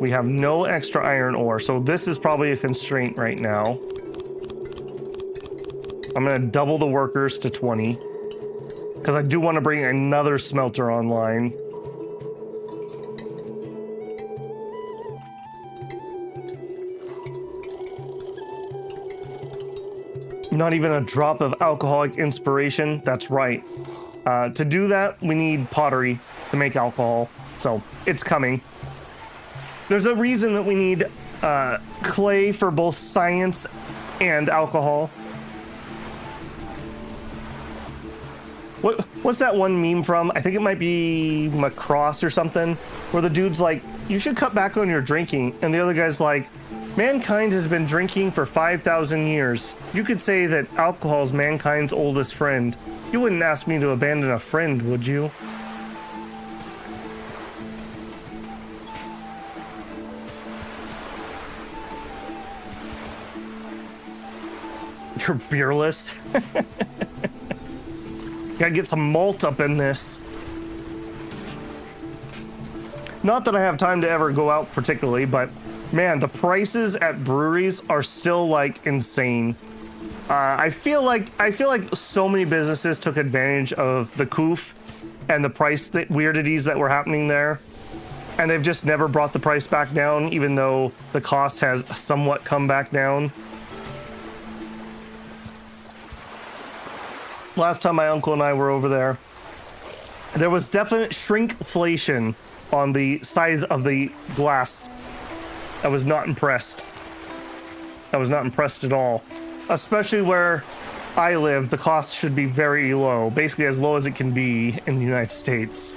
We have no extra iron ore, so this is probably a constraint right now. I'm gonna double the workers to 20, because I do want to bring another smelter online. Not even a drop of alcoholic inspiration. That's right. To do that, we need pottery to make alcohol. So it's coming. There's a reason that we need clay for both science and alcohol. What's that one meme from? I think it might be Macross or something, where the dude's like, you should cut back on your drinking. And the other guy's like, mankind has been drinking for 5,000 years. You could say that alcohol is mankind's oldest friend. You wouldn't ask me to abandon a friend, would you? You're beerless. Gotta get some malt up in this. Not that I have time to ever go out particularly, but man, the prices at breweries are still like insane. I feel like so many businesses took advantage of the coof and the price weirdities that were happening there, and they've just never brought the price back down, even though the cost has somewhat come back down. Last time my uncle and I were over there was definite shrinkflation on the size of the glass. I was not impressed. I was not impressed at all. Especially where I live, the cost should be very low. Basically as low as it can be in the United States.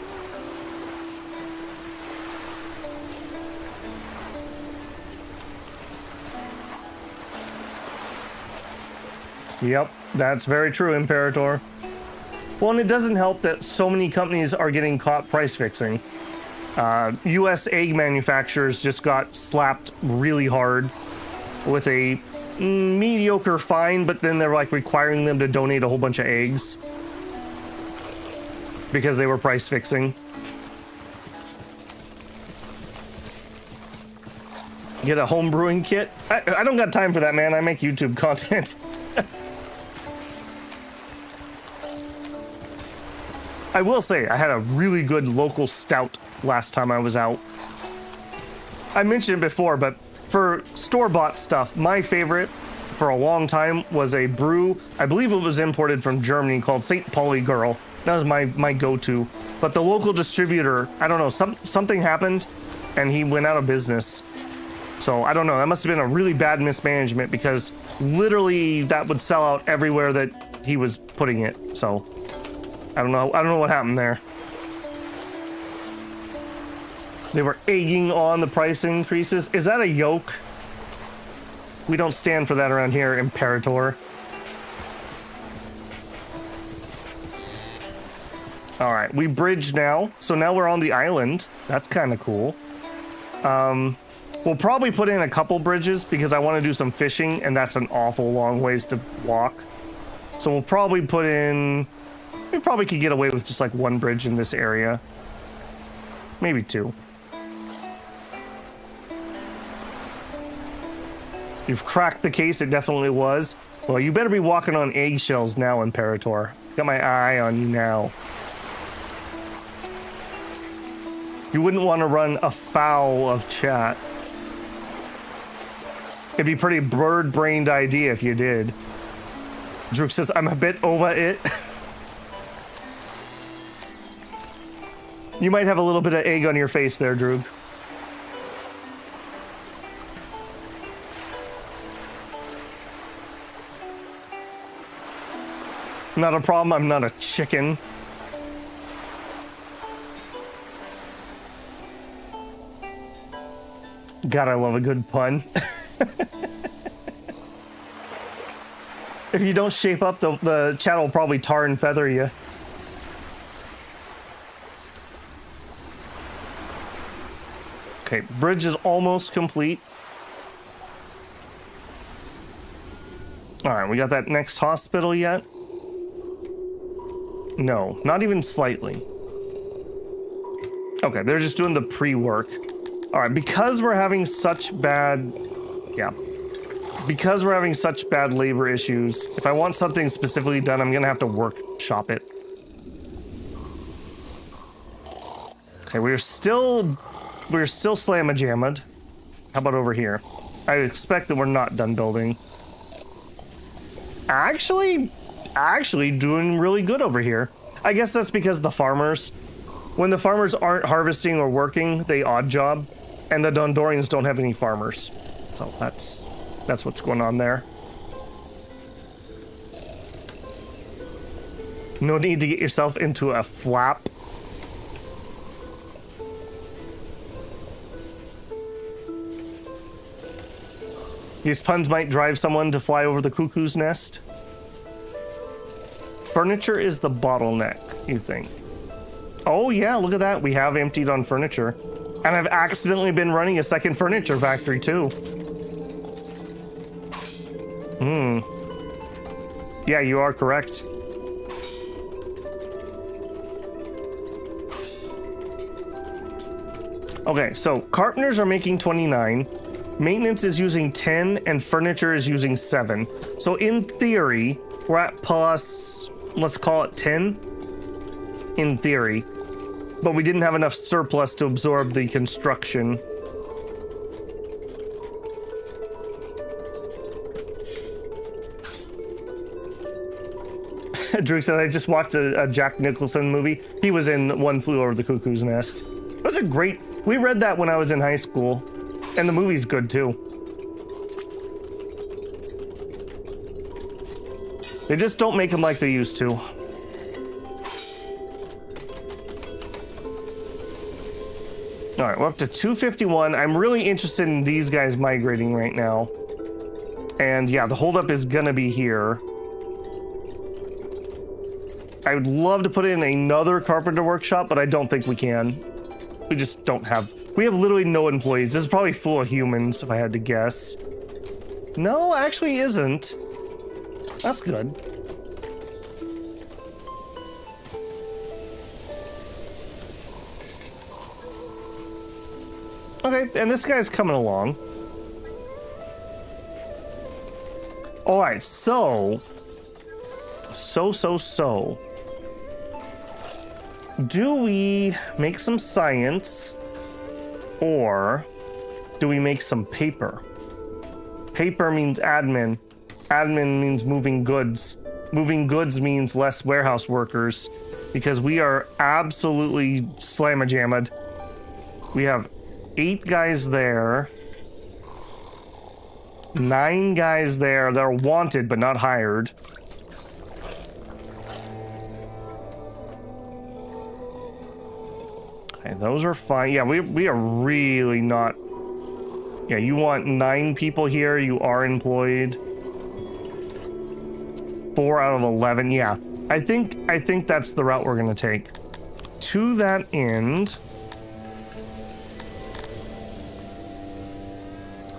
Yep, that's very true, Imperator. Well, and it doesn't help that so many companies are getting caught price fixing. U.S. egg manufacturers just got slapped really hard with a mediocre fine, but then they're like requiring them to donate a whole bunch of eggs because they were price fixing. Get a home brewing kit? I don't got time for that, man. I make YouTube content. I will say, I had a really good local stout last time I was out. I mentioned it before, but for store-bought stuff, my favorite for a long time was a brew. I believe it was imported from Germany called St. Pauli Girl. That was my go-to. But the local distributor, I don't know, something happened and he went out of business. So I don't know, that must have been a really bad mismanagement because literally that would sell out everywhere that he was putting it. So I don't know what happened there. They were egging on the price increases. Is that a yoke? We don't stand for that around here, Imperator. All right, we bridged now. So now we're on the island. That's kind of cool. We'll probably put in a couple bridges because I want to do some fishing, and that's an awful long ways to walk. So we'll probably put in... We probably could get away with just like one bridge in this area. Maybe two. You've cracked the case, it definitely was. Well, you better be walking on eggshells now, Imperator. Got my eye on you now. You wouldn't want to run afoul of chat. It'd be a pretty bird-brained idea if you did. Drew says, I'm a bit over it. You might have a little bit of egg on your face there, Drew. Not a problem, I'm not a chicken. God, I love a good pun. If you don't shape up, the chat will probably tar and feather you. Okay, bridge is almost complete. All right, we got that next hospital yet? No, not even slightly. Okay, they're just doing the pre-work. All right, because we're having such bad... Yeah. Because we're having such bad labor issues, if I want something specifically done, I'm gonna have to workshop it. Okay, we're still slamma-jammed. How about over here? I expect that we're not done building. Actually doing really good over here. I guess that's because the farmers, when the farmers aren't harvesting or working, they odd job, and the Dondorians don't have any farmers. So that's what's going on there. No need to get yourself into a flap. These puns might drive someone to fly over the cuckoo's nest. Furniture is the bottleneck, you think? Oh yeah, look at that. We have emptied on furniture. And I've accidentally been running a second furniture factory too. Yeah, you are correct. Okay, so carpenters are making 29. Maintenance is using 10 and furniture is using 7. So in theory, we're at plus, let's call it 10. In theory. But we didn't have enough surplus to absorb the construction. Drew said, I just watched a Jack Nicholson movie. He was in One Flew Over the Cuckoo's Nest. It was a great... We read that when I was in high school. And the movie's good, too. They just don't make them like they used to. Alright, we're up to 251. I'm really interested in these guys migrating right now. And yeah, the holdup is gonna be here. I would love to put in another carpenter workshop, but I don't think we can. We just don't have... We have literally no employees. This is probably full of humans, if I had to guess. No, actually isn't. That's good. Okay, and this guy's coming along. Alright, so... Do we make some science, or do we make some paper? Paper means admin. Admin means moving goods. Moving goods means less warehouse workers, because we are absolutely slamma-jammed. We have 8 guys there. 9 guys there that are wanted but not hired. Okay, those are fine. Yeah, we are really not... Yeah, you want 9 people here. You are employed. 4 out of 11. Yeah, I think that's the route we're gonna take. To that end,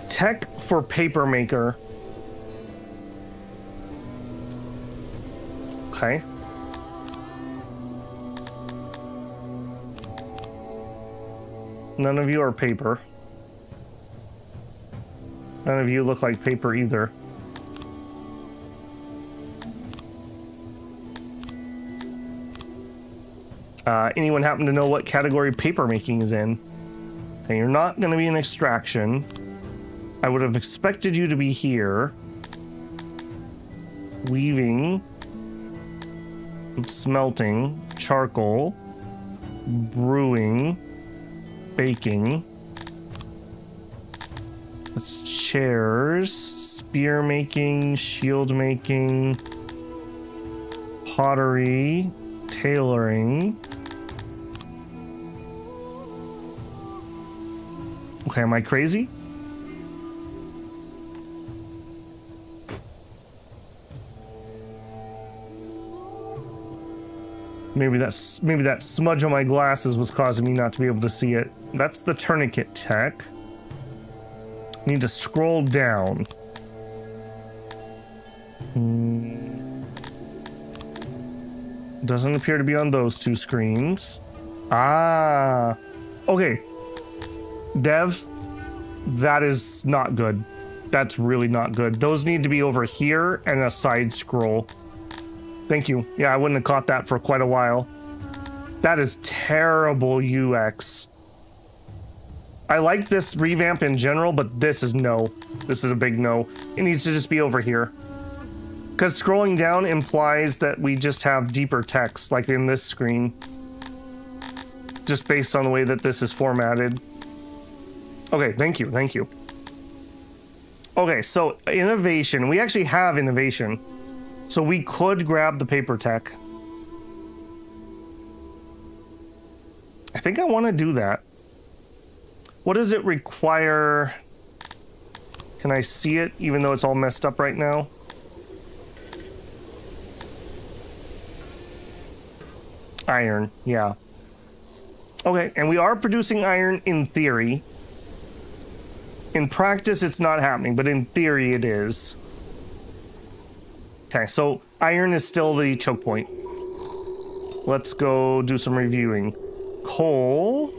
tech for paper maker. Okay. None of you are paper. None of you look like paper either. Anyone happen to know what category paper making is in? Okay, you're not going to be in extraction. I would have expected you to be here. Weaving. Smelting. Charcoal. Brewing. Baking. That's chairs. Spear making. Shield making. Pottery. Tailoring. Okay, am I crazy? Maybe that smudge on my glasses was causing me not to be able to see it. That's the tourniquet tech. Need to scroll down. Doesn't appear to be on those 2 screens. Ah. Okay. Dev, that is not good. That's really not good. Those need to be over here and a side scroll. Thank you. Yeah, I wouldn't have caught that for quite a while. That is terrible UX. I like this revamp in general, but this is no. This is a big no. It needs to just be over here. Because scrolling down implies that we just have deeper text, like in this screen. Just based on the way that this is formatted. Okay, thank you, thank you. Okay, so innovation. We actually have innovation. So we could grab the paper tech. I think I want to do that. What does it require? Can I see it, even though it's all messed up right now? Iron, yeah. Okay, and we are producing iron in theory. In practice, it's not happening, but in theory, it is. Okay, so iron is still the choke point. Let's go do some reviewing. Coal.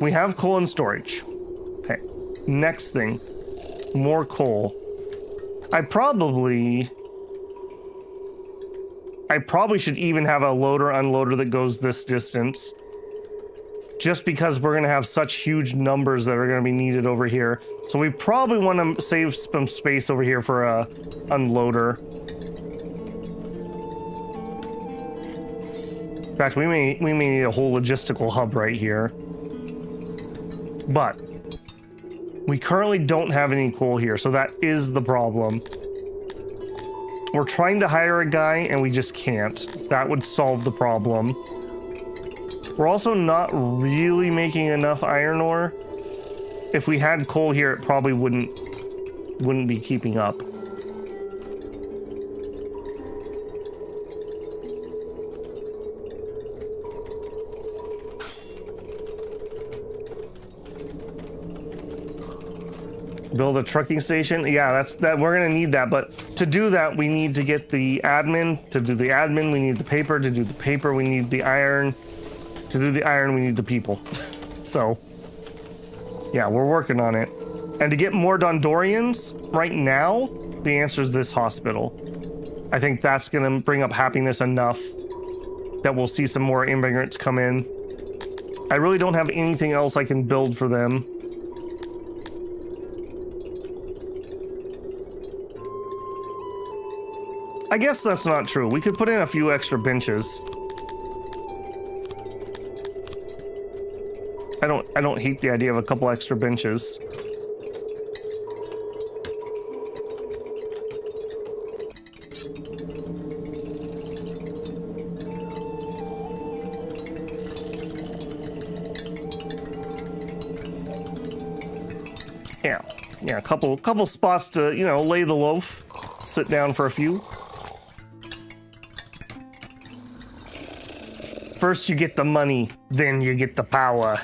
We have coal in storage. Okay, next thing. More coal. I probably should even have a loader unloader that goes this distance. Just because we're going to have such huge numbers that are going to be needed over here. So we probably want to save some space over here for a unloader. In fact, we may need a whole logistical hub right here. But we currently don't have any coal here, so that is the problem. We're trying to hire a guy and we just can't. That would solve the problem. We're also not really making enough iron ore. If we had coal here, it probably wouldn't be keeping up. Build a trucking station. Yeah, we're gonna need that. But to do that, we need to get the admin. To do the admin, we need the paper. To do the paper, we need the iron. To do the iron, we need the people. So, yeah, we're working on it. And to get more Dondorians, right now, the answer is this hospital. I think that's gonna bring up happiness enough that we'll see some more immigrants come in. I really don't have anything else I can build for them. I guess that's not true. We could put in a few extra benches. I don't hate the idea of a couple extra benches. Yeah, a couple spots to, you know, lay the loaf, sit down for a few. First you get the money, then you get the power.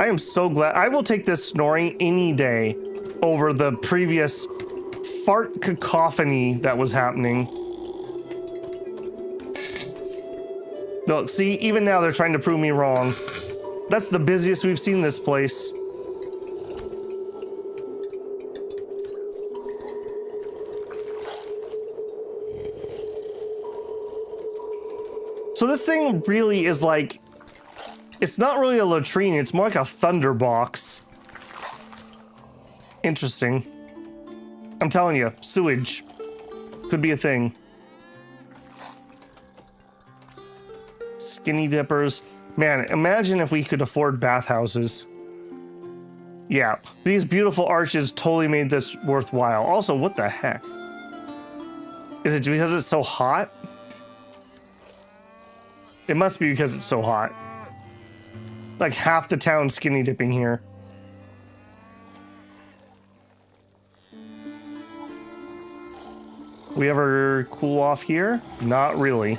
I am so glad. I will take this snoring any day over the previous fart cacophony that was happening. Look, see, even now they're trying to prove me wrong. That's the busiest we've seen this place. So this thing really is like, it's not really a latrine, it's more like a thunderbox. Interesting. I'm telling you, sewage could be a thing. Skinny dippers. Man, imagine if we could afford bathhouses. Yeah, these beautiful arches totally made this worthwhile. Also, what the heck? Is it because it's so hot? It must be because it's so hot. Like half the town skinny dipping here. We ever cool off here? Not really.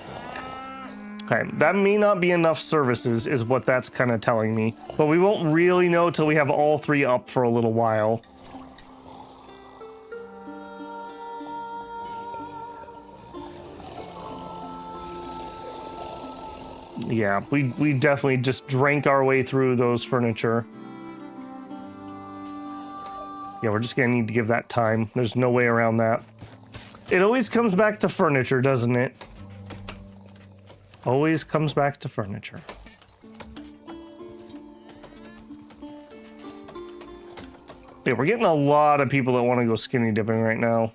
Okay, that may not be enough services is what that's kind of telling me. But we won't really know till we have all three up for a little while. Yeah, we definitely just drank our way through those furniture. Yeah, we're just gonna need to give that time. There's no way around that. It always comes back to furniture, doesn't it? Always comes back to furniture. Yeah, we're getting a lot of people that want to go skinny dipping right now.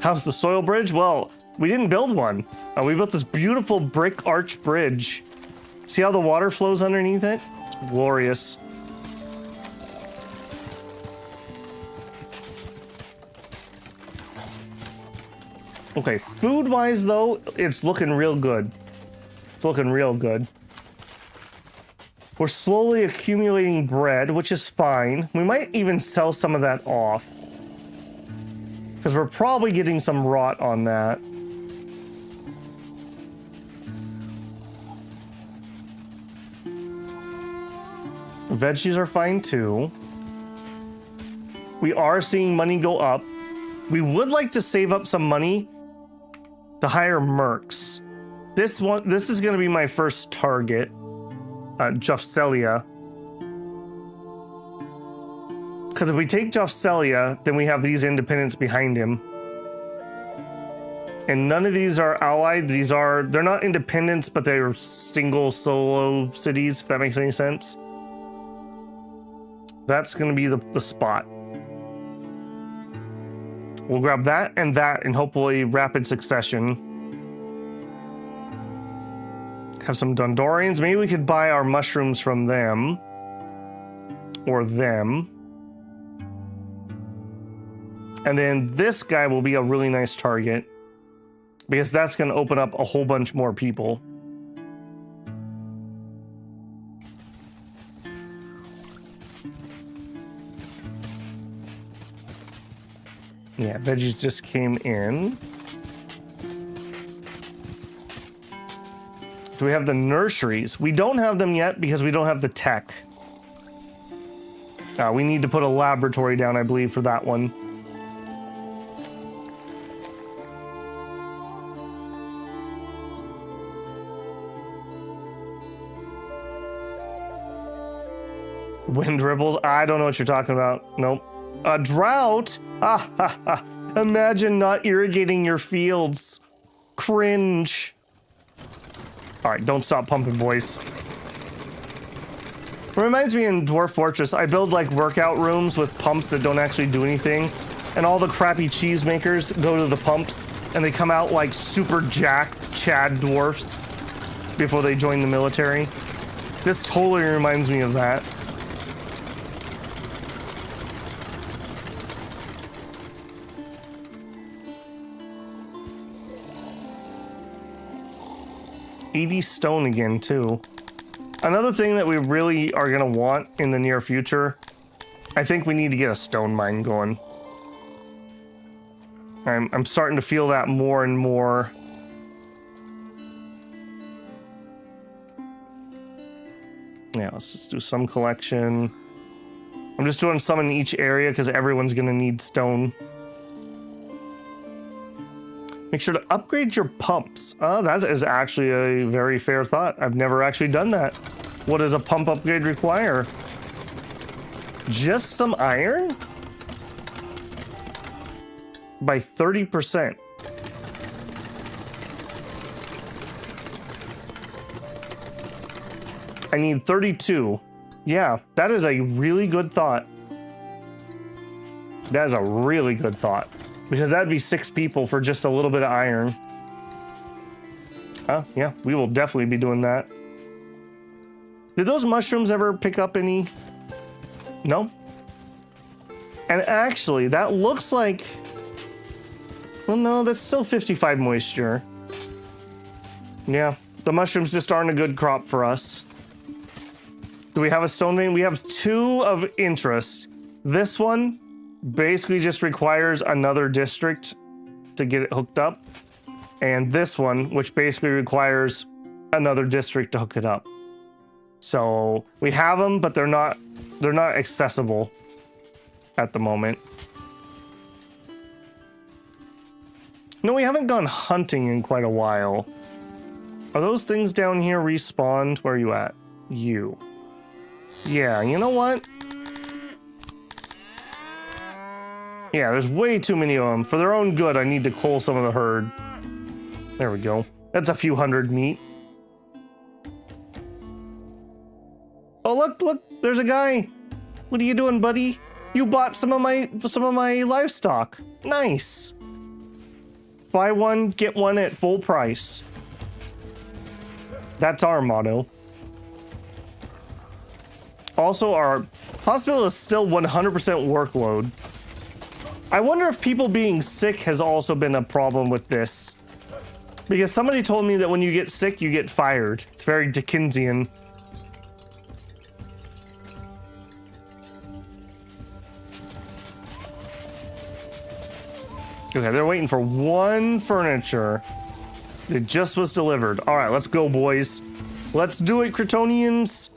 How's the soil bridge? Well, we didn't build one. We built this beautiful brick arch bridge. See how the water flows underneath it? It's glorious. Okay, food-wise though, it's looking real good. It's looking real good. We're slowly accumulating bread, which is fine. We might even sell some of that off. Because we're probably getting some rot on that. Veggies are fine too. We are seeing money go up. We would like to save up some money to hire mercs. This is going to be my first target. Jofcelia. Because if we take Jofcelia, then we have these independents behind him. And none of these are allied. They're not independents, but they're single solo cities, if that makes any sense. That's going to be the spot. We'll grab that and hopefully rapid succession. Have some Dondorians. Maybe we could buy our mushrooms from them. Or them. And then this guy will be a really nice target. Because that's going to open up a whole bunch more people. Yeah, veggies just came in. Do we have the nurseries? We don't have them yet because we don't have the tech. We need to put a laboratory down, I believe, for that one. Wind ripples? I don't know what you're talking about. Nope. A drought? Ah, ha, ha. Imagine not irrigating your fields. Cringe. Alright, don't stop pumping, boys. It reminds me in Dwarf Fortress, I build like workout rooms with pumps that don't actually do anything. And all the crappy cheese makers go to the pumps and they come out like super jacked Chad dwarfs before they join the military. This totally reminds me of that. $80 stone again, too. Another thing that we really are going to want in the near future, I think we need to get a stone mine going. I'm starting to feel that more and more. Yeah, let's just do some collection. I'm just doing some in each area because everyone's going to need stone. Make sure to upgrade your pumps. Oh, that is actually a very fair thought. I've never actually done that. What does a pump upgrade require? Just some iron? By 30%. I need 32. Yeah, that is a really good thought. That is a really good thought. Because that'd be 6 people for just a little bit of iron. Yeah, we will definitely be doing that. Did those mushrooms ever pick up any? No? And actually, that looks like... Well, no, that's still 55 moisture. Yeah, the mushrooms just aren't a good crop for us. Do we have a stone vein? We have 2 of interest. This one basically just requires another district to get it hooked up. And this one, which basically requires another district to hook it up. So we have them, but they're not accessible at the moment. No, we haven't gone hunting in quite a while. Are those things down here respawned? Where are you at? You. Yeah, you know what? Yeah, there's way too many of them. For their own good, I need to cull some of the herd. There we go. That's a few hundred meat. Oh, look, there's a guy. What are you doing, buddy? You bought some of my livestock. Nice. Buy one, get one at full price. That's our motto. Also, our hospital is still 100% workload. I wonder if people being sick has also been a problem with this. Because somebody told me that when you get sick, you get fired. It's very Dickensian. Okay, they're waiting for one furniture. It just was delivered. All right, let's go, boys. Let's do it, Kryptonians.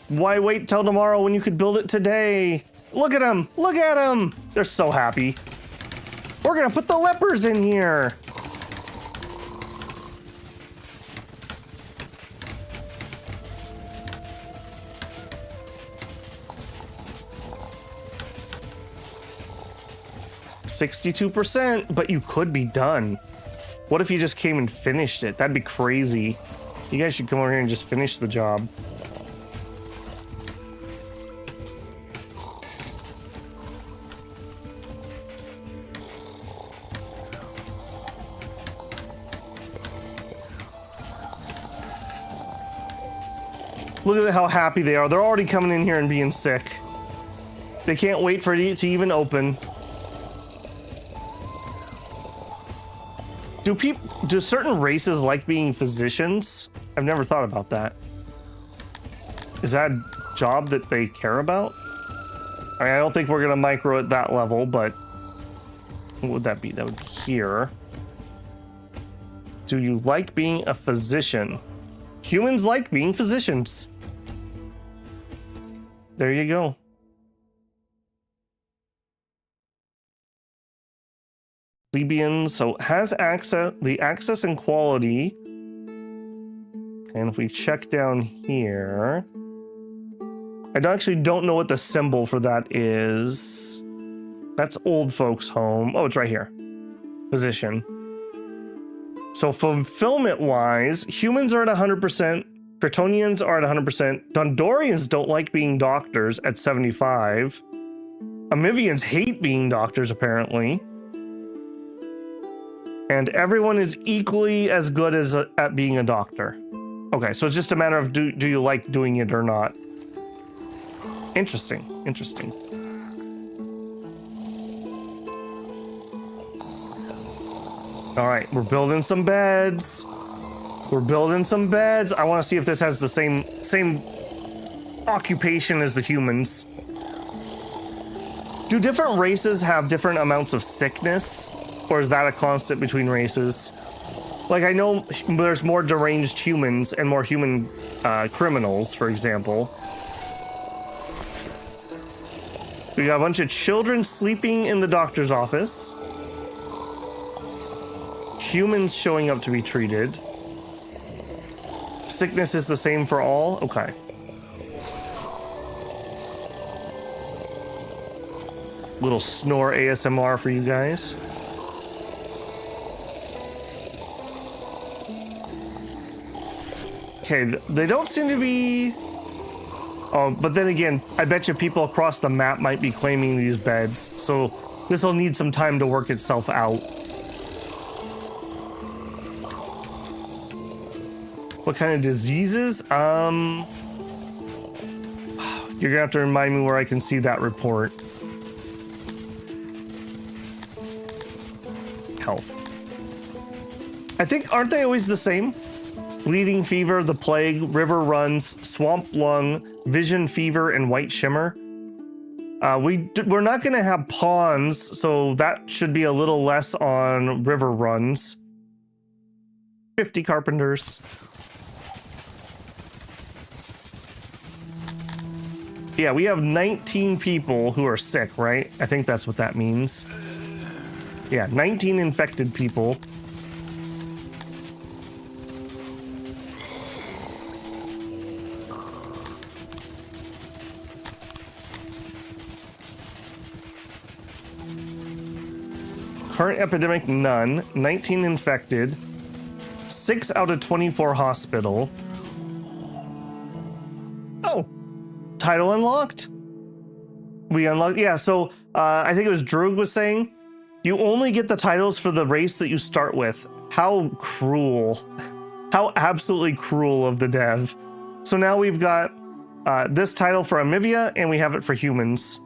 Why wait till tomorrow when you could build it today? Look at them! Look at them! They're so happy. We're gonna put the lepers in here. %, but you could be done. What if you just came and finished it? That'd be crazy. You guys should come over here and just finish the job. Look at how happy they are. They're already coming in here and being sick. They can't wait for it to even open. Do certain races like being physicians? I've never thought about that. Is that a job that they care about? I don't think we're gonna micro at that level, but what would that be? That would be here. Do you like being a physician? Humans like being physicians. There you go. Plebeian, so has access, the access and quality. And if we check down here, I actually don't know what the symbol for that is. That's old folks home. Oh, it's right here. Position. So fulfillment wise, humans are at 100%. Kryptonians are at 100%. Dondorians don't like being doctors at 75. Amivians hate being doctors, apparently. And everyone is equally as good as at being a doctor. Okay, so it's just a matter of do you like doing it or not. Interesting, interesting. All right, we're building some beds. We're building some beds. I want to see if this has the same occupation as the humans. Do different races have different amounts of sickness? Or is that a constant between races? Like, I know there's more deranged humans and more human criminals, for example. We got a bunch of children sleeping in the doctor's office. Humans showing up to be treated. Sickness is the same for all? Okay. Little snore ASMR for you guys. Okay, they don't seem to be... Oh, but then again, I bet you people across the map might be claiming these beds, so this will need some time to work itself out. What kind of diseases? You're gonna have to remind me where I can see that report. Health. I think, aren't they always the same? Bleeding fever, the plague, river runs, swamp lung, vision fever, and white shimmer. We're not gonna have ponds, so that should be a little less on river runs. 50 carpenters. Yeah, we have 19 people who are sick, right? I think that's what that means. Yeah, 19 infected people. Current epidemic, none. 19 infected. 6 out of 24 hospital. Oh. Title unlocked? We unlocked, yeah, so I think it was Droog was saying, you only get the titles for the race that you start with. How cruel. How absolutely cruel of the dev. So now we've got this title for Amivia, and we have it for humans.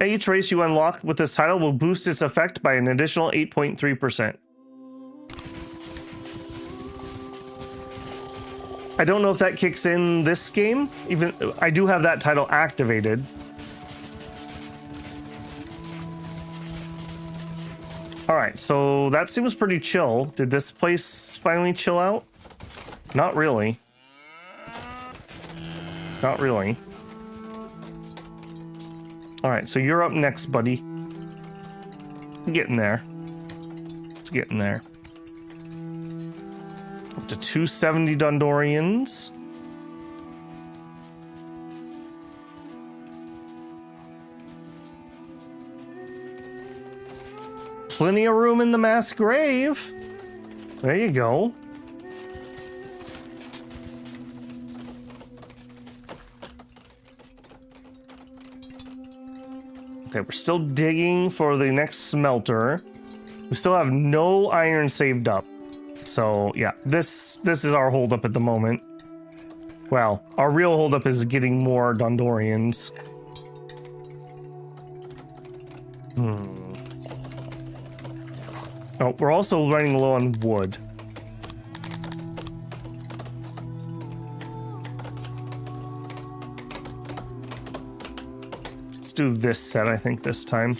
Each race you unlock with this title will boost its effect by an additional 8.3%. I don't know if that kicks in this game. Even I do have that title activated. All right, so that seems pretty chill. Did this place finally chill out? Not really. Not really. All right, so you're up next, buddy. Getting there. It's getting there. Up to 270 Dondorians. Plenty of room in the mass grave. There you go. Okay, we're still digging for the next smelter. We still have no iron saved up. So yeah, this is our holdup at the moment. Well, our real holdup is getting more Dondorians. Oh, we're also running low on wood. do this set, I think, this time.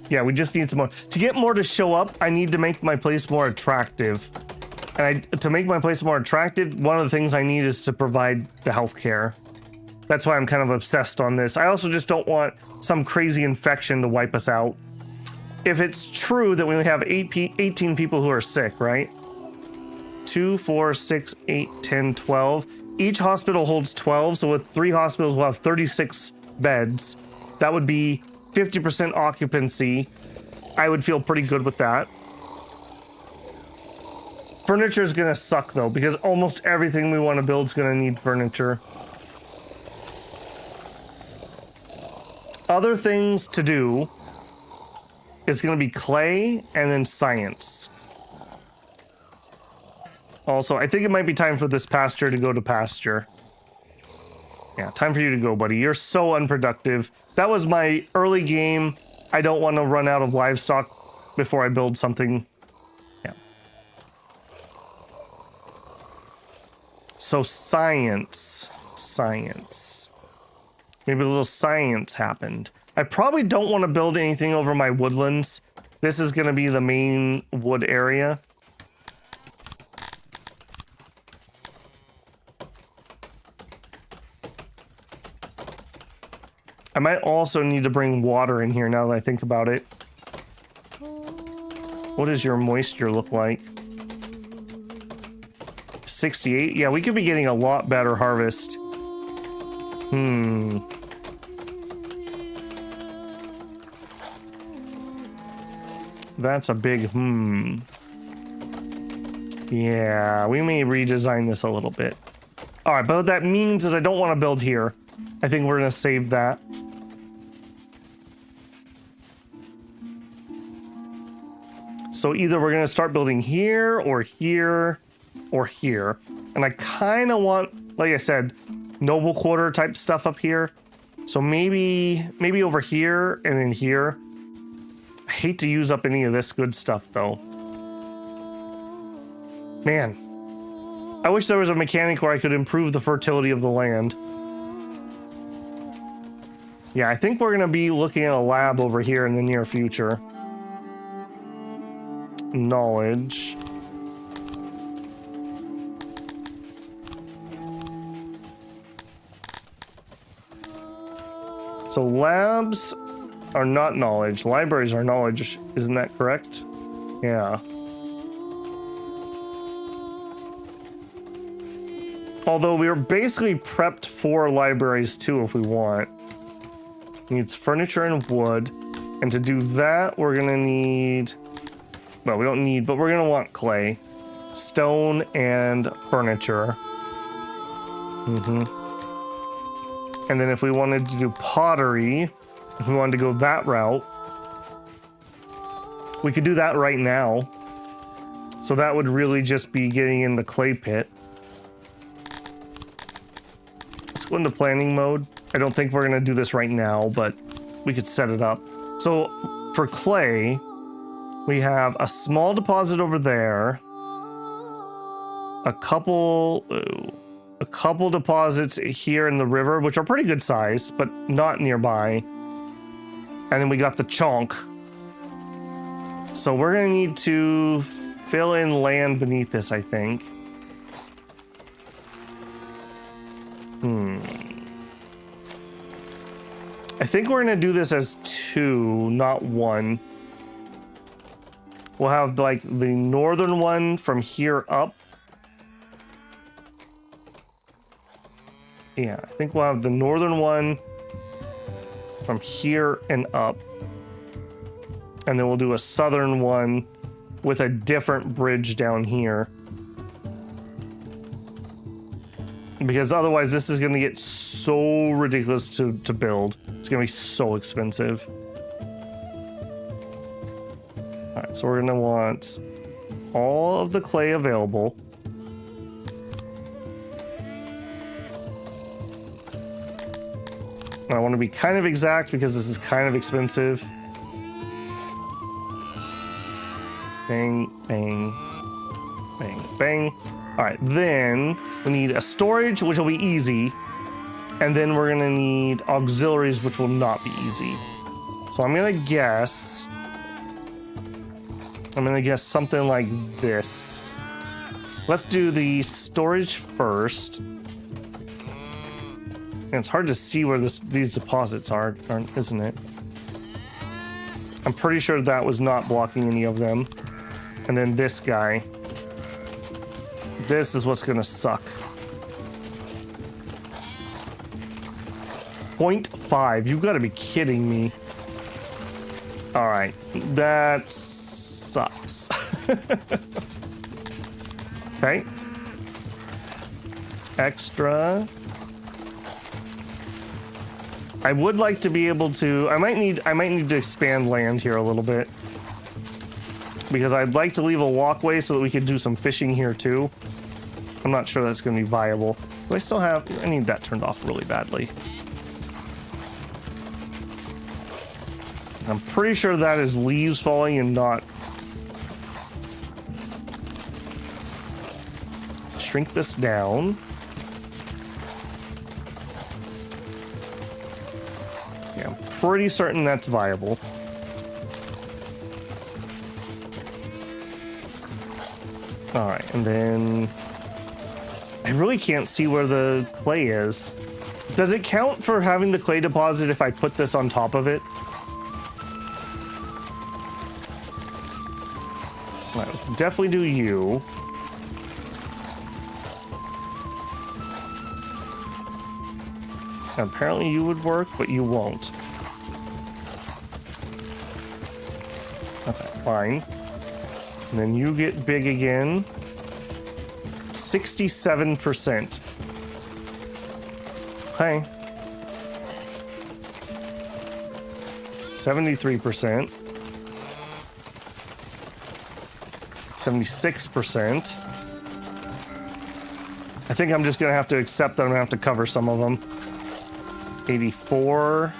Yeah, we just need some more. To get more to show up, I need to make my place more attractive. And to make my place more attractive, one of the things I need is to provide the healthcare. That's why I'm kind of obsessed on this. I also just don't want some crazy infection to wipe us out. If it's true that we only have 18 people who are sick, right? 2, 4, 6, 8, 10, 12. Each hospital holds 12, so with 3 hospitals we'll have 36 beds. That would be 50% occupancy. I would feel pretty good with that. Furniture is gonna suck though, because almost everything we want to build is gonna need furniture. Other things to do is gonna be clay and then science. Also, I think it might be time for this pasture to go to pasture. Yeah, time for you to go, buddy. You're so unproductive. That was my early game. I don't want to run out of livestock before I build something. Yeah. So science. Maybe a little science happened. I probably don't want to build anything over my woodlands. This is going to be the main wood area. I might also need to bring water in here now that I think about it. What does your moisture look like? 68? Yeah, we could be getting a lot better harvest. That's a big Yeah, we may redesign this a little bit. Alright, but what that means is I don't want to build here. I think we're going to save that. So either we're going to start building here or here or here. And I kind of want, like I said, noble quarter type stuff up here. So maybe over here and then here. I hate to use up any of this good stuff though. Man, I wish there was a mechanic where I could improve the fertility of the land. Yeah, I think we're going to be looking at a lab over here in the near future. Knowledge. So labs are not knowledge. Libraries are knowledge. Isn't that correct? Yeah. Although we're basically prepped for libraries too if we want. Needs furniture and wood. And to do that, we're gonna need... Well, we don't need, but we're gonna want clay. Stone and furniture. And then if we wanted to do pottery, if we wanted to go that route, we could do that right now. So that would really just be getting in the clay pit. Let's go into planning mode. I don't think we're gonna do this right now, but we could set it up. So for clay, we have a small deposit over there, a couple deposits here in the river, which are pretty good size, but not nearby. And then we got the chunk. So we're gonna need to fill in land beneath this, I think. I think we're gonna do this as 2, not 1. We'll have like the northern one from here up. Yeah, I think we'll have the northern one from here and up. And then we'll do a southern one with a different bridge down here. Because otherwise this is going to get so ridiculous to build. It's going to be so expensive. Alright, so we're going to want all of the clay available. I want to be kind of exact because this is kind of expensive. Bang, bang, bang, bang. All right, then we need a storage, which will be easy. And then we're gonna need auxiliaries, which will not be easy. So I'm gonna guess something like this. Let's do the storage first. And it's hard to see where these deposits are, isn't it? I'm pretty sure that was not blocking any of them. And then this guy. This is what's gonna suck. 0.5, you've got to be kidding me. All right, that sucks. Okay. Extra. I would like to be able to, I might need to expand land here a little bit. Because I'd like to leave a walkway so that we could do some fishing here too. I'm not sure that's going to be viable. Do I still have, I need that turned off really badly. I'm pretty sure that is leaves falling and not. Shrink this down. Yeah, I'm pretty certain that's viable. All right, and then I really can't see where the clay is. Does it count for having the clay deposit if I put this on top of it? All right, definitely do you. Apparently you would work, but you won't. Okay, fine. And then you get big again. 67%. Okay. 73%. 76%. I think I'm just gonna have to accept that I'm gonna have to cover some of them. 84.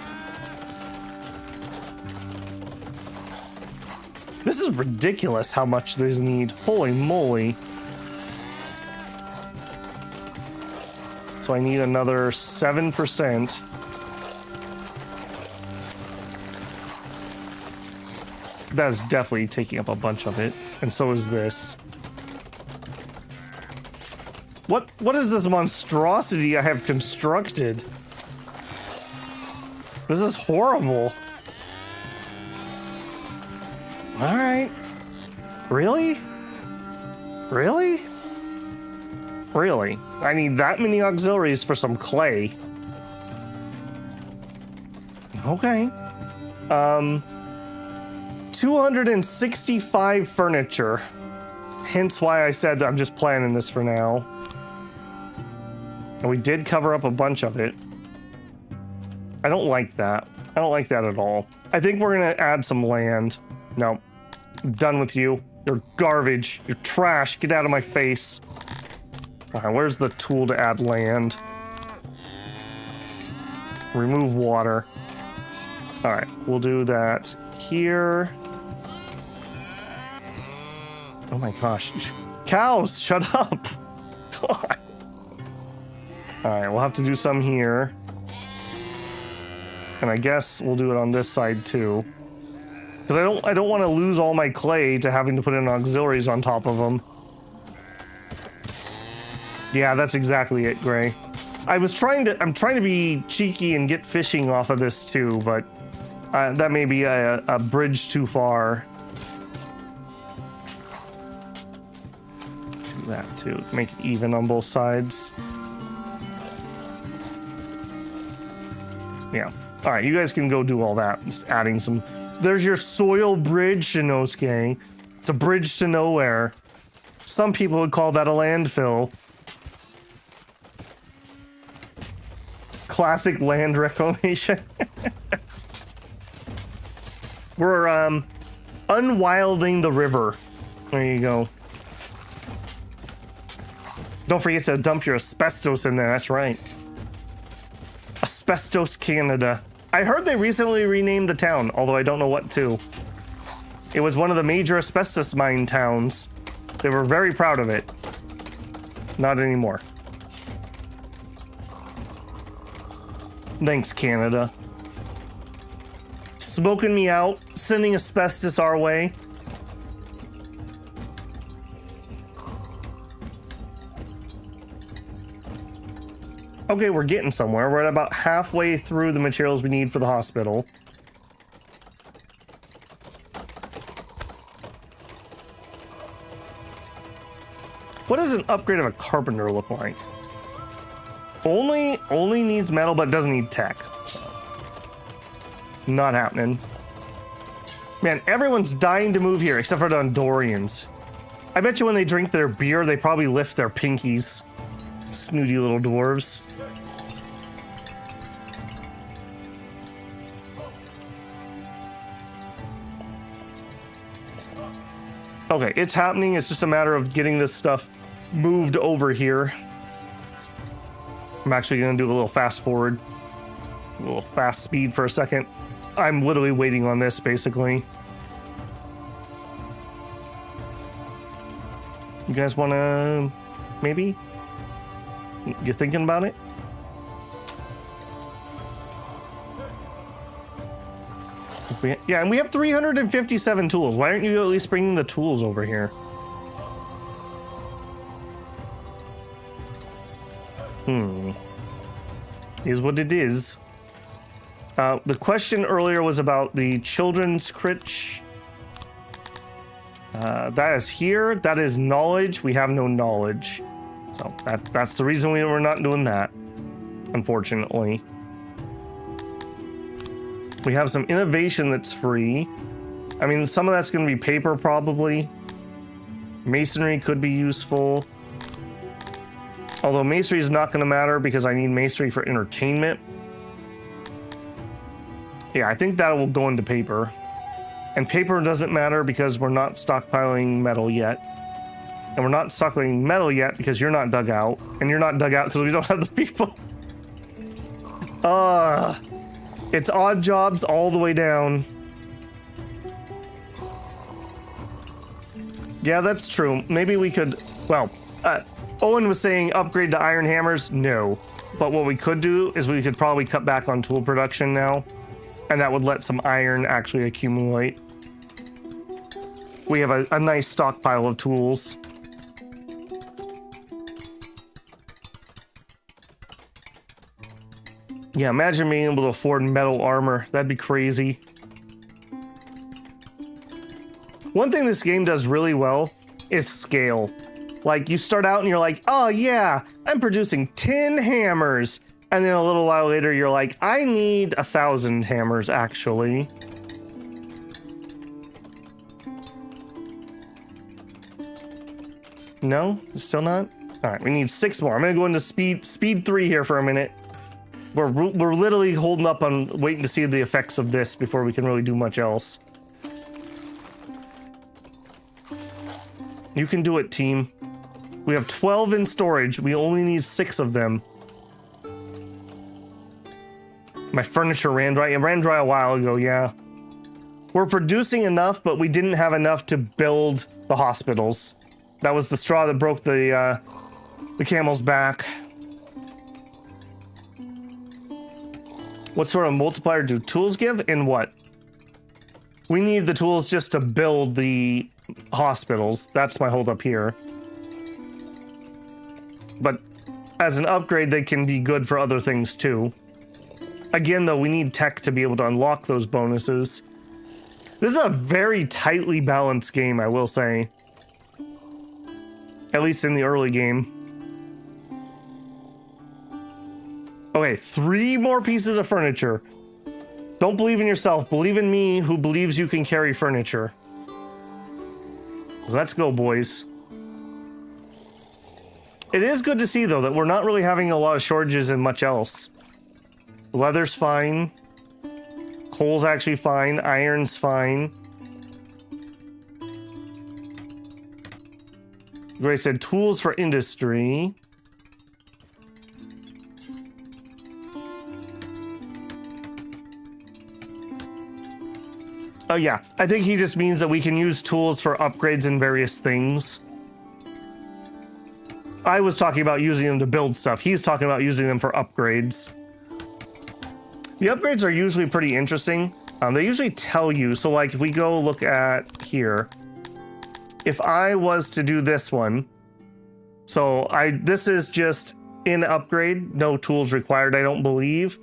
This is ridiculous how much these need. Holy moly. So I need another 7%. That's definitely taking up a bunch of it. And so is this. What is this monstrosity I have constructed? This is horrible. All right. Really? Really? Really? I need that many auxiliaries for some clay. Okay. 265 furniture. Hence why I said that I'm just planning this for now. And we did cover up a bunch of it. I don't like that. I don't like that at all. I think we're gonna add some land. No, I'm done with you. You're garbage. You're trash. Get out of my face. All right, where's the tool to add land? Remove water. All right, we'll do that here. Oh my gosh. Cows, shut up. God. All right, we'll have to do some here. And I guess we'll do it on this side too. Because I don't want to lose all my clay to having to put in auxiliaries on top of them. Yeah, that's exactly it, Gray. I'm trying to be cheeky and get fishing off of this too, but that may be a bridge too far. Do that too, make it even on both sides. Yeah. All right, you guys can go do all that. Just adding some. There's your soil bridge, Shinosuke. It's a bridge to nowhere. Some people would call that a landfill. Classic land reclamation. We're unwilding the river. There you go. Don't forget to dump your asbestos in there. That's right. Asbestos, Canada. I heard they recently renamed the town, although I don't know what to. It was one of the major asbestos mine towns. They were very proud of it. not anymore. Thanks, Canada. Smoking me out, sending asbestos our way. Okay, we're getting somewhere. We're at about halfway through the materials we need for the hospital. What does an upgrade of a carpenter look like? Only needs metal, but doesn't need tech. So, not happening. Man, everyone's dying to move here except for the Andorians. I bet you when they drink their beer, they probably lift their pinkies. Snooty little dwarves. Okay, it's happening. It's just a matter of getting this stuff moved over here. I'm actually going to do a little fast forward. A little fast speed for a second. I'm literally waiting on this, basically. You guys want to... maybe? You thinking about it? Yeah, and we have 357 tools. Why aren't you at least bringing the tools over here? Is what it is. The question earlier was about the children's critch. That is here. That is knowledge. We have no knowledge. So that's the reason we're not doing that, unfortunately. We have some innovation that's free. I mean, some of that's going to be paper, probably. Masonry could be useful. Although masonry is not going to matter because I need masonry for entertainment. Yeah, I think that will go into paper. And paper doesn't matter because we're not stockpiling metal yet. And we're not stockpiling metal yet because you're not dug out. And you're not dug out because we don't have the people. It's odd jobs all the way down. Yeah, that's true. Maybe we could... well, Owen was saying upgrade to iron hammers. No. But what we could do is we could probably cut back on tool production now. And that would let some iron actually accumulate. We have a nice stockpile of tools. Yeah, imagine being able to afford metal armor. That'd be crazy. One thing this game does really well is scale. Like, you start out and you're like, oh yeah, I'm producing 10 hammers. And then a little while later, you're like, I need 1,000 hammers, actually. No? Still not? All right, we need 6 more. I'm gonna go into speed 3 here for a minute. We're literally holding up on waiting to see the effects of this before we can really do much else. You can do it, team. We have 12 in storage. We only need 6 of them. My furniture ran dry. It ran dry a while ago, yeah. We're producing enough, but we didn't have enough to build the hospitals. That was the straw that broke the camel's back. What sort of multiplier do tools give? In what? We need the tools just to build the hospitals. That's my holdup here. But as an upgrade, they can be good for other things too. Again, though, we need tech to be able to unlock those bonuses. This is a very tightly balanced game, I will say. At least in the early game. Okay, 3 more pieces of furniture. Don't believe in yourself. Believe in me, who believes you can carry furniture. Let's go, boys. It is good to see, though, that we're not really having a lot of shortages in much else. Leather's fine. Coal's actually fine. Iron's fine. Gray said tools for industry. Oh yeah, I think he just means that we can use tools for upgrades in various things. I was talking about using them to build stuff. He's talking about using them for upgrades. The upgrades are usually pretty interesting. They usually tell you. So like if we go look at here, if I was to do this one, so this is just in upgrade, no tools required, I don't believe.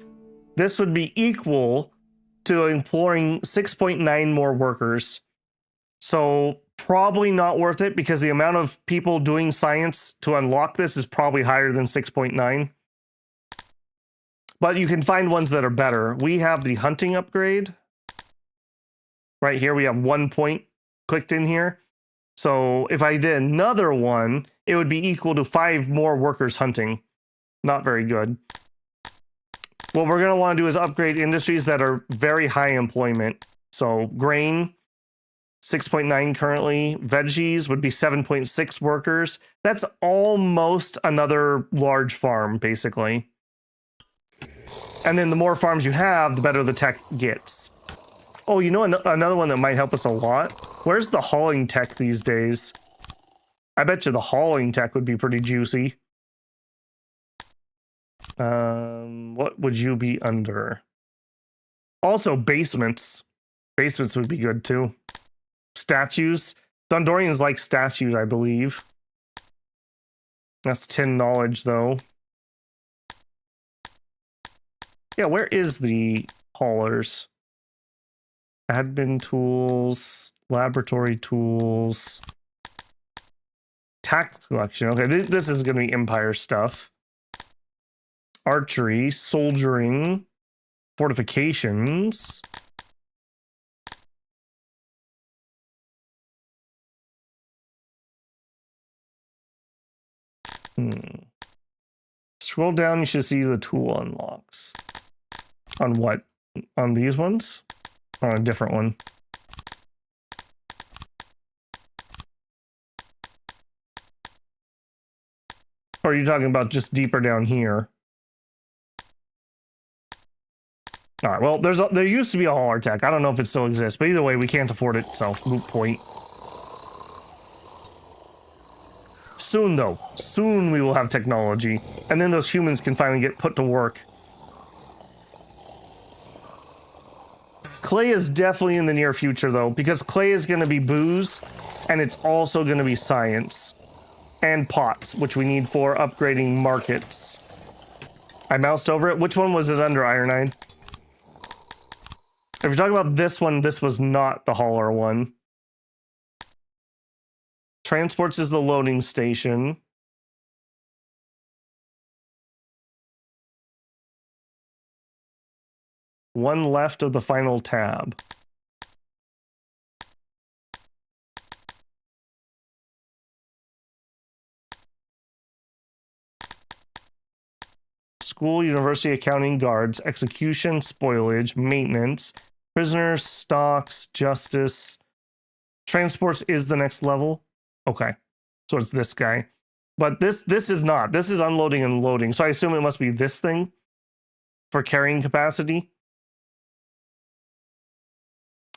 This would be equal to employing 6.9 more workers. So probably not worth it because the amount of people doing science to unlock this is probably higher than 6.9. But you can find ones that are better. We have the hunting upgrade. Right here, we have 1 point clicked in here. So if I did another one, it would be equal to 5 more workers hunting. Not very good. What we're going to want to do is upgrade industries that are very high employment. So grain, 6.9 currently. Veggies would be 7.6 workers. That's almost another large farm, basically. And then the more farms you have, the better the tech gets. Oh, you know another one that might help us a lot? Where's the hauling tech these days? I bet you the hauling tech would be pretty juicy. What would you be under? Also, basements. Basements would be good too. Statues. Dondorians like statues, I believe. That's 10 knowledge, though. Yeah, where is the haulers? Admin tools, laboratory tools, tax collection. Okay, this is going to be Empire stuff. Archery, soldiering, fortifications. Scroll down, you should see the tool unlocks. On what? On these ones? On a different one. Or are you talking about just deeper down here? All right, well, there used to be a hauler tech. I don't know if it still exists, but either way, we can't afford it, so moot point. Soon, though. Soon we will have technology. And then those humans can finally get put to work. Clay is definitely in the near future, though, because clay is going to be booze, and it's also going to be science. And pots, which we need for upgrading markets. I moused over it. Which one was it under, Ironide? If you're talking about this one, this was not the hauler one. Transports is the loading station. One left of the final tab. School, university, accounting, guards, execution, spoilage, maintenance, prisoners, stocks, justice. Transports is the next level. Okay, so it's this guy. But this is not. This is unloading and loading. So I assume it must be this thing for carrying capacity.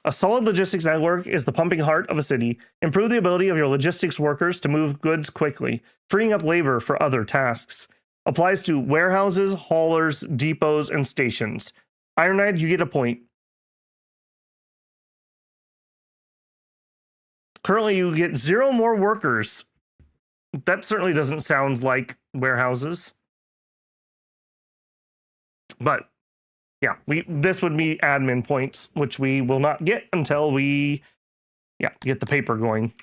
A solid logistics network is the pumping heart of a city. Improve the ability of your logistics workers to move goods quickly, freeing up labor for other tasks. Applies to warehouses, haulers, depots, and stations. Ironide, you get a point. Currently, you get 0 more workers. That certainly doesn't sound like warehouses. But yeah, this would be admin points, which we will not get until we get the paper going.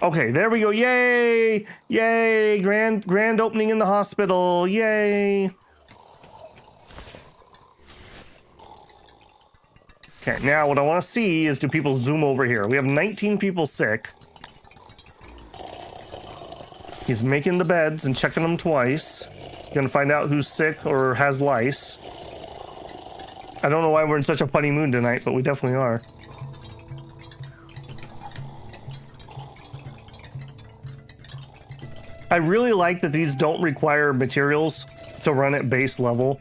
Okay, there we go. Yay! Yay! Grand opening in the hospital. Yay! Okay, now what I want to see is do people zoom over here. We have 19 people sick. He's making the beds and checking them twice. Gonna find out who's sick or has lice. I don't know why we're in such a funny mood tonight, but we definitely are. I really like that these don't require materials to run at base level.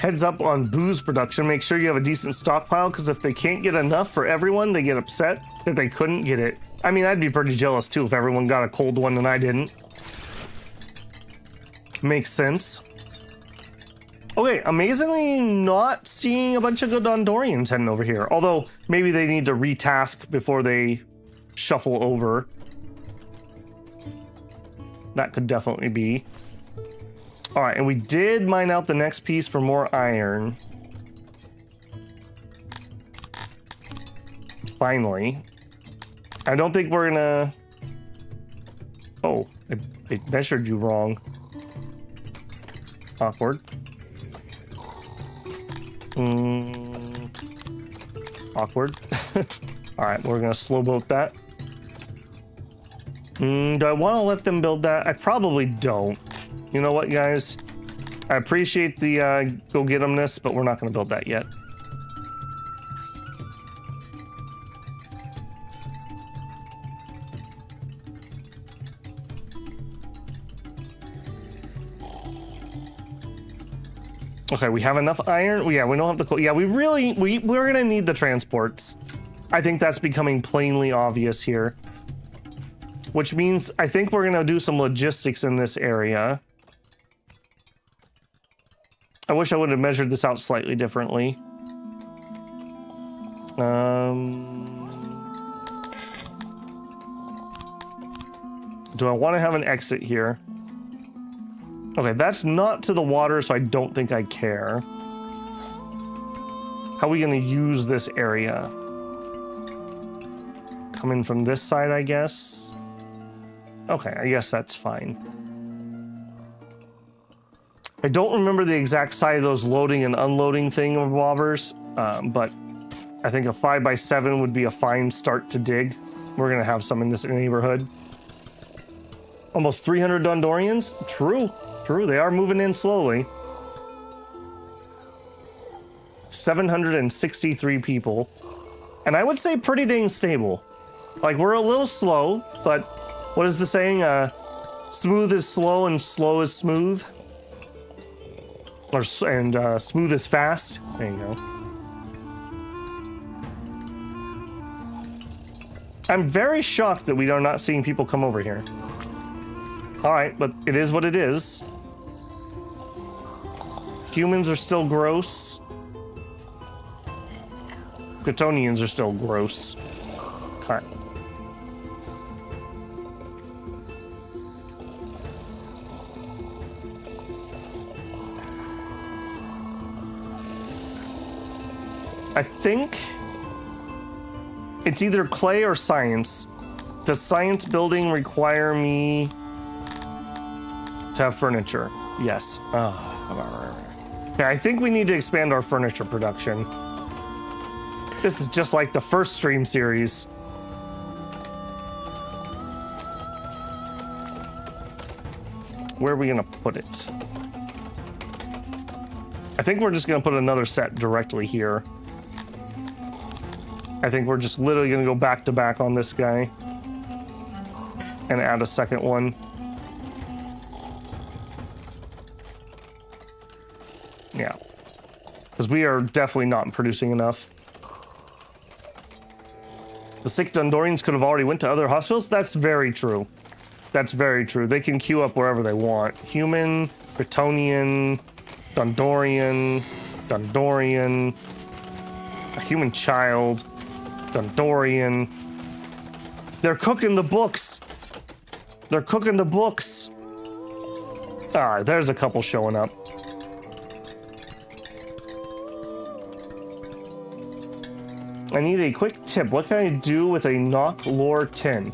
Heads up on booze production. Make sure you have a decent stockpile, because if they can't get enough for everyone, they get upset that they couldn't get it. I mean, I'd be pretty jealous too if everyone got a cold one and I didn't. Makes sense. Okay, amazingly not seeing a bunch of good Gondorians heading over here. Although, maybe they need to retask before they shuffle over. That could definitely be. Alright, and we did mine out the next piece for more iron. Finally. I don't think we're gonna... Oh, I measured you wrong. Awkward. Awkward. Alright, we're gonna slow boat that. Do I want to let them build that? I probably don't. You know what, guys? I appreciate the go get 'emness, but we're not going to build that yet. Okay, we have enough iron. Yeah, we don't have the coal. Yeah, we're going to need the transports. I think that's becoming plainly obvious here. Which means I think we're going to do some logistics in this area. I wish I would have measured this out slightly differently. Do I want to have an exit here? Okay, that's not to the water, so I don't think I care. How are we going to use this area? Come in from this side, I guess. Okay, I guess that's fine. I don't remember the exact size of those loading and unloading thingamabobbers, but I think a 5x7 would be a fine start to dig. We're gonna have some in this neighborhood. Almost 300 Gondorians? True, true, they are moving in slowly. 763 people. And I would say pretty dang stable. Like, we're a little slow, but what is the saying? Smooth is slow and slow is smooth. And smooth is fast. There you go. I'm very shocked that we are not seeing people come over here. Alright, but it is what it is. Humans are still gross. Kryptonians are still gross. Okay. I think it's either clay or science. Does science building require me to have furniture? Yes. Okay, I think we need to expand our furniture production. This is just like the first stream series. Where are we gonna put it? I think we're just gonna put another set directly here. I think we're just literally gonna go back to back on this guy and add a second one. Yeah, because we are definitely not producing enough. The sick Gondorians could have already went to other hospitals. That's very true. That's very true. They can queue up wherever they want. Human, Kryptonian, Gondorian, a human child, Gondorian. They're cooking the books. They're cooking the books. All right, there's a couple showing up. I need a quick tip. What can I do with a knock lore 10?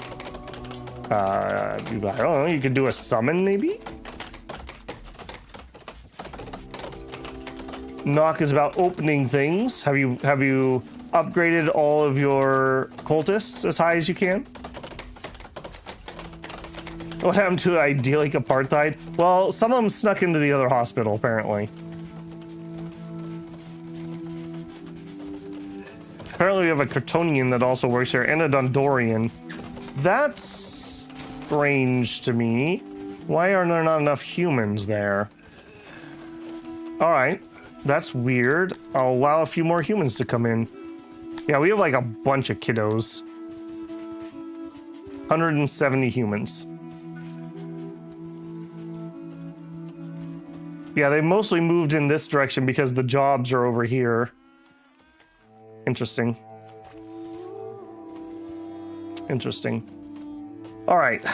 I don't know, you could do a summon maybe? Knock is about opening things. Have you upgraded all of your cultists as high as you can? What happened to idyllic apartheid? Well, some of them snuck into the other hospital, apparently. Apparently we have a Kryptonian that also works here, and a Gondorian. That's strange to me. Why are there not enough humans there? Alright. That's weird. I'll allow a few more humans to come in. Yeah, we have like a bunch of kiddos. 170 humans. Yeah, they mostly moved in this direction because the jobs are over here. Interesting. Interesting. All right,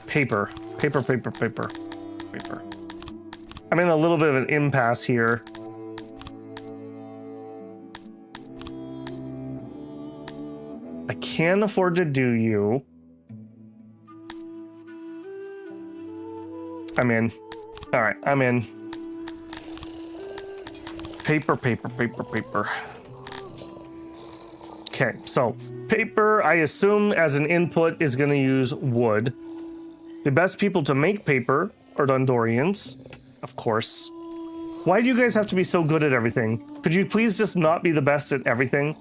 paper. Paper. I'm in a little bit of an impasse here. I can afford to do you. I'm in. All right, I'm in. Paper. Okay, so paper, I assume as an input is going to use wood. The best people to make paper are Dondorians, of course. Why do you guys have to be so good at everything? Could you please just not be the best at everything?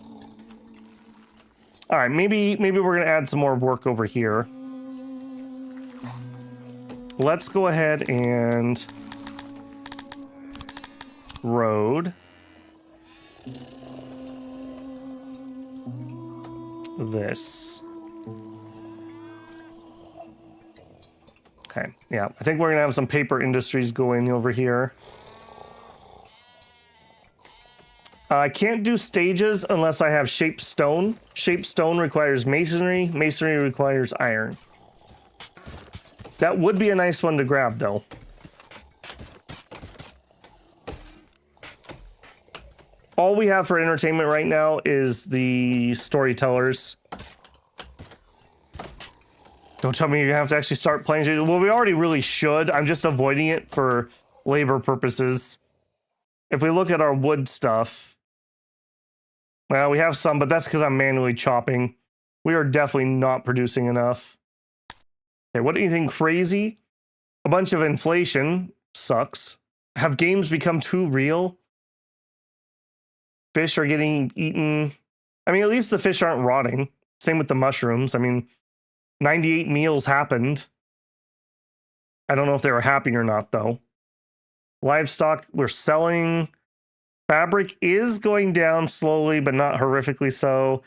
All right, maybe we're going to add some more work over here. Let's go ahead and road. This. Okay, yeah, I think we're gonna have some paper industries going over here. I can't do stages unless I have shaped stone. Shaped stone requires masonry. Masonry requires iron. That would be a nice one to grab, though. All we have for entertainment right now is the storytellers. Don't tell me you're gonna have to actually start playing. Well, we already really should. I'm just avoiding it for labor purposes. If we look at our wood stuff, well, we have some, but that's because I'm manually chopping. We are definitely not producing enough. Okay, what do you think? Crazy? A bunch of inflation sucks. Have games become too real? Fish are getting eaten. I mean, at least the fish aren't rotting. Same with the mushrooms. I mean, 98 meals happened. I don't know if they were happy or not, though. Livestock, we're selling. Fabric is going down slowly, but not horrifically so.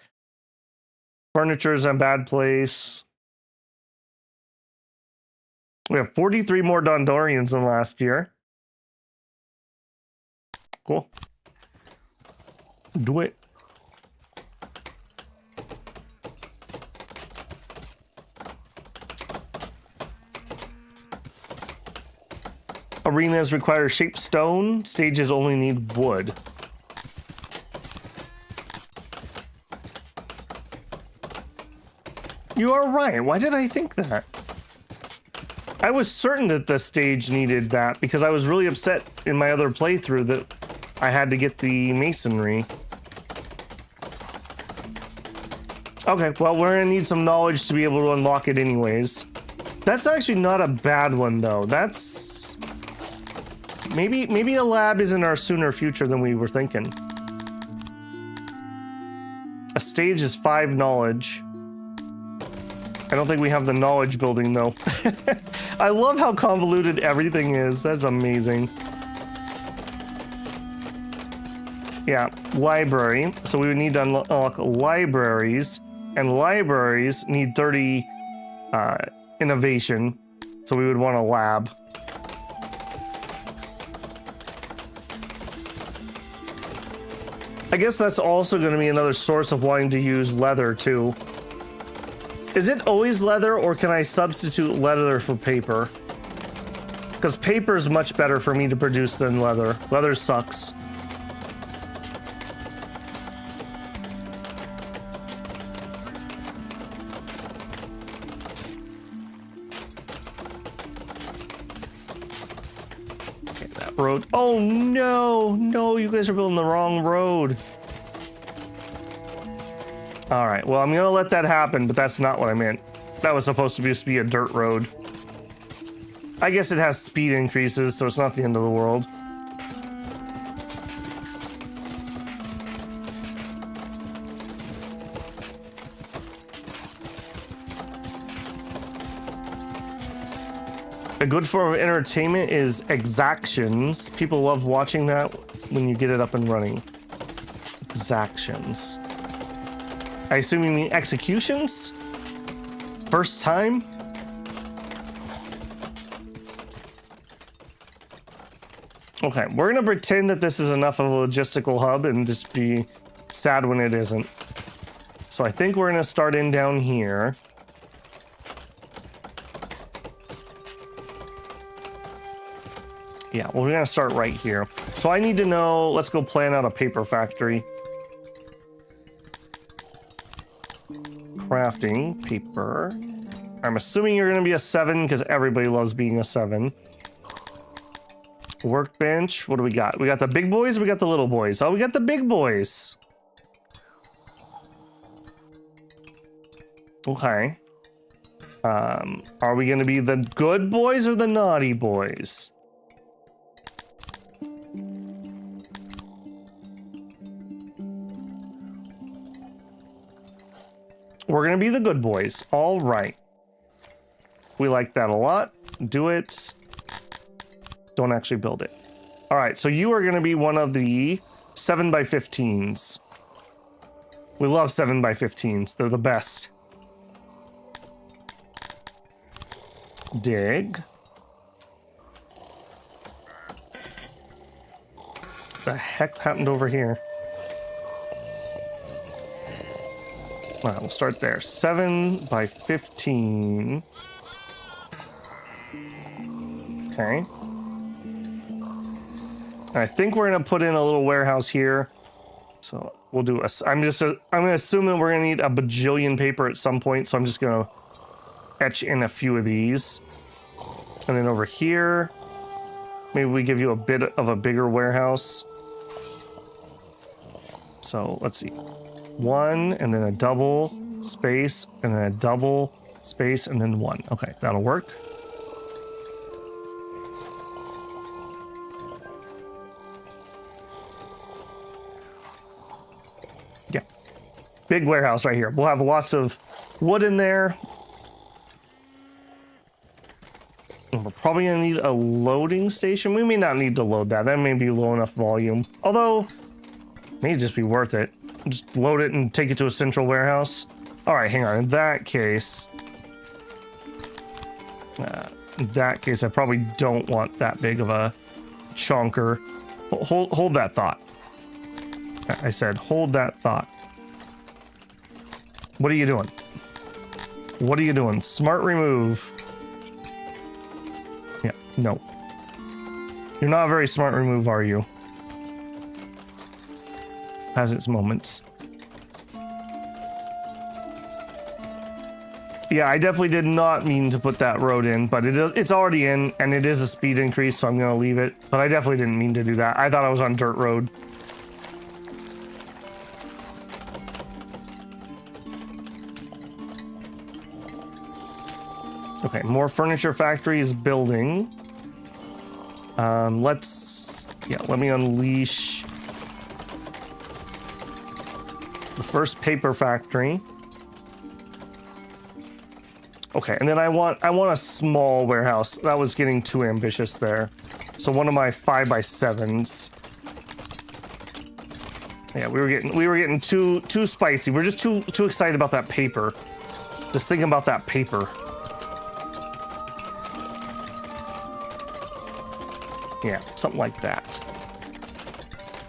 Furniture's in a bad place. We have 43 more Dondorians than last year. Cool. Do it. Arenas require shaped stone. Stages only need wood. You are right. Why did I think that? I was certain that the stage needed that because I was really upset in my other playthrough that I had to get the masonry. Okay, well, we're gonna need some knowledge to be able to unlock it anyways. That's actually not a bad one, though. That's... Maybe a lab is in our sooner future than we were thinking. A stage is 5 knowledge. I don't think we have the knowledge building, though. I love how convoluted everything is. That's amazing. Yeah, library. So we would need to unlock libraries. And libraries need 30 innovation. So we would want a lab. I guess that's also going to be another source of wanting to use leather, too. Is it always leather, or can I substitute leather for paper? Because paper is much better for me to produce than leather. Leather sucks. Okay, that road. Oh no, no, you guys are building the wrong road. All right, well, I'm gonna let that happen, but that's not what I meant. That was supposed to be a dirt road. I guess it has speed increases, so it's not the end of the world. A good form of entertainment is exactions. People love watching that. when you get it up and running? Exactions. I assume you mean executions? First time? Okay, we're gonna pretend that this is enough of a logistical hub and just be sad when it isn't. So I think we're gonna start in down here. Yeah, well, we're gonna start right here. So I need to know, let's go plan out a paper factory. Crafting, paper. I'm assuming you're gonna be a 7 because everybody loves being a 7. Workbench, what do we got? We got the big boys, we got the little boys. Oh, we got the big boys. Okay. Are we gonna be the good boys or the naughty boys? We're gonna be the good boys. All right. We like that a lot. Do it. Don't actually build it. All right, so you are gonna be one of the 7x15s. We love 7x15s. They're the best. Dig. The heck happened over here? All right, we'll start there. 7x15. Okay. I think we're gonna put in a little warehouse here. So we'll do a. I'm gonna assume that we're gonna need a bajillion paper at some point. So I'm just gonna etch in a few of these, and then over here, maybe we give you a bit of a bigger warehouse. So let's see. 1 and then a double space and then a double space and then 1. Okay, that'll work. Yeah, big warehouse right here. We'll have lots of wood in there. We're probably gonna need a loading station. We may not need to load that. That may be low enough volume. Although, it may just be worth it. Just load it and take it to a central warehouse. All right, hang on. In that case, I probably don't want that big of a chonker. Hold that thought. I said, hold that thought. What are you doing? What are you doing? Smart remove. Yeah, no. You're not a very smart remove, are you? Has its moments. Yeah, I definitely did not mean to put that road in, but it's already in, and it is a speed increase, so I'm gonna leave it. But I definitely didn't mean to do that. I thought I was on dirt road. Okay, more furniture factory is building. Let me unleash the first paper factory. Okay, and then I want a small warehouse. That was getting too ambitious there. So one of my 5x7s. Yeah, we were getting too spicy. We're just too excited about that paper. Just thinking about that paper. Yeah, something like that.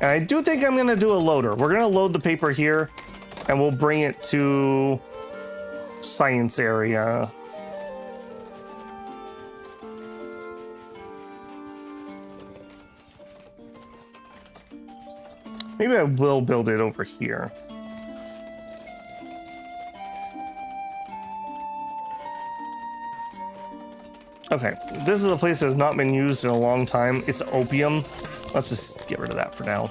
And I do think I'm gonna do a loader. We're gonna load the paper here, and we'll bring it to science area. Maybe I will build it over here. Okay, this is a place that has not been used in a long time. It's opium. Let's just get rid of that for now.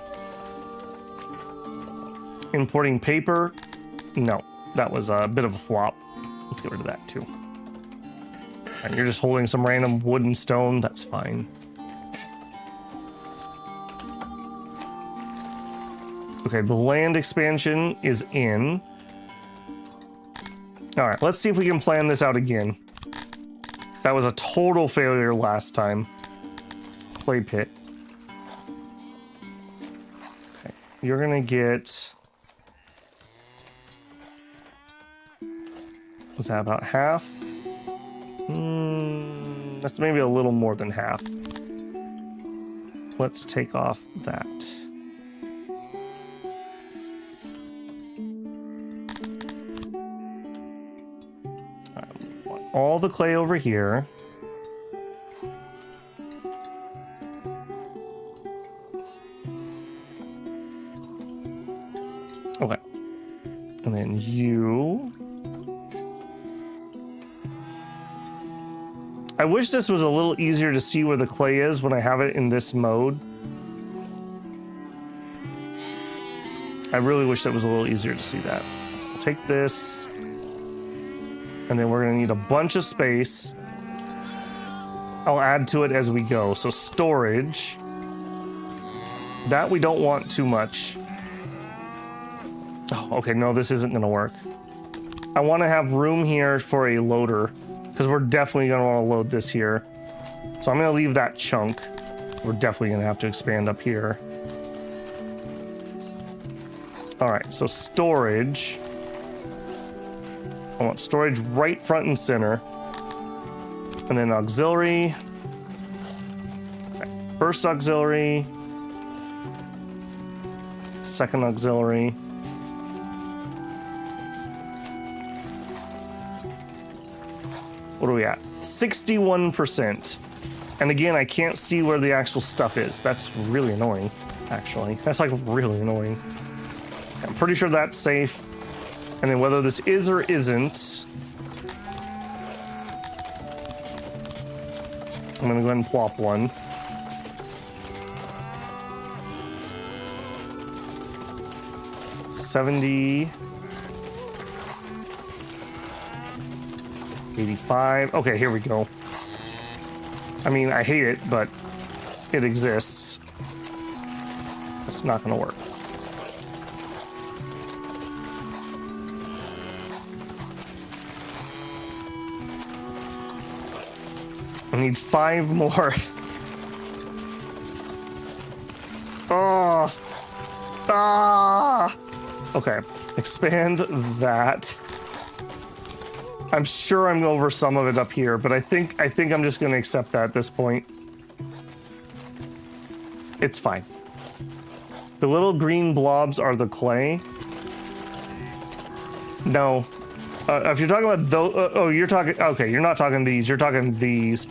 Importing paper. No, that was a bit of a flop. Let's get rid of that too. And you're just holding some random wood and stone. That's fine. Okay, the land expansion is in. All right, let's see if we can plan this out again. That was a total failure last time. Clay pit. you're gonna get... Was that about half? That's maybe a little more than half. Let's take off that. I want all the clay over here. Okay. And then you... I wish this was a little easier to see where the clay is when I have it in this mode. I really wish that was a little easier to see that. I'll take this, and then we're gonna need a bunch of space. I'll add to it as we go. So storage, that we don't want too much. Oh, okay, no, this isn't gonna work. I wanna have room here for a loader, because we're definitely going to want to load this here. So I'm going to leave that chunk. We're definitely going to have to expand up here. All right, so storage. I want storage right front and center. And then auxiliary. Okay. First auxiliary. Second auxiliary. What are we at? 61%. And again, I can't see where the actual stuff is. That's really annoying, actually. That's like really annoying. I'm pretty sure that's safe. And then whether this is or isn't, I'm gonna go ahead and plop one. $70. 85. Okay, here we go. I mean, I hate it, but it exists. It's not gonna work. I need 5 more. Oh. Ah. Okay, expand that. I'm sure I'm over some of it up here, but I think I'm just gonna accept that at this point. It's fine. The little green blobs are the clay. No. If you're talking about those, oh, you're talking, okay, you're not talking these, you're talking these.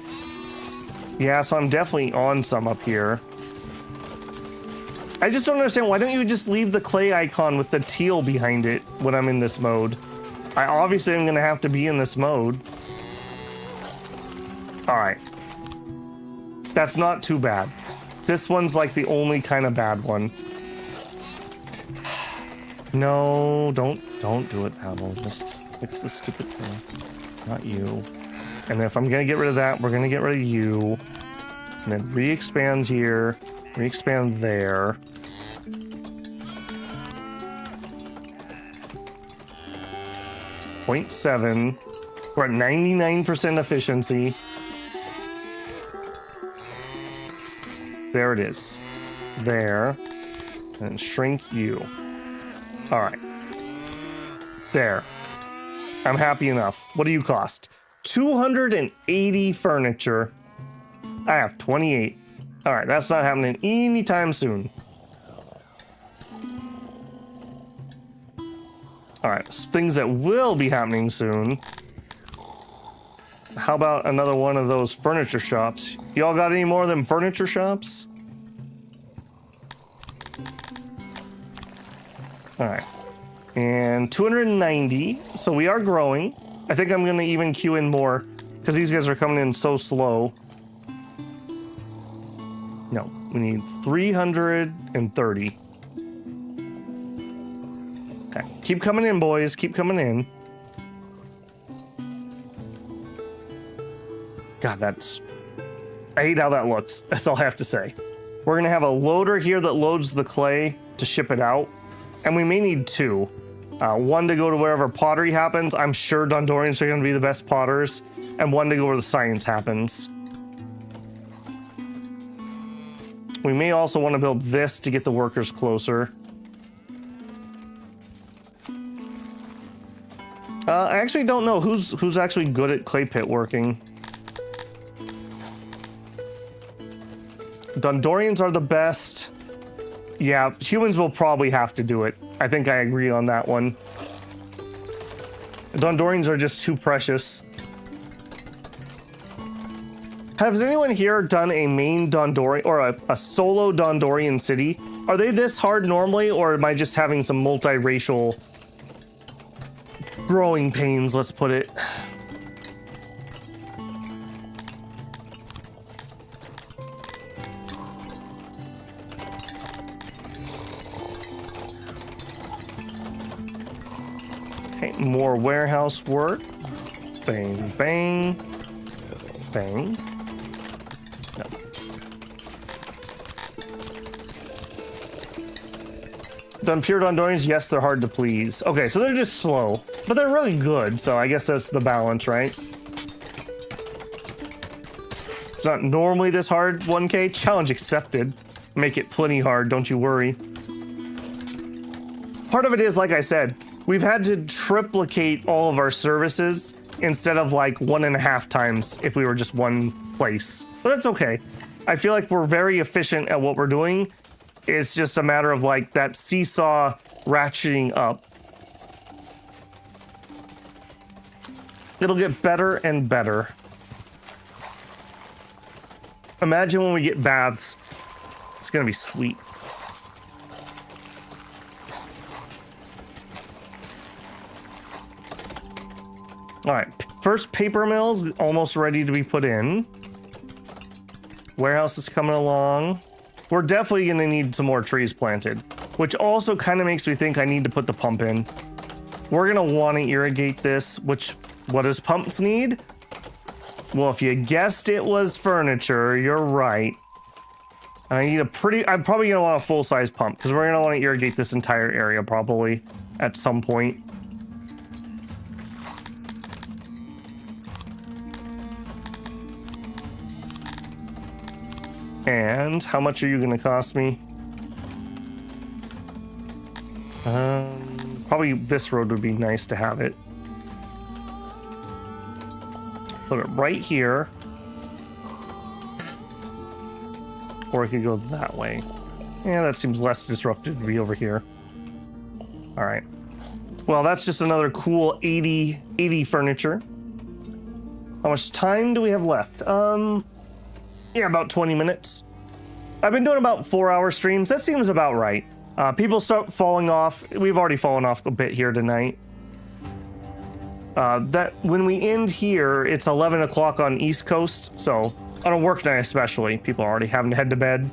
Yeah, so I'm definitely on some up here. I just don't understand, why don't you just leave the clay icon with the teal behind it when I'm in this mode? I obviously am gonna have to be in this mode. All right. That's not too bad. This one's like the only kind of bad one. No, don't do it, Paddle. Just fix the stupid thing. Not you. And if I'm gonna get rid of that, we're gonna get rid of you. And then re-expand here, re-expand there. 0.7. We're at 99% efficiency. There it is. There. And shrink you. All right. There. I'm happy enough. What do you cost? 280 furniture. I have 28. All right, that's not happening anytime soon. All right, things that will be happening soon. How about another one of those furniture shops? Y'all got any more of them furniture shops? All right, and 290, so we are growing. I think I'm gonna even queue in more because these guys are coming in so slow. No, we need 330. Okay, keep coming in, boys. Keep coming in. God, I hate how that looks. That's all I have to say. We're gonna have a loader here that loads the clay to ship it out. And we may need 2. One to go to wherever pottery happens. I'm sure Dondorians are gonna be the best potters. And one to go where the science happens. We may also want to build this to get the workers closer. I actually don't know who's actually good at clay pit working. Dondorians are the best. Yeah, humans will probably have to do it. I think I agree on that one. Dondorians are just too precious. Has anyone here done a main Dondorian or a solo Dondorian city? Are they this hard normally, or am I just having some multiracial growing pains, let's put it? Okay, more warehouse work. Bang, bang, bang. No. Done pure Dondorians? Yes, they're hard to please. Okay, so they're just slow, but they're really good, so I guess that's the balance, right? It's not normally this hard, 1K. Challenge accepted. Make it plenty hard, don't you worry. Part of it is, like I said, we've had to triplicate all of our services instead of like 1.5 times if we were just one place. But that's okay. I feel like we're very efficient at what we're doing. It's just a matter of like that seesaw ratcheting up. It'll get better and better. Imagine when we get baths. It's gonna be sweet. All right, first paper mill's almost ready to be put in. Warehouse is coming along. We're definitely gonna need some more trees planted, which also kind of makes me think I need to put the pump in. We're gonna want to irrigate this, which, what does pumps need? Well, if you guessed it was furniture, you're right. I need I'm probably gonna want a full-size pump because we're gonna want to irrigate this entire area probably at some point. And how much are you gonna cost me? Probably this road would be nice to have it. Put it right here. Or I could go that way. Yeah, that seems less disruptive to be over here. All right. Well, that's just another cool 80 furniture. How much time do we have left? Yeah, about 20 minutes. I've been doing about 4-hour streams. That seems about right. People start falling off. We've already fallen off a bit here tonight. That when we end here, it's 11 o'clock on East Coast. So on a work night especially, people are already having to head to bed.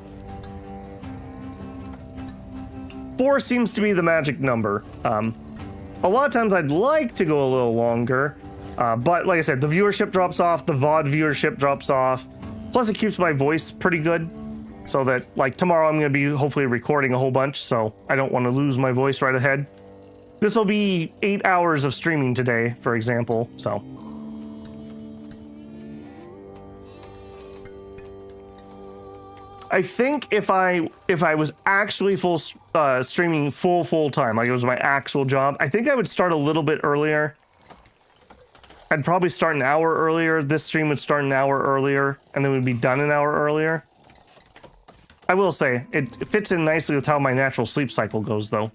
4 seems to be the magic number. A lot of times I'd like to go a little longer. But like I said, the viewership drops off. The VOD viewership drops off. Plus, it keeps my voice pretty good, so that, like, tomorrow I'm going to be hopefully recording a whole bunch, so I don't want to lose my voice right ahead. This will be 8 hours of streaming today, for example, so. I think if I was actually streaming full time, like it was my actual job, I think I would start a little bit earlier. I'd probably start an hour earlier. This stream would start an hour earlier, and then we'd be done an hour earlier. I will say, it fits in nicely with how my natural sleep cycle goes, though.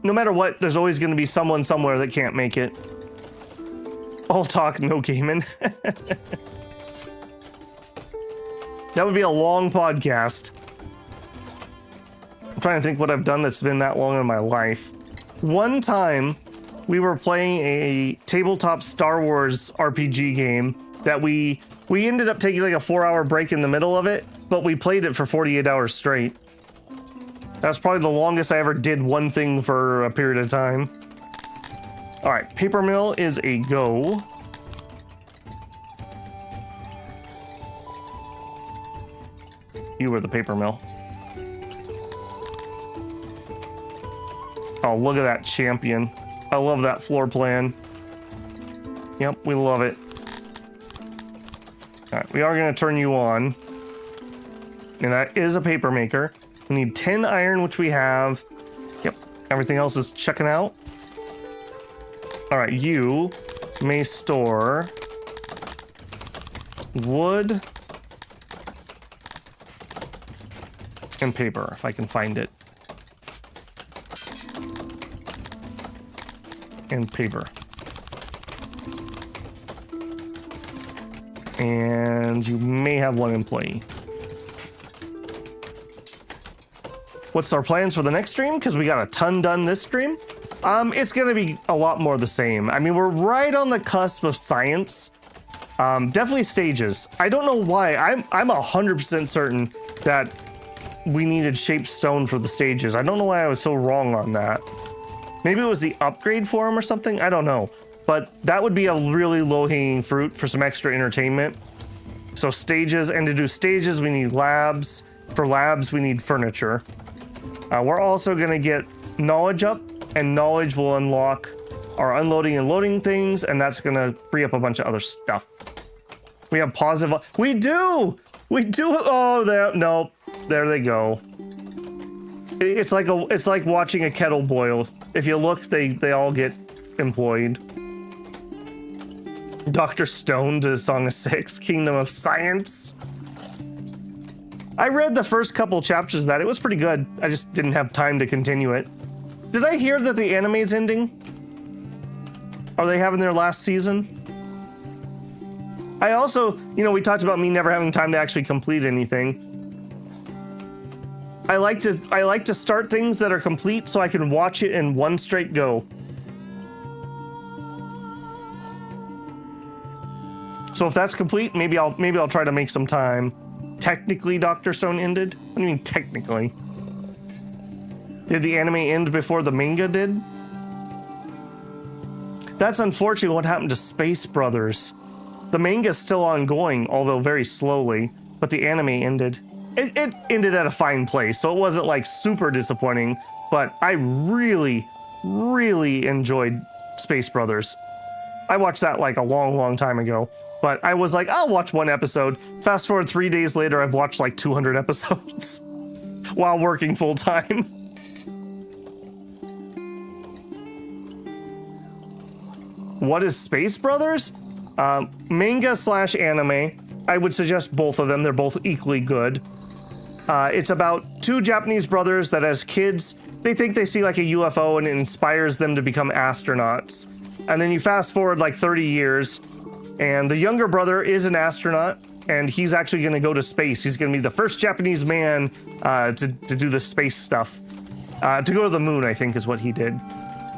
No matter what, there's always going to be someone somewhere that can't make it. All talk, no gaming. That would be a long podcast. I'm trying to think what I've done that's been that long in my life. One time, we were playing a tabletop Star Wars RPG game that we ended up taking like a 4-hour break in the middle of it, but we played it for 48 hours straight. That's probably the longest I ever did one thing for a period of time. All right, paper mill is a go. You were the paper mill. Oh, look at that champion. I love that floor plan. Yep, we love it. All right, we are going to turn you on. And that is a paper maker. We need 10 iron, which we have. Yep. Everything else is checking out. All right, you may store wood and paper, if I can find it. And paper. And you may have one employee. What's our plans for the next stream? Because we got a ton done this stream. It's gonna be a lot more the same. I mean, we're right on the cusp of science. Definitely stages. I don't know why. I'm 100% certain that we needed shaped stone for the stages. I don't know why I was so wrong on that. Maybe it was the upgrade for them or something. I don't know. But that would be a really low-hanging fruit for some extra entertainment. So stages, and to do stages, we need labs. For labs, we need furniture. We're also gonna get knowledge up, and knowledge will unlock our unloading and loading things, and that's gonna free up a bunch of other stuff. We have positive. We do. Oh, there. No, there they go. It's like watching a kettle boil. If you look, they all get employed. Dr. Stone to Song of Six, Kingdom of Science. I read the first couple chapters of that. It was pretty good. I just didn't have time to continue it. Did I hear that the anime's ending? Are they having their last season? I also, we talked about me never having time to actually complete anything. I like to start things that are complete so I can watch it in one straight go. So if that's complete, maybe I'll try to make some time. Technically, Dr. Stone ended? What do you mean technically? Did the anime end before the manga did? That's unfortunately what happened to Space Brothers. The manga's still ongoing, although very slowly, but the anime ended. It ended at a fine place, so it wasn't like super disappointing, but I really, really enjoyed Space Brothers. I watched that like a long, long time ago, but I was like, I'll watch one episode. Fast forward 3 days later, I've watched like 200 episodes while working full time. What is Space Brothers? Manga / anime. I would suggest both of them. They're both equally good. It's about two Japanese brothers that as kids, they think they see like a UFO and it inspires them to become astronauts. And then you fast forward like 30 years and the younger brother is an astronaut and he's actually going to go to space. He's going to be the first Japanese man to do the space stuff. To go to the moon, I think is what he did.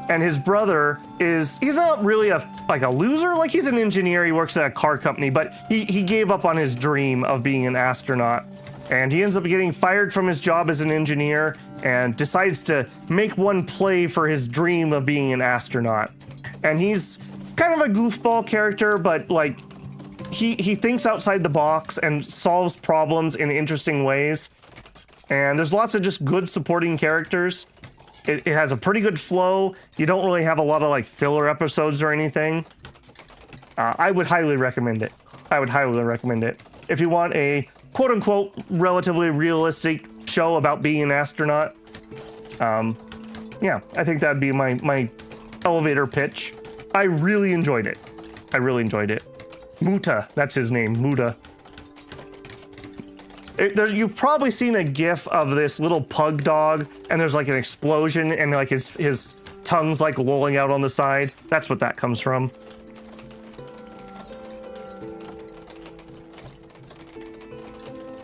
And his brother he's not really a loser. Like he's an engineer. He works at a car company, but he gave up on his dream of being an astronaut. And he ends up getting fired from his job as an engineer and decides to make one play for his dream of being an astronaut. And he's kind of a goofball character, but like he thinks outside the box and solves problems in interesting ways. And there's lots of just good supporting characters. It has a pretty good flow. You don't really have a lot of like filler episodes or anything. I would highly recommend it. If you want a quote-unquote relatively realistic show about being an astronaut, yeah, I think that'd be my elevator pitch. I really enjoyed it. Muta, that's his name, Muta. You've probably seen a gif of this little pug dog and there's like an explosion and like his tongue's like lolling out on the side. That's what that comes from.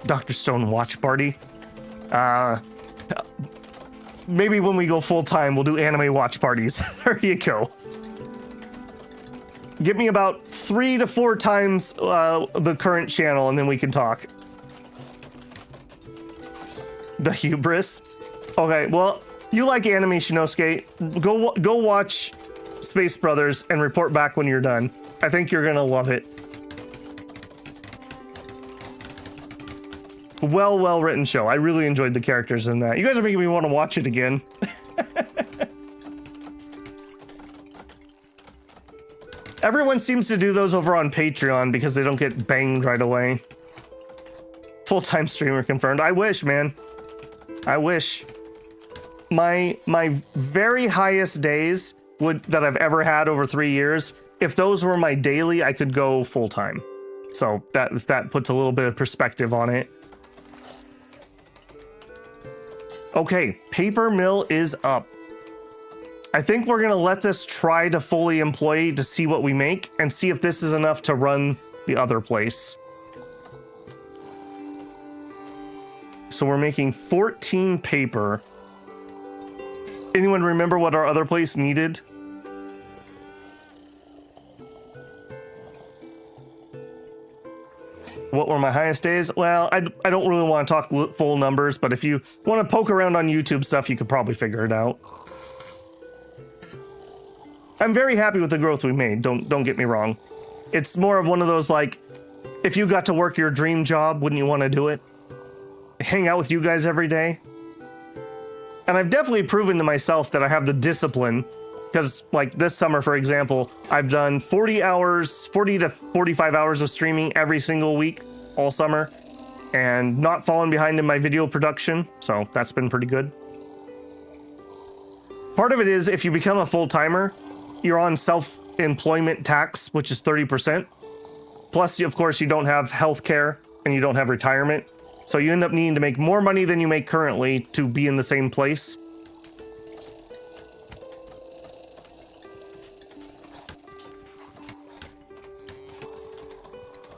Dr. Stone watch party. Maybe when we go full time, we'll do anime watch parties. There you go. Get me about 3 to 4 times the current channel and then we can talk. The hubris. Okay, well, you like anime, Shinosuke. Go watch Space Brothers and report back when you're done. I think you're gonna love it. Well written show. I really enjoyed the characters in that. You guys are making me want to watch it again. Everyone seems to do those over on Patreon because they don't get banged right away. Full-time streamer confirmed. I wish, man. I wish. my very highest days that I've ever had over 3 years, if those were my daily, I could go full time. So that puts a little bit of perspective on it. Okay, paper mill is up. I think we're gonna let this try to fully employ to see what we make and see if this is enough to run the other place. So we're making 14 paper. Anyone remember what our other place needed? What were my highest days? Well, I don't really want to talk full numbers, but if you want to poke around on YouTube stuff, you could probably figure it out. I'm very happy with the growth we made, don't get me wrong. It's more of one of those, like, if you got to work your dream job, wouldn't you want to do it? Hang out with you guys every day? And I've definitely proven to myself that I have the discipline, because like this summer, for example, I've done 40 to 45 hours of streaming every single week all summer and not fallen behind in my video production. So that's been pretty good. Part of it is if you become a full-timer, you're on self-employment tax, which is 30%. Plus, of course, you don't have health care and you don't have retirement. So you end up needing to make more money than you make currently to be in the same place.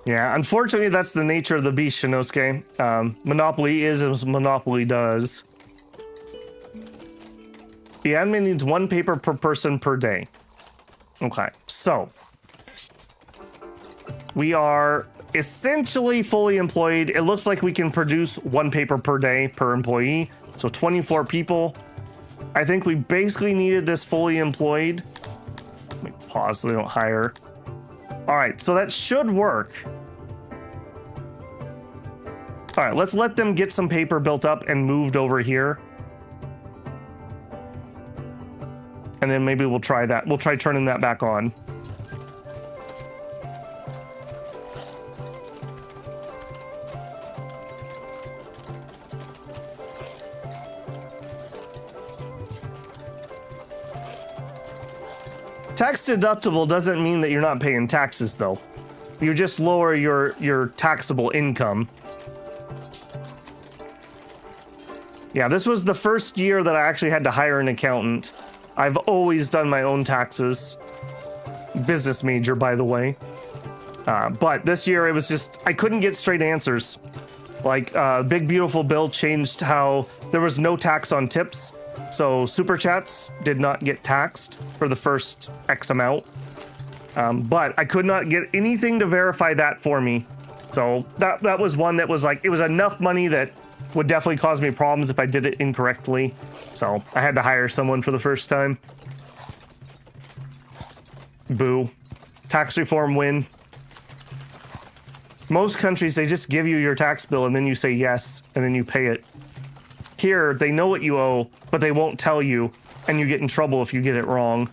Yeah, unfortunately, that's the nature of the beast, Shinosuke. Monopoly is as Monopoly does. The admin needs 1 paper per person per day. Okay, so we are essentially fully employed. It looks like we can produce 1 paper per day per employee, so 24 people. I think we basically needed this fully employed. Let me pause so they don't hire. All right, so that should work. All right, let's let them get some paper built up and moved over here. And then maybe we'll try that. We'll try turning that back on. Tax deductible doesn't mean that you're not paying taxes, though. You just lower your taxable income. Yeah, this was the first year that I actually had to hire an accountant. I've always done my own taxes. Business major, by the way. But this year it was just, I couldn't get straight answers. Like, Big Beautiful Bill changed how there was no tax on tips. So super chats did not get taxed for the first X amount. But I could not get anything to verify that for me. So that was one that was like, it was enough money that would definitely cause me problems if I did it incorrectly. So I had to hire someone for the first time. Boo. Tax reform win. Most countries, they just give you your tax bill and then you say yes, and then you pay it. Here, they know what you owe, but they won't tell you, and you get in trouble if you get it wrong.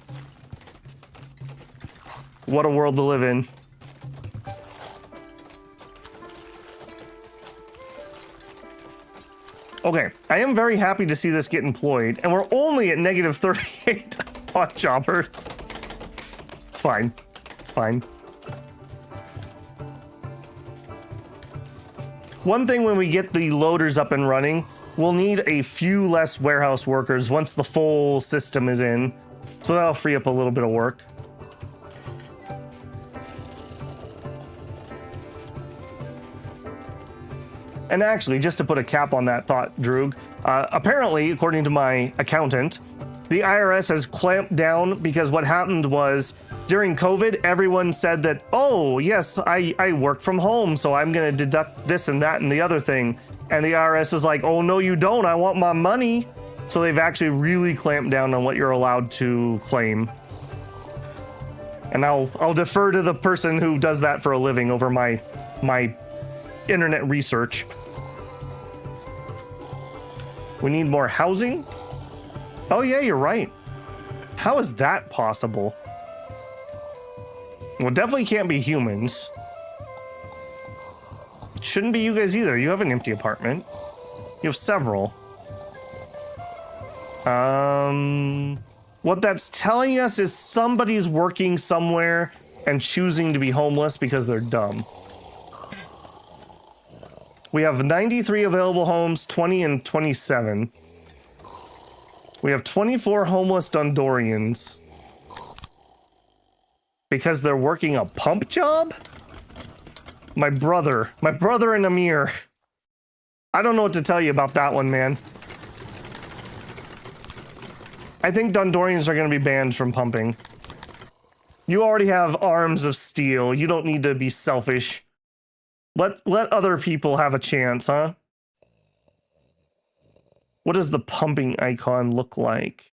What a world to live in. Okay, I am very happy to see this get employed, and we're only at negative 38 on jobbers. It's fine. It's fine. One thing when we get the loaders up and running, we'll need a few less warehouse workers once the full system is in. So that'll free up a little bit of work. And actually, just to put a cap on that thought, Droog, apparently, according to my accountant, the IRS has clamped down because what happened was during COVID, everyone said that, oh, yes, I work from home, so I'm going to deduct this and that and the other thing. And the IRS is like, oh, no, you don't. I want my money. So they've actually really clamped down on what you're allowed to claim. And I'll defer to the person who does that for a living over my internet research. We need more housing? Oh yeah, you're right. How is that possible? Well, definitely can't be humans. Shouldn't be you guys either. You have an empty apartment. You have several. What that's telling us is somebody's working somewhere and choosing to be homeless because they're dumb. We have 93 available homes, 20 and 27. We have 24 homeless Dondorians. Because they're working a pump job? My brother and Amir. I don't know what to tell you about that one, man. I think Dondorians are going to be banned from pumping. You already have arms of steel. You don't need to be selfish. Let other people have a chance, huh? What does the pumping icon look like?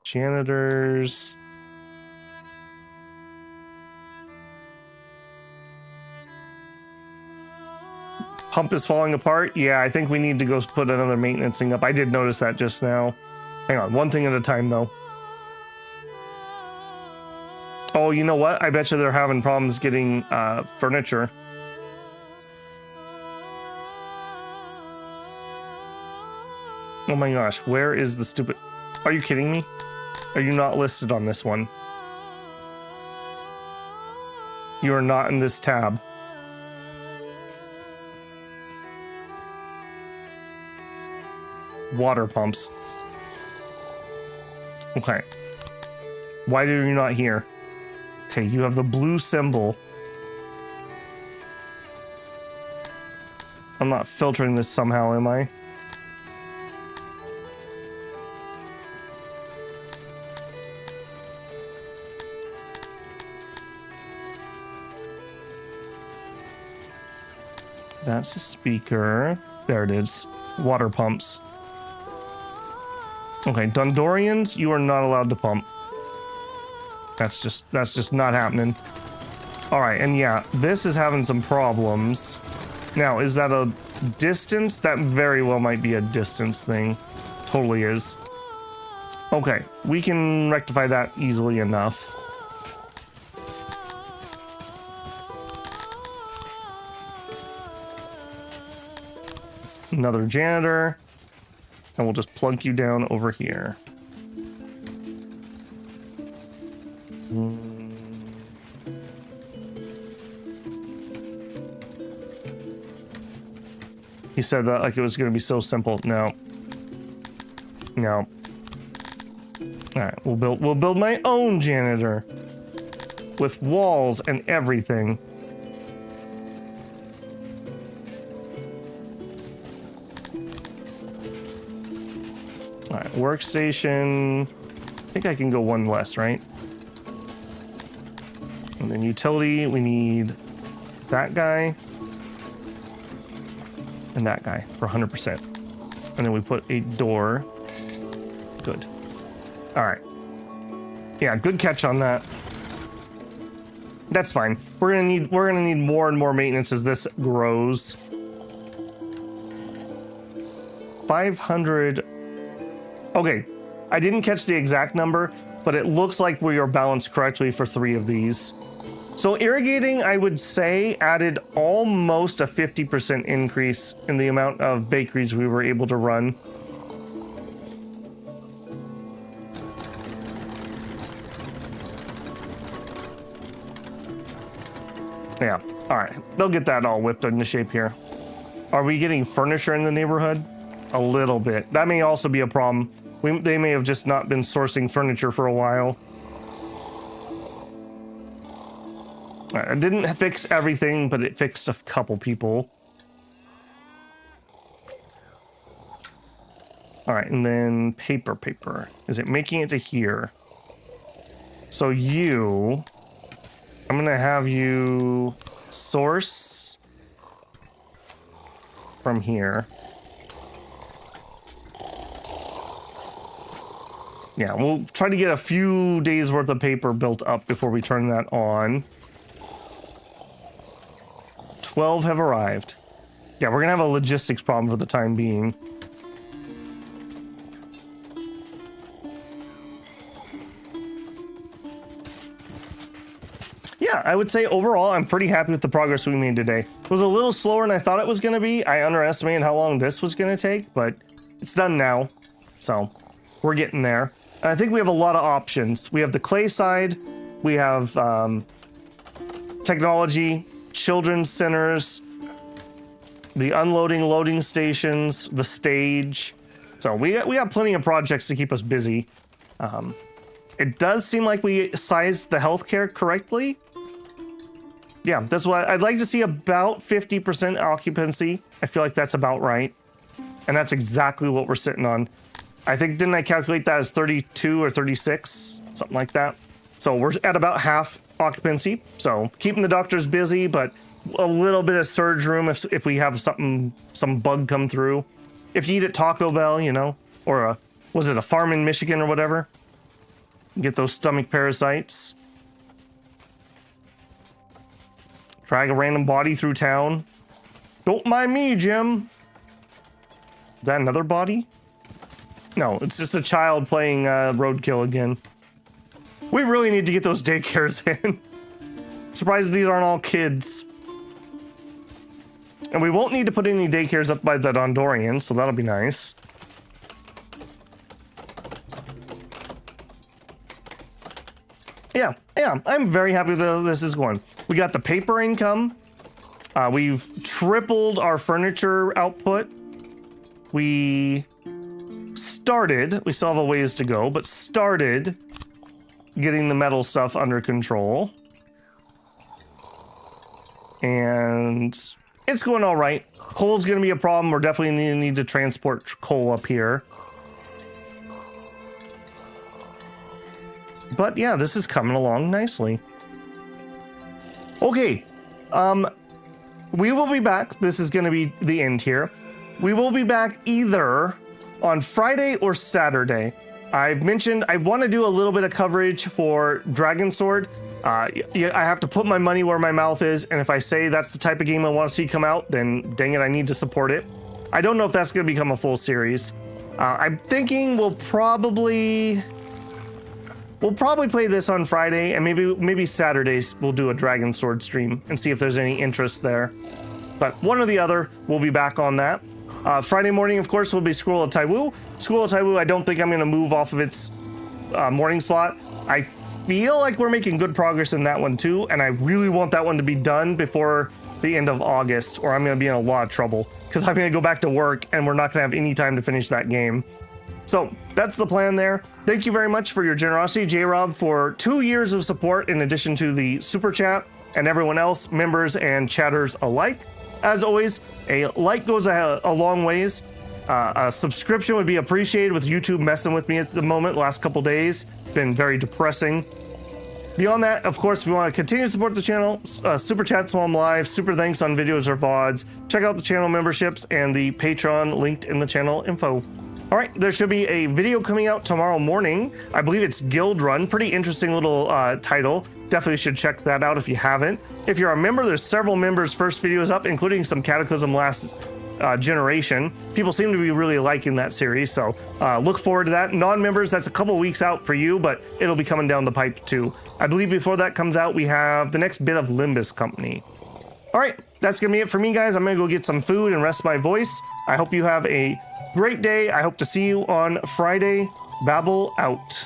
Janitors. Pump is falling apart. Yeah, I think we need to go put another maintenance thing up. I did notice that just now. Hang on, one thing at a time though. Oh, you know what? I bet you they're having problems getting furniture. Oh my gosh, where is the stupid... Are you kidding me? Are you not listed on this one? You are not in this tab. Water pumps. Okay. Why are you not here? Okay, you have the blue symbol. I'm not filtering this somehow, am I? That's a speaker. There it is. Water pumps. Okay, Dondorians, you are not allowed to pump. That's just not happening. All right, and yeah, this is having some problems. Now, is that a distance? That very well might be a distance thing. Totally is. Okay, we can rectify that easily enough. Another janitor. And we'll just plunk you down over here. He said that like it was going to be so simple. No. No. All right, we'll build my own janitor with walls and everything. All right, workstation. I think I can go one less, right? And then utility, we need that guy and that guy for 100%. And then we put a door. Good. All right. Yeah, good catch on that. That's fine. We're gonna need more and more maintenance as this grows. 500. Okay, I didn't catch the exact number, but it looks like we are balanced correctly for 3 of these. So irrigating, I would say, added almost a 50% increase in the amount of bakeries we were able to run. Yeah, all right. They'll get that all whipped into shape here. Are we getting furniture in the neighborhood? A little bit. That may also be a problem. They may have just not been sourcing furniture for a while. It didn't fix everything, but it fixed a couple people. All right, and then paper. Is it making it to here? So you, I'm gonna have you source from here. Yeah, we'll try to get a few days worth of paper built up before we turn that on. 12 have arrived. Yeah, we're gonna have a logistics problem for the time being. Yeah, I would say overall, I'm pretty happy with the progress we made today. It was a little slower than I thought it was gonna be. I underestimated how long this was gonna take, but it's done now. So we're getting there. And I think we have a lot of options. We have the clay side. We have technology, children's centers, the unloading loading stations, the stage. So we got plenty of projects to keep us busy. It does seem like we sized the healthcare correctly. Yeah, that's what I'd like to see, about 50% occupancy. I feel like that's about right. And that's exactly what we're sitting on. I think, didn't I calculate that as 32 or 36? Something like that. So we're at about half occupancy. So keeping the doctors busy, but a little bit of surge room if we have some bug come through. If you eat at Taco Bell, you know, or was it a farm in Michigan or whatever? Get those stomach parasites. Drag a random body through town. Don't mind me, Jim. Is that another body? No, it's just a child playing roadkill again. We really need to get those daycares in. Surprised these aren't all kids. And we won't need to put any daycares up by the Dondorian, so that'll be nice. Yeah, I'm very happy with how this is going. We got the paper income. We've tripled our furniture output. We still have a ways to go, but started getting the metal stuff under control. And it's going all right. Coal's going to be a problem. We're definitely going to need to transport coal up here. But yeah, this is coming along nicely. Okay, we will be back. This is going to be the end here. We will be back either on Friday or Saturday. I've mentioned I want to do a little bit of coverage for Dragon Sword. I have to put my money where my mouth is, and if I say that's the type of game I want to see come out, then dang it, I need to support it. I don't know if that's going to become a full series. I'm thinking we'll probably play this on Friday, and maybe Saturdays we'll do a Dragon Sword stream and see if there's any interest there. But one or the other, we'll be back on that. Friday morning, of course, will be Scroll of Taiwu. Scroll of Taiwu, I don't think I'm going to move off of its morning slot. I feel like we're making good progress in that one too, and I really want that one to be done before the end of August, or I'm going to be in a lot of trouble, because I'm going to go back to work, and we're not going to have any time to finish that game. So that's the plan there. Thank you very much for your generosity, J-Rob, for 2 years of support in addition to the super chat, and everyone else, members and chatters alike. As always, a like goes a long ways. A subscription would be appreciated, with YouTube messing with me at the moment, last couple days. Been very depressing. Beyond that, of course, if you want to continue to support the channel, super chats while I'm live, super thanks on videos or VODs. Check out the channel memberships and the Patreon linked in the channel info. All right, there should be a video coming out tomorrow morning. I believe it's Guild Run. Pretty interesting little title. Definitely should check that out if you haven't. If you're a member, there's several members' first videos up, including some Cataclysm Last Generation. People seem to be really liking that series, so look forward to that. Non-members, that's a couple weeks out for you, but it'll be coming down the pipe too. I believe before that comes out, we have the next bit of Limbus Company. All right, that's gonna be it for me, guys. I'm gonna go get some food and rest my voice. I hope you have a great day. I hope to see you on Friday. Babble out.